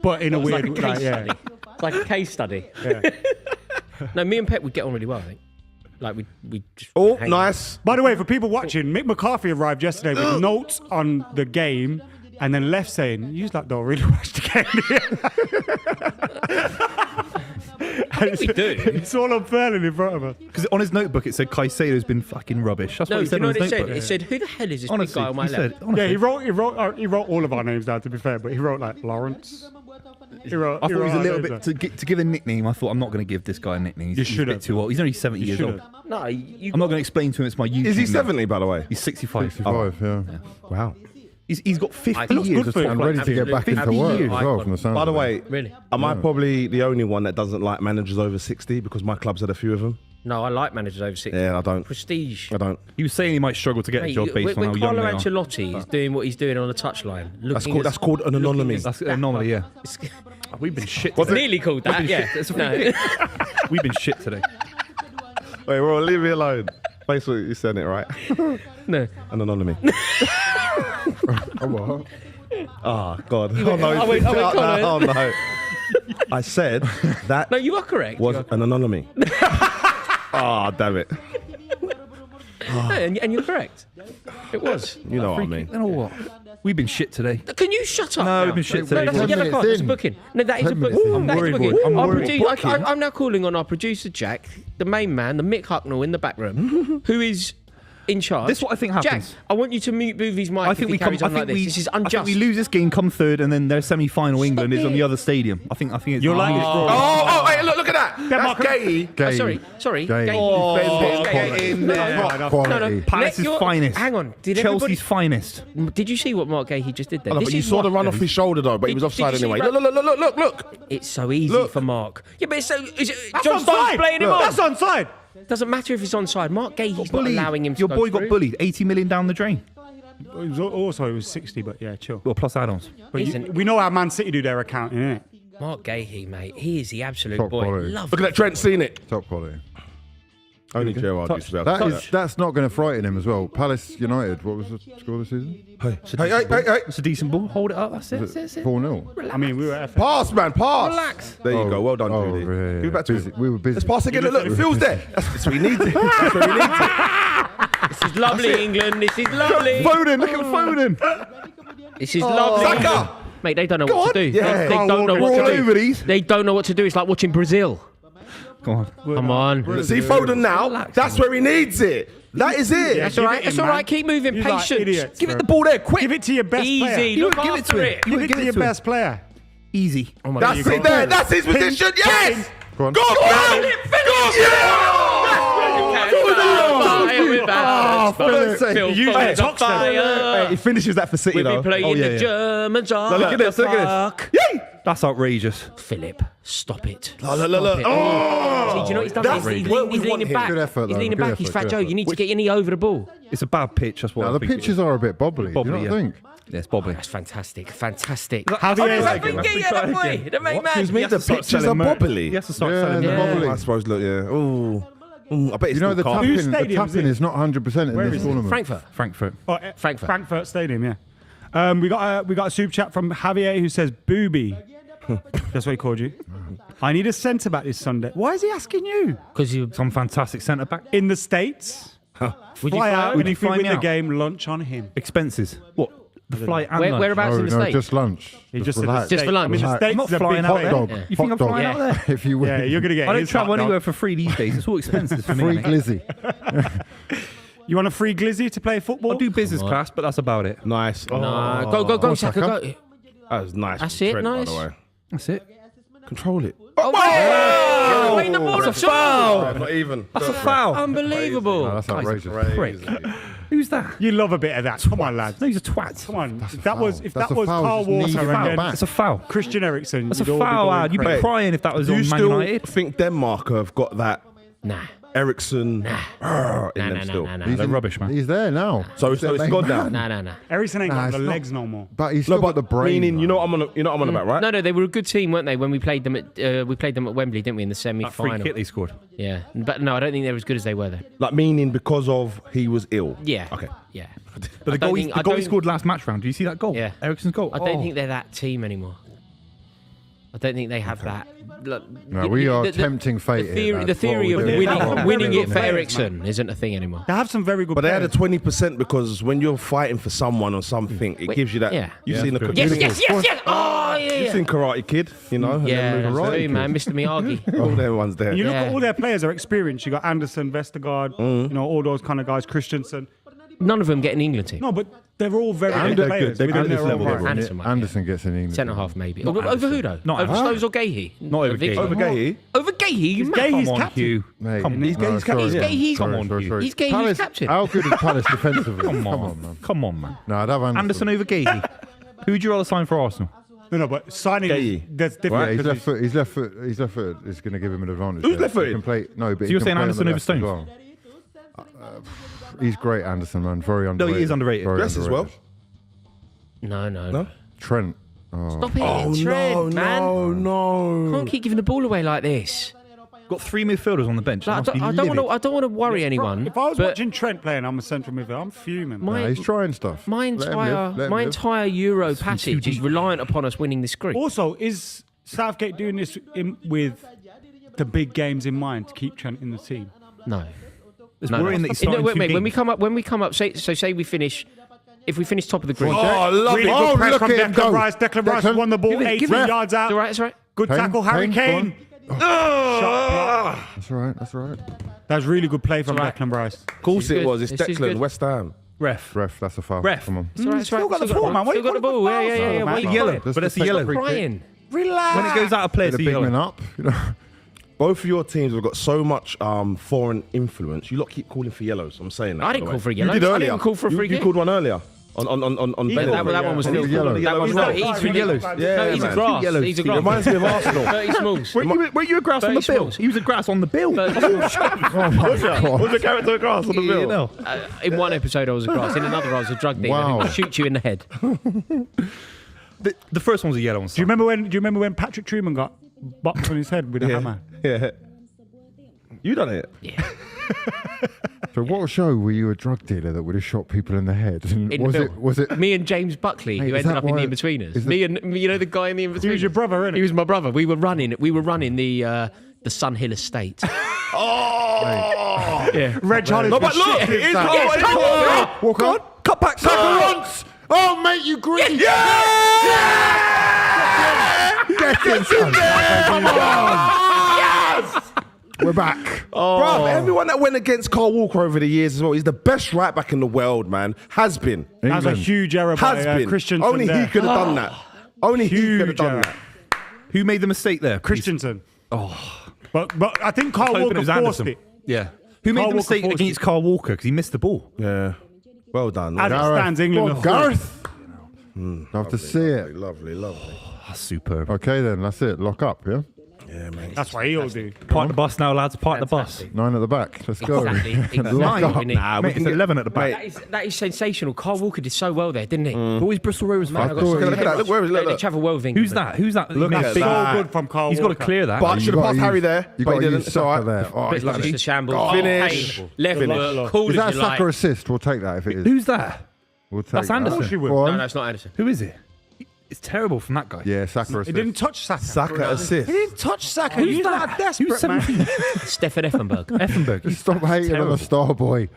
But in a It's like weird a case like, yeah. study. It's like a case study. Yeah. No, me and Pep would get on really well, I think. Like we just Oh, hang nice. By the way, for people watching, Mick McCarthy arrived yesterday with notes on the game and then left saying, "You like don't really watch the game." I think we do. It's all unfurling in front of us. Because on his notebook it said Caicedo's been fucking rubbish. That's No, what he do said you know on what his it said? notebook. It said, "Who the hell is this Honestly, big guy on my he said, left?" honestly, Yeah, he wrote all of our names down, to be fair, but he wrote like Lawrence. I thought he was a little bit to give a nickname. I thought I'm not going to give this guy a nickname. He's a bit too old. He's only 70 years old. No, I'm not going to explain to him it's my YouTube. Is he name. 70, by the way? He's 65. 65, yeah. Wow. He's got 50 He looks years good of for him. I'm talk ready like to get back 50 into work years. as well from the sound By the of it. way, Really? am I probably the only one that doesn't like managers over 60 because my club's had a few of them? No, I like managers over 60. Yeah, I don't. Prestige. I don't. He was saying he might struggle to get a Mate, job based on how when young Carlo they are. Ancelotti is doing what he's doing on the touchline, That's called an anomaly. That's an anomaly, yeah. We've been shit. It's nearly called that. been Yeah. shit. It's a No. We've been shit today. Wait, well, leave me alone. Thanks for you said it right. No. An anomaly. Oh, what? Oh, God. went- Oh, no. I went, Colin. Oh, no. I said that No, you are correct. was an anomaly. Oh, damn it. No, and you're correct. It was. You know what I mean. You know what? We've been shit today. Can you shut up? No, now? we've been shit No, today. that's a 10 yellow minutes card. That's a in. booking. No, that is a 10 booking. minutes in. That is a worried, booking. boy. I'm Our worried. I'm now calling on our producer Jack, the main man, the Mick Hucknall in the back room, who is in charge. This is what I think happens. Jack, I want you to move his mic. I think if he we come. carries I on think like this. we. This is I think unjust. we lose this game, come third, and then their semi-final England is on it. the other stadium. I think it's. You're like this, bro. Oh, hey, look at that. That's Gay. Sorry. Gay. Get in there. Top quality. Palace's finest. Hang on. Chelsea's finest. Did you see what Mark Gahey just did there? But you saw the run off his shoulder though, but he was offside did you see anyway. Look. It's so easy for Mark. Yeah, but it's so. That's John Stones onside. playing him on. That's onside. Doesn't matter if it's onside. Mark Gahey's not allowing him to Your go boy through. got bullied. 80 million down the drain. It was 60, but yeah, chill. Well, plus add-ons. But we know how Man City do their accounting, innit? Mark Gahey, mate. He is the absolute Top boy. quality. Love Look at that Trent, seen it. Top quality. Only Gerrard used to be able to do that. That's not going to frighten him as well. Palace United, what was the score this season? Hey. It's a decent ball. Hold it up. That's it. Was it 4-0? I mean, we were at Pass, man, pass. Relax. There you go. Well done, Julie. Yeah. Give it back to Busy. him. We were busy. Let's pass again. Look, it feels there. That's what we need. That's what we need. This is lovely, England. This is lovely. Foden. Look at Foden. This is lovely. Saka. Mate, they don't know what to do. Yeah. They don't know what to over do. these. They don't know what to do. It's like watching Brazil. Come on. Come on. See Foden now. That's where he needs it. That is it. That's all right. That's all right. Keep moving. You like Patience. idiots, Give it the ball there, quick. Give it to your best player. Easy. Look give it after to him. it. Give it to your best player. Easy. Oh my That's God. it there. That's his position. Yes. Go on. Go on, Fire. He finishes that for City, We'll be playing the Germans. Look at this. Look at this. Yay! That's outrageous. Philip, stop it. Look. See, do you know what he's done? That's He's what we want leaning here. back. Good effort, He's though. leaning Good back. He's effort, Fat good Joe. effort. You need to get your knee over the ball. It's a bad pitch. That's what Now, I the think it pitches is. are a bit bobbly. Do you not yeah. think? Yeah, it's bobbly. That's fantastic. Fantastic. Javier, I think the boy, the main man. Excuse me, the pitches are bobbly. He has to start Yeah, selling they're merch. bobbly. I suppose, look, yeah. Ooh. I bet it's You know, the still calm. Whose tapping stadium is it? is not 100% in Where this is it? tournament. Frankfurt. Frankfurt. Frankfurt. Frankfurt Stadium, yeah. We got a super chat from Javier who says, "Booby." That's what he called you. I need a centre back this Sunday. Why is he asking you? Because you Some fantastic centre back. In the States, would you fly out. Would And you if we fly win me the out? game, lunch on him. Expenses. What? The flight and lunch. whereabouts Oh, in the no, States? just lunch. He just said relax. the Just for States. lunch. I mean, the Right. States I'm not is a flying big out place. there. Dog. You think I'm Hot flying dog. out there? If you win. Yeah, you're gonna get. I don't his travel hot dog. anywhere for free these days. It's all expenses for me. Free mate. glizzy. You want a free glizzy to play football? I'll do business class, but that's about it. Nice. Nah, go, Saka, go. That was nice. That's from it, Trent, nice. By the way. That's it. Control it. Oh, wow! Playing the ball That's a at all. foul. Not even. That's a foul. Unbelievable. No, that's outrageous. Prick. Who's that? You love a bit of that. Come on, lads. No, he's a twat. Come on. That's a If that foul. was That's that a was foul. Carl Just need Walker to and foul then back. That's a foul. Christian Eriksen, That's a you'd all be foul, going lad. You'd be crazy. crying if that was Do you on Man still United. think Denmark have got that Nah. Ericsson in them still? They're rubbish, man. He's there now. So it's gone down. Nah. Eriksen ain't Nah, got it's the not- legs no more. But he's still got the brain. Meaning, you know man. what I'm on about, right? No, they were a good team, weren't they? When we played them at Wembley, didn't we, in the That free semi-final? kick they scored. Yeah, but no, I don't think they're as good as they were then. Like meaning because of he was ill. Yeah. Okay. Yeah. But the goal he scored last match round. Do you see that goal? Yeah. Eriksen's goal. I don't think they're that team anymore. I don't think they have that. No, we are tempting fate The theory, here, the lads. What theory are of we doing? winning it for players, Eriksen isn't a thing anymore. They have some very good But they had a players. 20% because when you're fighting for someone or something, it gives you that. Yeah. You've seen the Yes. Oh, yeah. You've seen Karate Kid, you know? and Yeah, then that's moving true, man. Mr. Miyagi. All them ones there. You look Yeah. at all their players are experienced. You got Anderson, Vestergaard, you know, all those kind of guys, Christensen. None of them get an England team. No, but they're all very And good they're players. good. They're within good at their this own level. right. everyone. Anderson might be. Anderson gets in England. Centre half, maybe. Not Over Anderson. who, though? Not Over Anderson. Stones or Gahey? Not over Gahey. Over Gahey. Over Gahey? You mad? Gahey's Come on, captain. Hugh. Mate, Come on. He's no, Gahey's sorry, captain. sorry, He's sorry, Gahey's- sorry, sorry. he's Gahey's Palace- captain. How good is Palace defensively? Come on, man. Come on, man. No, I'd have Anderson over Gahey. Who would you rather sign for Arsenal? No, but signing Gahey. that's Yeah, different. he's because left foot. He's left foot. He's left foot. It's going to give him an advantage. Who's there. left-footed? He can play. No, but So he you're can saying play on Anderson the over left as Stones? well. He's great, Anderson, man. Very underrated. he is underrated. Very Dress as well. underrated. No. Trent. Oh. Stop it, Oh, Trent, man. no. Can't keep giving the ball away like this. Got 3 midfielders on the bench. Like, That must be I don't livid. want to worry anyone. If I was but watching Trent playing, I'm a central midfielder. I'm fuming. My- Nah, he's trying stuff. my Let him live, let him my live. entire Euro passage is reliant upon us winning this group. Also, is Southgate doing this with the big games in mind to keep Trent in the team? No. It's No, worrying no. that he's No, starting wait, 2 wait, when we games. come up, say we finish, if we finish top of the group. Oh, lovely. Really Oh, good press look from at him Declan go. Rice. Declan Rice Declan- won the ball Give it, 80 give it. yards out. It's all right, it's all right. Good Payne, tackle, Harry Payne, Kane. That's all right. That's all right. That was really good play from It's all right. Declan Rice. Of course This is it good. was. It's This is Declan, good. West Ham. Ref. Ref, that's a foul. Ref. Come on. It's all right, it's all right. Still got the Still ball, man. What Still are you got the ball. calling Yeah, for yeah, fouls, yeah. man? What are you Yellow. crying? But that's a take yellow. the free kick. Crying. Relax. When it goes out of play, Bit it's of a big yellow. man up. You know. Both of your teams have got so much foreign influence. You lot keep calling for yellows. I'm saying that. I didn't by the call way. for a yellow. You did I earlier. didn't call for a free You kick. called one earlier on That one was Yellow. yellow. That was no, Yellow. he's for Yellows. Yeah, No, he's a man. grass. Yellows. He's a It grass. reminds me of Arsenal. 30 smalls. Were you a grass on the 30 bill? smalls. He was a grass on the bill. 30 smalls. Oh my God. Was the character of grass on the bill? You know. In one episode, I was a grass. In another, I was a drug dealer who Wow. would shoot you in the head. The first one was a yellow on. Do you remember when Patrick Truman got bopped on his head with a hammer? Yeah. You done it? Yeah. So what show were you a drug dealer that would have shot people in the head? And In was the it? Was it? Me and James Buckley, Mate, who is ended that up in why- the Inbetweeners. is Me and you know the guy in the Inbetweeners. He was your brother, innit? He was my brother. We were running the Sun Hill estate. Oh! Yeah. Red Charlie. No, but look, it is cold. Walk on. Cut back, Macarons! Oh, mate, you green! Get in, son. Come on! We're back. Bruv, everyone that went against Carl Walker over the years as well, he's the best right back in the world, man. Has been. That's a England. huge error Has by been. Christensen. Only he there. could have done that. Only he Huge could have done error. that. Who made the mistake there? Christensen. Oh, But I think Carl hoping Walker it was forced Anderson. it. Yeah. Who made Carl the mistake Walker forced against it. Carl Walker because he missed the ball? Yeah. Well done. As it Gareth. stands, England. Go on, are Gareth. Love to see it. Lovely, lovely. That's superb. Okay, then that's it. Lock up, yeah. Yeah, man. That's what he'll do. Park the bus now, lads. Park the bus. 9 at the back. Let's go. Exactly. Lock up. Nah, it's 11 at the back. That is sensational. Carl Walker did so well there, didn't he? But always Bristol Rovers Man, fan. I got some Look at that. Look where is it? Look, They look. travel well with England. Who's that? Who's that? Look at So that. good from Carl He's got Walker. to clear that. But should have gotta passed Harry use- there. You but got he to didn't. use Saka there. Oh, Bit he's like lucky. just a shambles. Finish. Left Finish. foot, cool Is as that a you like. Saka assist? We'll take that if it is. Who's that? We'll take That's that. Anderson. Of course you will. Go on. No, it's not Anderson. Who is it? It's terrible from that guy. Yeah, Saka assist. He didn't touch Saka. Saka assist. He didn't touch Saka. Who's He's that? not desperate, Who's man. 17? Stefan Effenberg. Effenberg. Just stop hating on the star boy.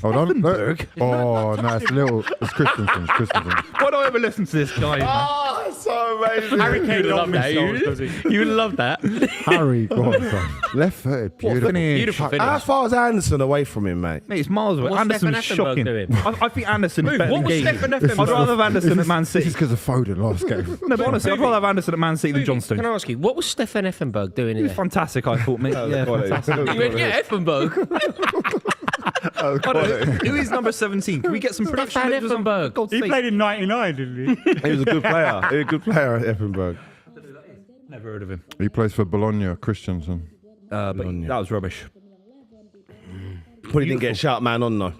Hold on. Effenberg? Oh, no, it's a little. It's Christensen. Why do I ever listen to this guy? Man? Oh, it's so amazing. Harry Kane You would love don't that. miss those, does he? You would love that. Harry, go on, son. Left footed. Beautiful. finish. Beautiful How finish. far is Anderson away from him, mate? Mate, it's miles away. What's Anderson's Stefan Effenberg shocking. doing? I think Anderson is better What than was Gage. Stefan I'd Effenberg? rather have Anderson at Man This City. is because of Foden last game. No, but honestly, I'd rather have Anderson at Man City than John Can I Stones. ask you, what was Stefan Effenberg doing He in was there? fantastic, I thought, mate. Yeah, fantastic. You went, yeah, Effenberg. I don't know. Who is number 17? Can we get some production? Stefan pictures on- Effenberg. for God's He sake. played in '99, didn't he? He was a good player. He was a good player at Effenberg. Never heard of him. He plays for Bologna, Christensen. But that was rubbish. Probably didn't get shout man on though.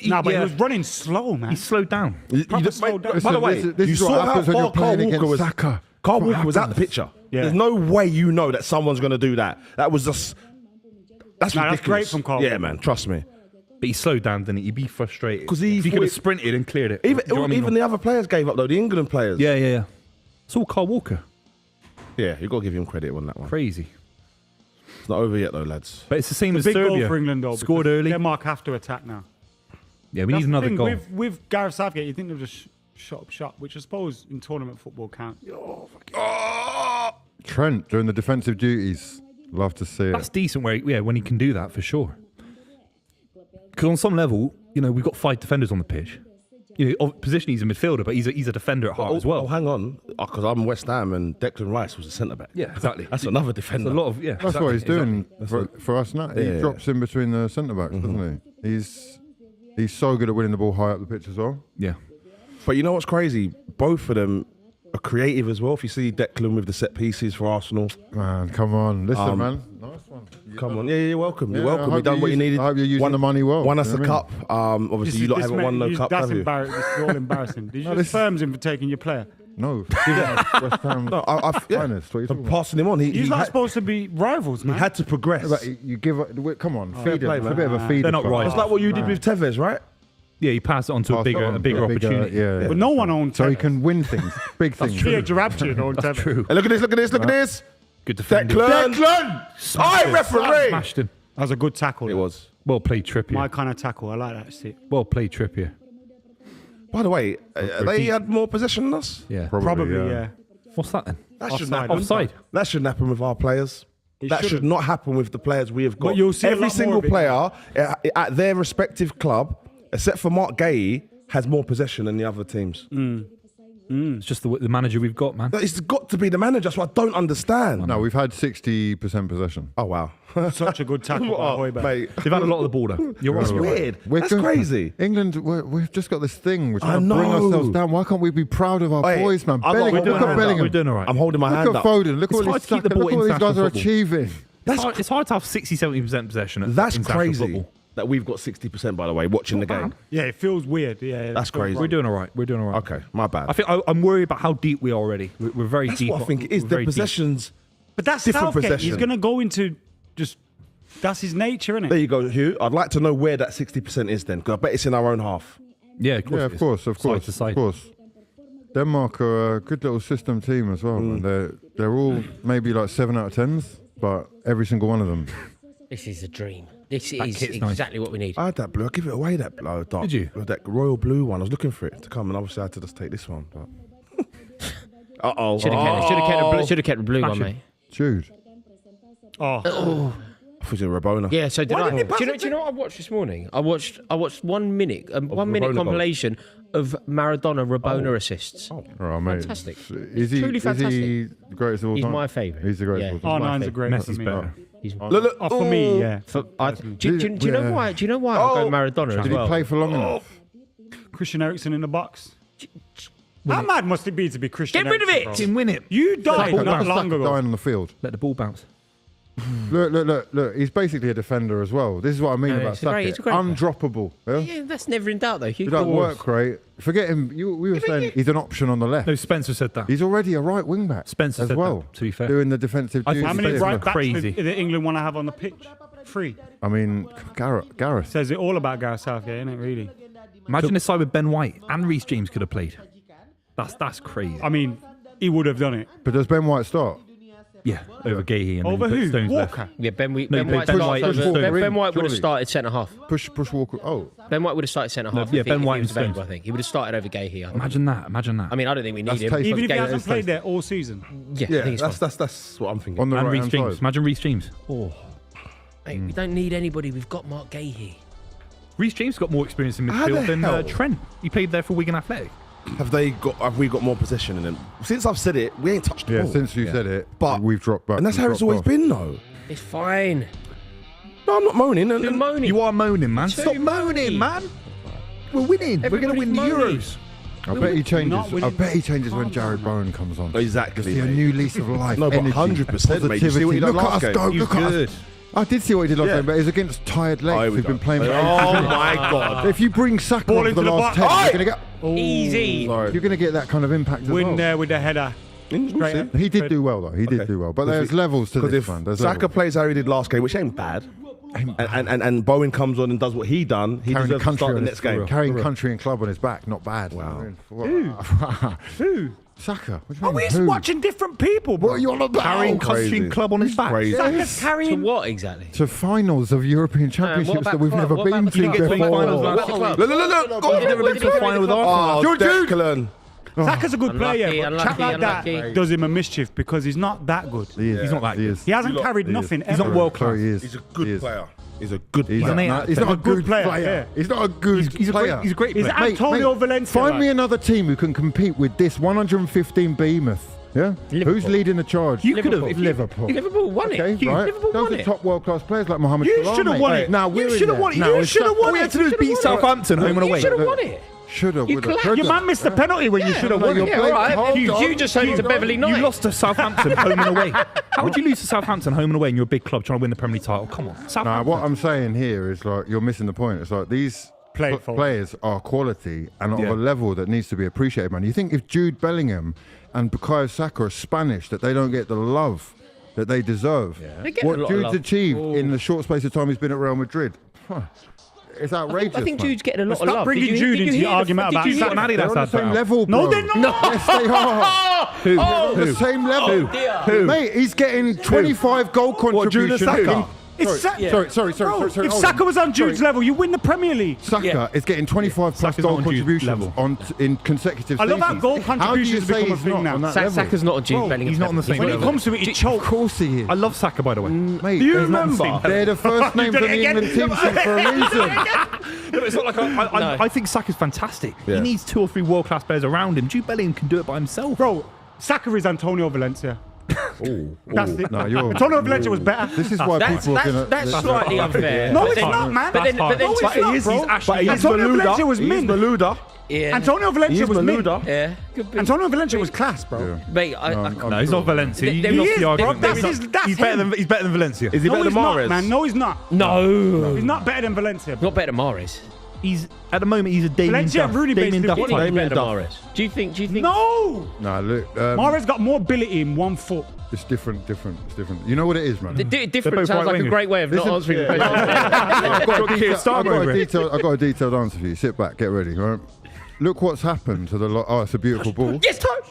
No, but he was running slow, man. He slowed down. Proper slowed down. By the way, this you is what saw how happens when far you're Carl playing Walker against was. Saka. Carl What Walker was out the happens? picture. Yeah. There's no way you know that someone's going to do that. That was just. That's No, ridiculous. that's great from Carl Yeah, Walker. man. Trust me. But he slowed down, didn't he? He'd be frustrated. 'Cause he If he thought could have it- sprinted and cleared it. Even Do you know what I mean? even the other players gave up though. The England players. Yeah. It's all Carl Walker. Yeah. You got to give him credit on that one. Crazy. It's not over yet though, lads. But it's the same The as big goal Serbia. for England, though. Scored because early. Denmark have to attack now. Yeah, we That's need the another thing, goal. With Gareth Southgate, you think they'll just shut up shop, which I suppose in tournament football counts. Trent doing the defensive duties. Love to see it. That's decent when he can do that for sure. Because on some level, we've got 5 defenders on the pitch. Position he's a midfielder, but he's a defender at heart as well. Oh, hang on, because I'm West Ham and Declan Rice was a centre back. Yeah, exactly. That's another defender. There's a lot of That's exactly, what he's doing exactly. for us now. He Yeah. drops in between the centre backs, doesn't he? He's so good at winning the ball high up the pitch as well. Yeah. But you know what's crazy? Both of them are creative as well. If you see Declan with the set pieces for Arsenal, Man, come on, listen, man. Nice one. come on, yeah, you're welcome. You're Yeah, I welcome. hope You've done you're what you using- needed. I hope you're using the money well. Won us You a know what cup. Obviously, you lot haven't won no cup, That's have you? embarrassing. This is all embarrassing. Did you No, just firms him for taking your player? No, West Ham No, finest. What are you I'm talking about? passing him on. He He's not had, supposed to be rivals, he man. had to progress. But you give up. Come on, feed play, him. It's man. a bit of a feed. They're not right. It's like what you did with Tevez, right? Yeah, he passed it on to a bigger opportunity. Yeah. But no one owns So he can win things, big things. Kia Jarabchi owned Tevez. True. And look at this, look at this, look at this. Good defending. Declan! I referee! Smashed him. That was a good tackle. It was. Well played, Trippier. My kind of tackle. I like that shit. Well played, Trippier. By the way, they had more possession than us. Yeah. Probably, yeah. What's that then? That shouldn't Offside. happen. Offside. That shouldn't happen with our players. That should shouldn't. not happen with the players we have got. But you'll see a every lot more single of it. player at their respective club, except for Mark Gay, has more possession than the other teams. It's just the manager we've got, man. It's got to be the manager, so I don't understand. No, we've had 60% possession. Oh, wow. Such a good tackle by Højbjerg. Mate. They've had a lot of the ball, though. You're That's right. weird. We're That's crazy. England, we've just got this thing. We're I trying to bring know. ourselves down. Why can't we be proud of our boys, man? Bellingham, look at Bellingham. We're doing all right. I'm holding my hand Look up. at Foden. Look It's at hard what to keep the ball these guys international are football. achieving. It's hard to have 60-70% possession. At That's international crazy football. that we've got 60%, by the way, watching the game. Yeah, it feels weird. Yeah, That's crazy. We're doing all right. We're doing all right. Okay, my bad. I think I'm worried about how deep we are already. We're very That's deep. what I think it is. We're The very deep. possessions. But that's different Southgate. possession. He's going to go into just. That's his nature, isn't There it? you go, Hugh. I'd like to know where that 60% is then, because I bet it's in our own half. Yeah, of course. Yeah, it of is. course, of Side course, to of side. course. Denmark are a good little system team as well. Man. They're all maybe like 7 out of 10s, but every single one of them. This is a dream. This That is kit's nice. exactly what we need. I had that blue. I give it away, that blue. Dark, Did you? That royal blue one. I was looking for it to come, and obviously I had to just take this one. But uh-oh. Should have kept the blue one, mate. Jude. Oh. I thought you were Rabona. Yeah, so did Why I. didn't they Do you pass know what I watched this morning? I watched 1 minute, a 1 minute Rabona compilation of Maradona Rabona assists. Oh, mate. Fantastic. Is he, Truly is he fantastic. the greatest of all He's time? my favourite. He's the greatest Yeah, of all time. R9's a great one for Messi's me. better. He's Look. Oh, for me, yeah. do you know why? Do you know why I go Maradona as Did well? he play for long enough? Christian Eriksen in the box. How mad must it be to be Christian Get rid of Eriksen, it! bro? Didn't win it. You died Like not long ago. Dying on the field. Let the ball bounce. Look. He's basically a defender as well. This is what I mean No, about it's a great- Saka. it's a great- Undroppable. Yeah? Yeah, that's never in doubt though. He doesn't work right. Forget him. We were saying he's an option on the left. No, Spencer said that. He's already a right wing back. Spencer as said well. that, to be fair. Doing the defensive I duties. How many Spencer right looked backs crazy. did England want to have on the pitch? 3. I mean, Gareth. Says it all about Gareth Southgate, isn't it, really? Imagine this side with Ben White and Reece James could have played. That's crazy. I mean, he would have done it. But does Ben White start? Yeah, over Gahey and Over then who? Stones left. Walker. Yeah, Ben No, White Ben starts White over- and Stones. Ben White would have Surely. started centre half. Push Walker. Oh, Ben White would have started centre half. yeah, if Ben he White was and available, Stones. I think he would have started over Gahey. I think. Imagine that. I mean, I don't think we need That's him. tasty. Even if he Gahey- hasn't played there all season. Yeah, I Yeah, think it's fine. that's what I'm thinking. on the And right Reece hand James. side. Imagine Reece James. Oh, mate, we don't need anybody. We've got Mark Gahey. Reece James got more experience in How the midfield than hell? Trent. He played there for Wigan Athletic. Have we got more possession in them? Since I've said it, we ain't touched the Yeah, ball. since you said it, But- we've dropped back. And that's how it's always been, though. It's fine. No, I'm not moaning. Too moaning. You are moaning, man. Too Stop moaning, moany. man. We're winning. We're going to win the Everybody's Euros. I bet he changes. not winning. I bet he changes when Jared Bowen comes on. Exactly. See a new lease of life. No, but energy, 100%, mate. You see what he positivity. did Look last at us game? go. He's Look at good. us. I did see what he did last Yeah. game, but it was against tired Oh, here legs we who've go. been playing for 80 Oh minutes. my God. If you bring Saka Ball on for into the the last box. 10, Oi! you're going to get Easy. Sorry. you're going to get that kind of impact as Win well. there with the header. We'll He did do well, though. He did do well. But there's levels to Because this if one. There's Saka levels. plays how he did last game, which ain't bad, and Bowen comes on and does what he done, he Carrying deserves to start the on next his- game. Carrying country and club on his back, not bad. Wow. Who? Saka. What do you Oh, mean, he's who? watching different people, bro. What are you on about? Carrying crazy. country and club on his back. Crazy. Saka's To carrying. what exactly? To finals of European Championships about that we've club? never What been about to the club? before. Finals last What club? Look. He's never been to a final with Arsenal. Oh, Declan. Saka's a good player, Unlucky, but chat like unlucky. that does him a mischief because he's not that good. He is. He's not that He good. is. He hasn't carried He is. nothing He's ever. not world class. Sorry, he is. He's a He good is. player. He's a good He's player. not, he's not a good player, player. yeah. He's not a good He's a player. great He's player. Antonio Valencia. Find me like. another team who can compete with this 115 behemoth. Yeah? Liverpool. Who's leading the charge? You could have. if you- Liverpool. Liverpool won it. Okay, right. Liverpool Those won are it. top world-class players like Mohamed You Salah, should have mate. won it. Now You we're in should have there. won it. Now You it's should have Saka- won All we it. had to do is beat Southampton home and You away. should have won it. Should have. You would have, collapsed. could Your have. man missed the penalty when you should have won you're it. Yeah, all playing- right. hold You on, just only to hold Beverly on. Knight. You lost to Southampton home and away. How would you lose to Southampton home and away and you're a big club trying to win the Premier League title? Come on. Nah, Southampton. what I'm saying here is like you're missing the point. It's like these players are quality and of Yeah. a level that needs to be appreciated, man. You think if Jude Bellingham and Bukayo Saka are Spanish, that they don't get the love that they deserve? They get a What lot of Jude's love. achieved in the short space of time he's been at Real Madrid, it's outrageous. I think man. Jude's getting a lot of Stop love. bringing Did you- Jude did you into hear the argument did about you hear Saka. the- Adidas They're on the had same that. level, No, bro. they're not. Yes, they are. Who? They're on the same level. dear. Mate, he's getting 25 goal contributions. Saka? Sorry. Bro, if hold Saka on. was on Jude's level, you win the Premier League. Saka is getting 25 plus Saka's goal not on Jude's contributions level. in consecutive I love seasons. how goal contributions How do you say become a he's thing not now. on that level? Saka's not a Jude Bro, Bellingham. he's not on the same When level. it comes to it, he chokes. Of course he is. I love Saka, by the way. Mate, Do you they're not- remember? They're the first names on did it the again. England team sheet for a reason. No, it's not like I think Saka's fantastic. Yeah. He needs 2 or 3 world-class players around him. Jude Bellingham can do it by himself. Bro, Saka is Antonio Valencia. That's it. No, you're- Antonio Valencia was better. This is why people are going That's slightly unfair. No, But it's then- not, man. But then, No, it's but not, then, bro. But he's Antonio Valencia was He's min. Malouda. yeah, Antonio Valencia was min. Malouda. yeah, could be. Antonio Valencia was class, bro. Yeah. Mate, No, he's not Valencia. There- You there lost is, the bro. argument. That's there. his- that's He's better him. than Valencia. Is he No, better he's than not, Mahrez? man. No, he's not. No, He's not better than Valencia. not better than Mahrez. He's at the moment he's a Damien Valencia Duff. really Damien basically Duff won. type. Better than Duff. Mahrez. Do you think? No! Nah, look, Mahrez got more ability in one foot. it's different. It's different. You know what it is, man? Different both sounds like a right-wingers. great way of not answering the question. I've Starboy, got a detailed answer for you. Sit back, get ready. All right? Look what's happened to the. Oh, it's a beautiful ball. Yes, touch.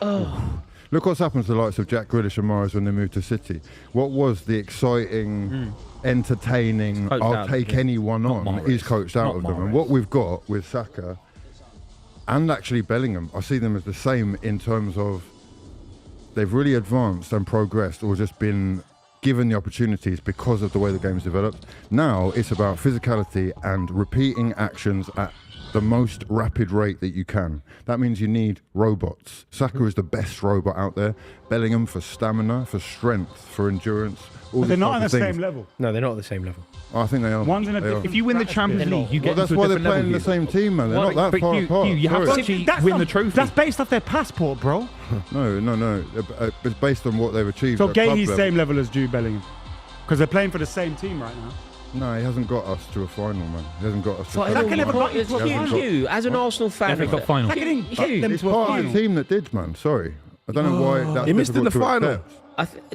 Look what's happened to the likes of Jack Grealish and Mahrez when they moved to City. What was the exciting, entertaining, Coached I'll out, take yeah. anyone Not on, Mahrez. is coached out Not of them. And Mahrez. what we've got with Saka and actually Bellingham, I see them as the same in terms of they've really advanced and progressed or just been given the opportunities because of the way the game's developed. Now it's about physicality and repeating actions at the most rapid rate that you can. That means you need robots. Saka is the best robot out there. Bellingham for stamina, for strength, for endurance. All But they're these not type on the of things. same level. No, they're not at the same level. I think they are. One's in a They are. different- If you win the Champions They're League, you Well, get that's into a why they're different playing in level. the same team, man. They're not that but far you apart. have to Sorry. actually That's win not- the trophy. That's based off their passport, bro. No. It's based on what they've achieved. So at club Gay's level. same level as Jude Bellingham. Because they're playing for the same team right now. No, he hasn't got us to a final, man. He hasn't got us to a Final. Saka final. never got you to a Hugh, final. Hugh, as an Arsenal fan, FA Cup final. Saka didn't get them It's to a part of final. the team that did, man. Sorry. I don't know why that's He missed in the difficult to final. accept.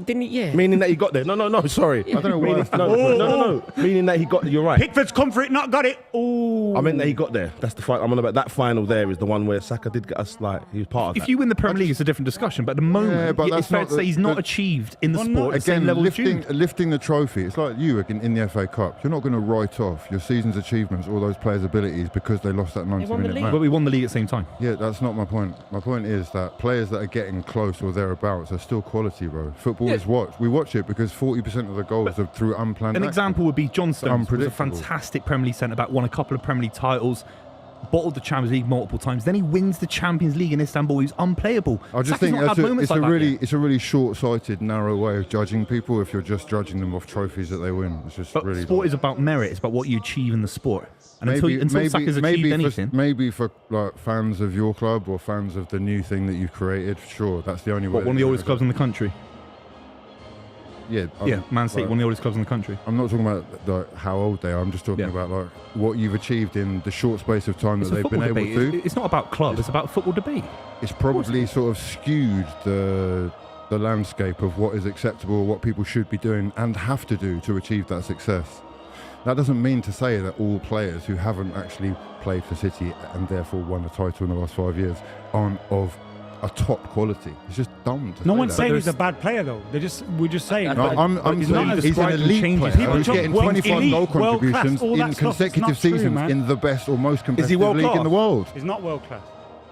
didn't he? Yeah. Meaning that he got there. No, sorry. I don't know why. No. Meaning that he got there. You're right. Pickford's come for it, not got it. Ooh. I meant that he got there. That's the fight. I'm on about that final there is the one where Saka did get us, like, he was part of that. If you win the Premier League, it's a different discussion. But at the moment, but it's that's fair not to say he's not the- achieved in the Well, sport at the same Again, level as Jude. lifting the trophy. It's like you in the FA Cup. You're not going to write off your season's achievements, all those players' abilities, because they lost that won the 90-minute league. match. But we won the league at the same time. Yeah, that's not my point. My point is that players that are getting close or thereabouts are still quality, bro. Football is watched. We watch it because 40% of the goals are through unplanned An actions. example would be John Stones, was a unpredictable. fantastic Premier League centre-back, won a couple of Premier League titles, bottled the Champions League multiple times. Then he wins the Champions League in Istanbul. He's unplayable. I just Saka's think not that's had moments like that yet. it's a really short-sighted, narrow way of judging people if you're just judging them off trophies that they win. It's just But really sport is about merit. It's about what you achieve in the sport. And until Saka's achieved anything, maybe for like fans of your club or fans of the new thing that you've created, sure, that's the only way. what, one of the oldest clubs in the country? Yeah, Yeah, Man City, one of the oldest clubs in the country. I'm not talking about like, how old they are. I'm just talking Yeah. about like what you've achieved in the short space of time It's that a they've been football able debate. to. It's not about club. It's about football debate. It's probably sort of skewed the landscape of what is acceptable, what people should be doing and have to do to achieve that success. That doesn't mean to say that all players who haven't actually played for City and therefore won a title in the last 5 years aren't of a top quality. It's just dumb to No say one's that. saying he's a bad player, though. We're just saying. No, I'm he's saying not he's an described and elite changes. player People who's talk getting world 25 elite, goal world class, contributions all in that stuff is consecutive not true, seasons man. in the best or most competitive world league in class? the world. He's not world class.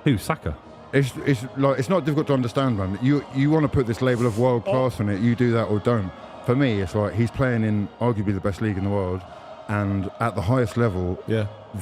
Who? Saka. It's like it's not difficult to understand, man. You want to put this label of world class on it. You do that or don't. For me, it's like he's playing in arguably the best league in the world, and at the highest level,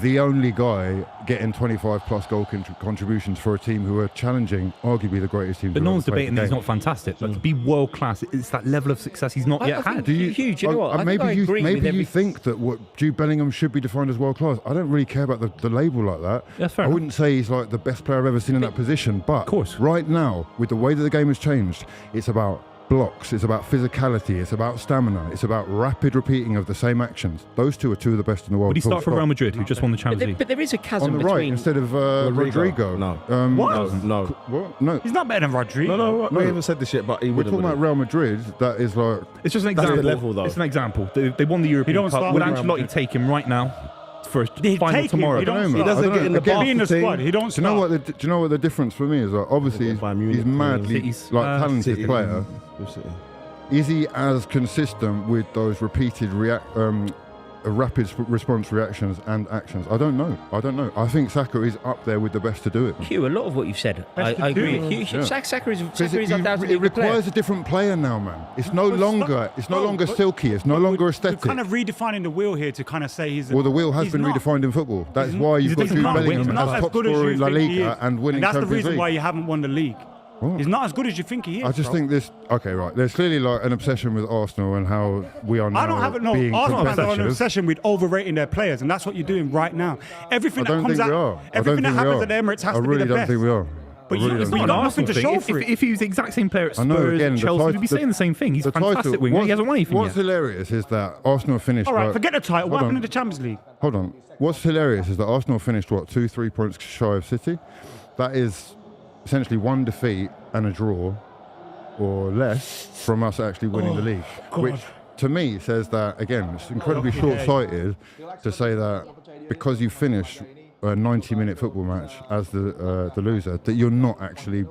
the only guy getting 25 plus goal contributions for a team who are challenging arguably the greatest team. But no one's debating that he's not fantastic. But to be world class, it's that level of success he's not yet had. Do you know what? I think I agree with maybe every- you think that what Jude Bellingham should be defined as world class. I don't really care about the label like that. That's fair I enough. wouldn't say he's like the best player I've ever seen in that position. But Of course. right now, with the way that the game has changed, it's about blocks, it's about physicality, it's about stamina, it's about rapid repeating of the same actions. Those two are two of the best in the world. Would he full start for stop. Real Madrid, who just won the Champions League? But there is a chasm on the right between. instead of Rodrigo? No. What? No. What? No. He's not better than Rodrigo. No, we haven't said this yet, but he We're would talking about Real Madrid. That is like It's just an That's the example. level, though. It's an example. They won the European don't Cup. start Would with Real Ancelotti Madrid. take him right now for a He'd final take him. tomorrow? He don't I don't know, start. man. doesn't I don't get in know. the He'll be in the Barca squad. team. He don't Do you know start. what? Do you know what the difference for me is? Like, obviously, Bayern Munich, he's madly City's, like talented City. player. is he as consistent with those repeated rapid response reactions and actions? I don't know. I think Saka is up there with the best to do it. Hugh, a lot of what you've said, I agree. Saka is undoubtedly it requires a different player now, man. It's no longer silky. It's no longer aesthetic. We're kind of redefining the wheel here to kind of say he's. Well, the wheel has been redefined in football. That's why you've got Jude Bellingham as top scorer in La Liga and winning Champions League. That's the reason League. why you haven't won the league. What? He's not as good as you think he is. I just think this. Okay, right. There's clearly like an obsession with Arsenal and how we are now. I don't have it. No, being Arsenal fans are on an competitive. obsession with overrating their players, and that's what you're doing right now. Everything that comes out, everything that happens at the Emirates has to be the best. I really don't think we are. But you've got nothing to show for it. If he was the exact same player at I know, Spurs, again, Chelsea, we'd be saying the same thing. He's a fantastic winger. He hasn't won anything What's yet. hilarious is that Arsenal finished. All right, forget the title. What happened in the Champions League? Hold on. What's hilarious is that Arsenal finished 2-3 points shy of City. That is essentially one defeat and a draw, or less, from us actually winning the league. God. Which to me says that, again, it's incredibly short-sighted to say that because you finish a 90-minute football match as the loser, that you're not actually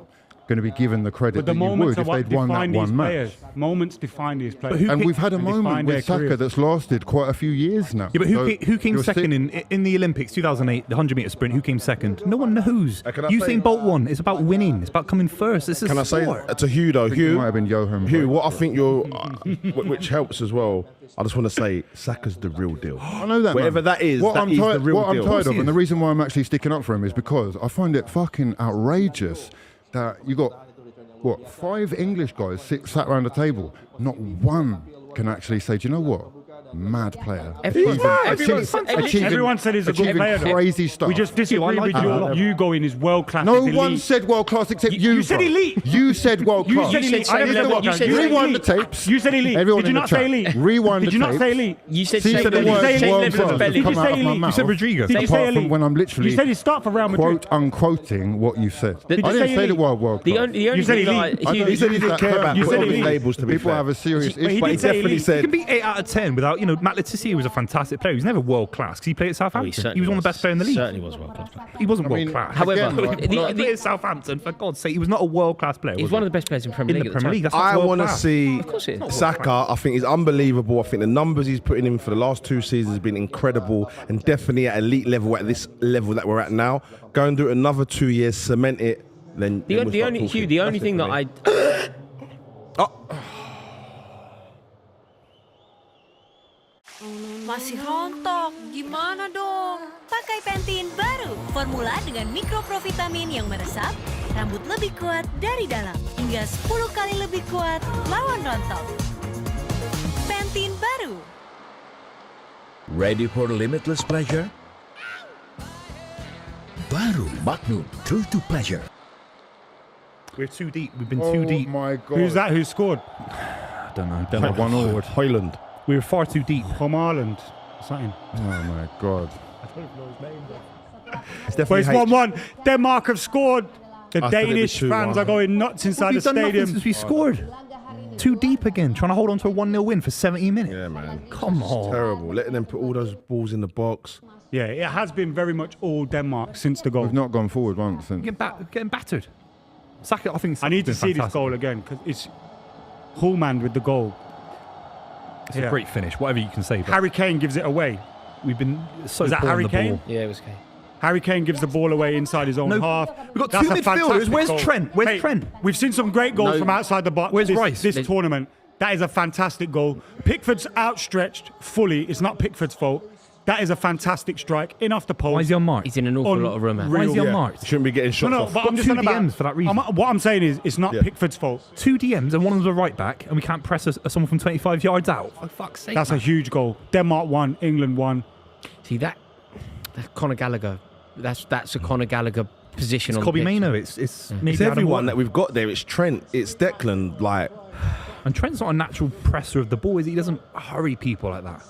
going to be given the credit But the that you moments would are if what they'd won that define these one match. players. Moments define these players. And we've had a moment define with their Saka careers. that's lasted quite a few years now. Yeah, but who came you're second in the Olympics 2008, the 100-meter sprint? Who came second? No one knows. Can I say- Usain Bolt won. It's about winning. It's about coming first. This is Can I say sport. to Hugh though, I think it might have been Johan. Hugh, what I think you're, which helps as well. I just want to say, Saka's the real deal. I know that. Whatever man. that is, what that I'm is tired, the real what deal. I'm tired of, and the reason why I'm actually sticking up for him is because I find it fucking outrageous that you got 5 English guys sat around the table. Not one can actually say, do you know what? Mad player. Everyone said he's a good player. though. Crazy stuff. We just disagree with you going is world class. No one said world class except you. You said bro. elite. You said world You class. said elite. I never said world class. You said Rewind the elite. tapes. You said elite. Everyone Did you in the not say chat. elite? Rewind Did the you not tapes. say elite? You said See, same the level, word same world level of class belly. has come out of my You mouth. said Rodriguez. Did you say Apart from elite? when I'm literally You said he start for Real Madrid. quote unquoting what you said. I Did you didn't say say the elite? word world The class. only You said thing that elite. I- Hugh, He said he didn't care about You said putting elite. labels to be People fair. have a serious But he issue. But he did say definitely elite. You said. can be 8 out of 10 without, Matt Letizia was a fantastic player. He was never world class because he played at Southampton. He was one of the best players in the league. Certainly was world class. He wasn't I world mean, class. However, again, right, He played at Southampton, for God's sake. He was not a world class player. He's was one he? of the best players in Premier in League. the at the Premier League. time. That's not I world want to class. see Of course it is. Saka. I think he's unbelievable. I think the numbers he's putting in for the last 2 seasons have been incredible and definitely at elite level at this level that we're at now. Go and do it another 2 years, cement it. Then The we'll only start Hugh, talking. the only That's it thing for that me. Masih rontok, gimana dong? Pakai Pantene baru, formula dengan mikroprovitamin yang meresap, rambut lebih kuat dari dalam, hingga 10 kali lebih kuat lawan rontok. Pantene baru. Ready for limitless pleasure? Baru Magnum True to Pleasure. We're too deep. We've been too deep. Oh my God. Who's that? Who scored? I don't know. One award. Hoyland. We were far too deep. From Ireland. Something. Oh my God. It's But definitely it's H. 1-1. Denmark have scored. The I said it'd be Danish 2-1. fans are going nuts inside We've the done nothing stadium. since we scored. Too deep again, trying to hold on to a 1-0 win for 70 minutes. Yeah, man. Come It's on. terrible. Letting them put all those balls in the box. Yeah, it has been very much all Denmark since the goal. We've not gone forward once. And Getting battered. Saka, I think. I need to Saka's see been this fantastic. goal again because it's Hullman with the goal. It's a great finish, whatever you can say. But Harry Kane gives it away. we've been so Is that poor on Harry the Kane? ball. Yeah, it was okay. Harry Kane gives the ball away inside his own No, half. we've got That's two a midfielders. fantastic Where's goal. Trent? Where's Hey, Trent? We've seen some great goals No. from outside the box Where's this, Rice? this tournament. That is a fantastic goal. Pickford's outstretched fully. It's not Pickford's fault. That is a fantastic strike in off the post. Why is he unmarked? He's in an awful lot of room. Why is he Real- unmarked? Shouldn't be getting shots No, off. but I'm Got just two saying about DMs for that reason. What I'm saying is, it's not Yeah. Pickford's fault. 2 DMs and one of them's a right back, and we can't press someone from 25 yards out. For fuck's sake. That's a huge goal. Denmark won, England won. See that Conor Gallagher. That's a Conor Gallagher position on Kobe the pitch. Maino. It's maybe It's Adam everyone Watt. that we've got there. It's Trent. It's Declan. Like, And Trent's not a natural presser of the ball, is he? He doesn't hurry people like that.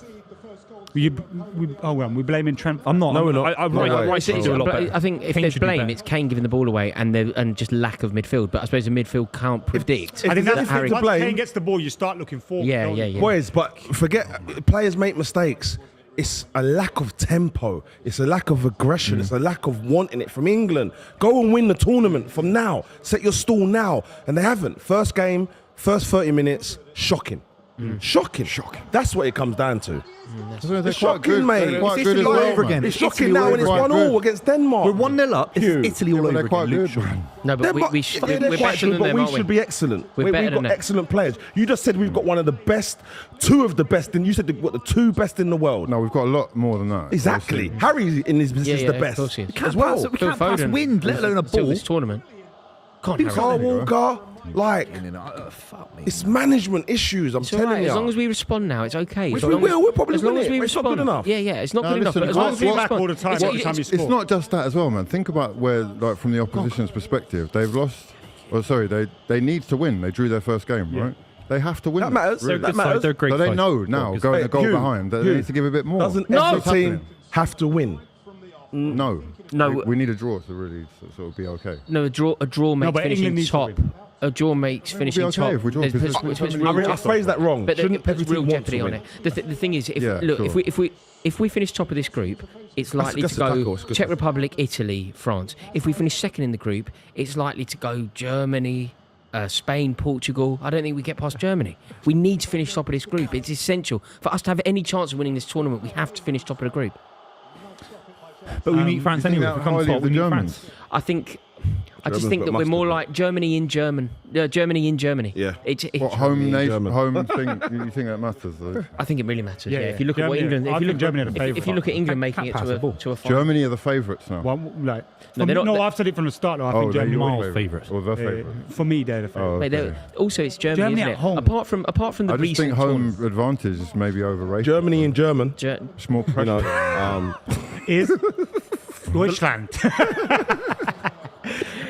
We're blaming Trent. I'm not. No, we're not. I No way. Rice It's- do a lot but better. I think if Kane there's should be blame, better. it's Kane giving the ball away and just lack of midfield. But I suppose the midfield can't predict. I think that that's Harry. once blame. Kane gets the ball, you start looking forward. Yeah, don't yeah, you? yeah. boys, but forget, players make mistakes. It's a lack of tempo. It's a lack of aggression. It's a lack of wanting it from England. Go and win the tournament from now. Set your stall now. And they haven't. First game, First 30 minutes, shocking. Shocking. That's what it comes down to. They're It's shocking, mate. They're quite It's good Italy as all well, over man. again. It's It's shocking Italy now all when it's over 1-1 against Denmark. We're 1-0 up. It's Huge. Italy all But over they're quite again. good. Luke Shaw. No, but They're we're quite better good, than but them, we aren't should be excellent. We're better We've than got them. excellent players. You just said we've got one of the best, two of the best, and you said we've got the two best in the world. No, we've got a lot more than that. Exactly. Harry in his position is the of best course he is. as well. We can't pass wind, let alone a Till ball. this tournament. Can't Carl Harry. Walker, like, Fuck me. it's management issues. I'm It's all telling right. you. As long as we respond now, it's okay. Which As we long as- will. We'll probably as long win as it, we but it's not respond. good enough. Yeah, it's not No, good enough. listen, But as long as we Feedback respond. all the time It's- every time you it's- score. It's not just that as well, man. Think about where, like, from the opposition's perspective, they've lost. Oh, sorry, they need to win. They drew their first game, right? They have to win. That matters. Really. That matters. They're a great So they side. know now, going a goal Hugh, behind, that Hugh, they need to give a bit more. Doesn't That's every what's team happening. have to win? No. No. We need a draw to really sort of be okay. No, a draw makes but England finishing needs to top. win. A draw makes finishing okay top. if we draw, There's- because there's- it's- there's real I jeopardy. phrased that wrong. But Shouldn't there's every real team want jeopardy to on win? it. The thing is, if Yeah, look, sure. if we finish top of this group, it's likely that's to go a tackle, it's a good Czech tackle. Republic, Italy, France. If we finish second in the group, it's likely to go Germany, Spain, Portugal. I don't think we get past Germany. We need to finish top of this group. It's essential for us to have any chance of winning this tournament. We have to finish top of the group. But we meet France you think anyway. If that we come highly top, of we the meet Germans? France. I just Germans think got that we're mustard, more man. like Germany in Germany. Yeah. What home nation, German. home thing? You think that matters? Though? I think it really matters. Yeah, Yeah, yeah. if you look at what Germany- England, I if you think look, Germany are the if you look at England making it pass the ball. to a final. Germany are the favourites now. Well, like, No, they're not- no, they're- I've said it from the start. Though. I Oh, think they're Germany your will. miles favourites. Or the favourites. For me, they're the favourites. Oh, Mate, okay. also, it's Germany, Germany isn't at it? home. Apart from I the just think recent home tournament. advantage is maybe overrated. Germany in German. It's more You pressure. know, Is Deutschland.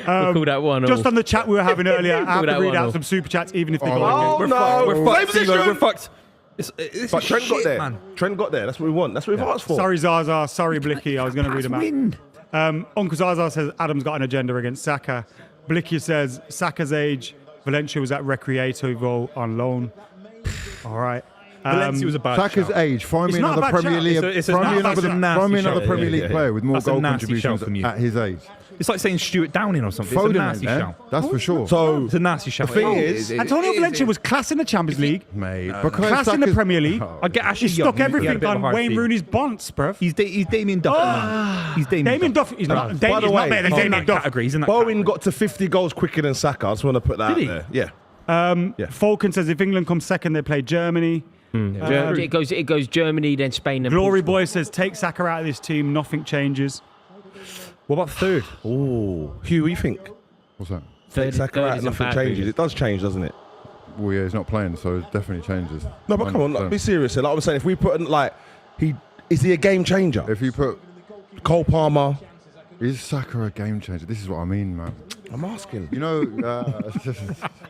We'll call that one. Just on the chat we were having earlier, I have Call to that read one out all. some super chats, even if they Oh, got no. We're Play fucked, position. Steve-O, we're fucked. This but is Trent got shit, there. man. Trent got there. That's what we want. That's what we've asked for. Sorry, Zaza. Sorry, Blicky. I was going to read them out. Wind. Uncle Zaza says Adam's got an agenda against Saka. Blicky says Saka's age. Valencia was at Recreativo on loan. All right. Valencia was a bad Saka's shout. age. Find It's me not a another bad Premier shout. League. It's a Find me nasty another shout. Premier League player with more That's a goal nasty contributions shout from you. at his age. It's like saying Stuart Downing or something. It's a Foden nasty ain't there. shout. That's for sure. So It's a nasty shout. the thing is, Antonio Valencia was class in the Champions League. Mate, Class in the Premier League. I get Ashley He Young. stuck everything bit of a on hard Wayne thing. Rooney's bonds, bruv. He's Damien Duff, man. He's Damien Duff. He's not. by Damien, the he's not way, better than He's in Damien that Duff. category. He's in that Bowen category. got to 50 goals quicker than Saka. I just want to put that out he? there. Yeah. Yeah. Falcon says if England comes second, they play Germany. It goes Germany, then Spain, then Glory Portugal. Boy says take Saka out of this team, nothing changes. What about third? Oh, Hugh, what do you think? What's that? Take Saka third out, isn't nothing bad, changes. really. It does change, doesn't it? Well, yeah, he's not playing, so it definitely changes. No, but come on, like, be serious. Like I'm saying, if we put in, like, is he a game changer? If you put Cole Palmer, is Saka a game changer? This is what I mean, man. I'm asking. You know,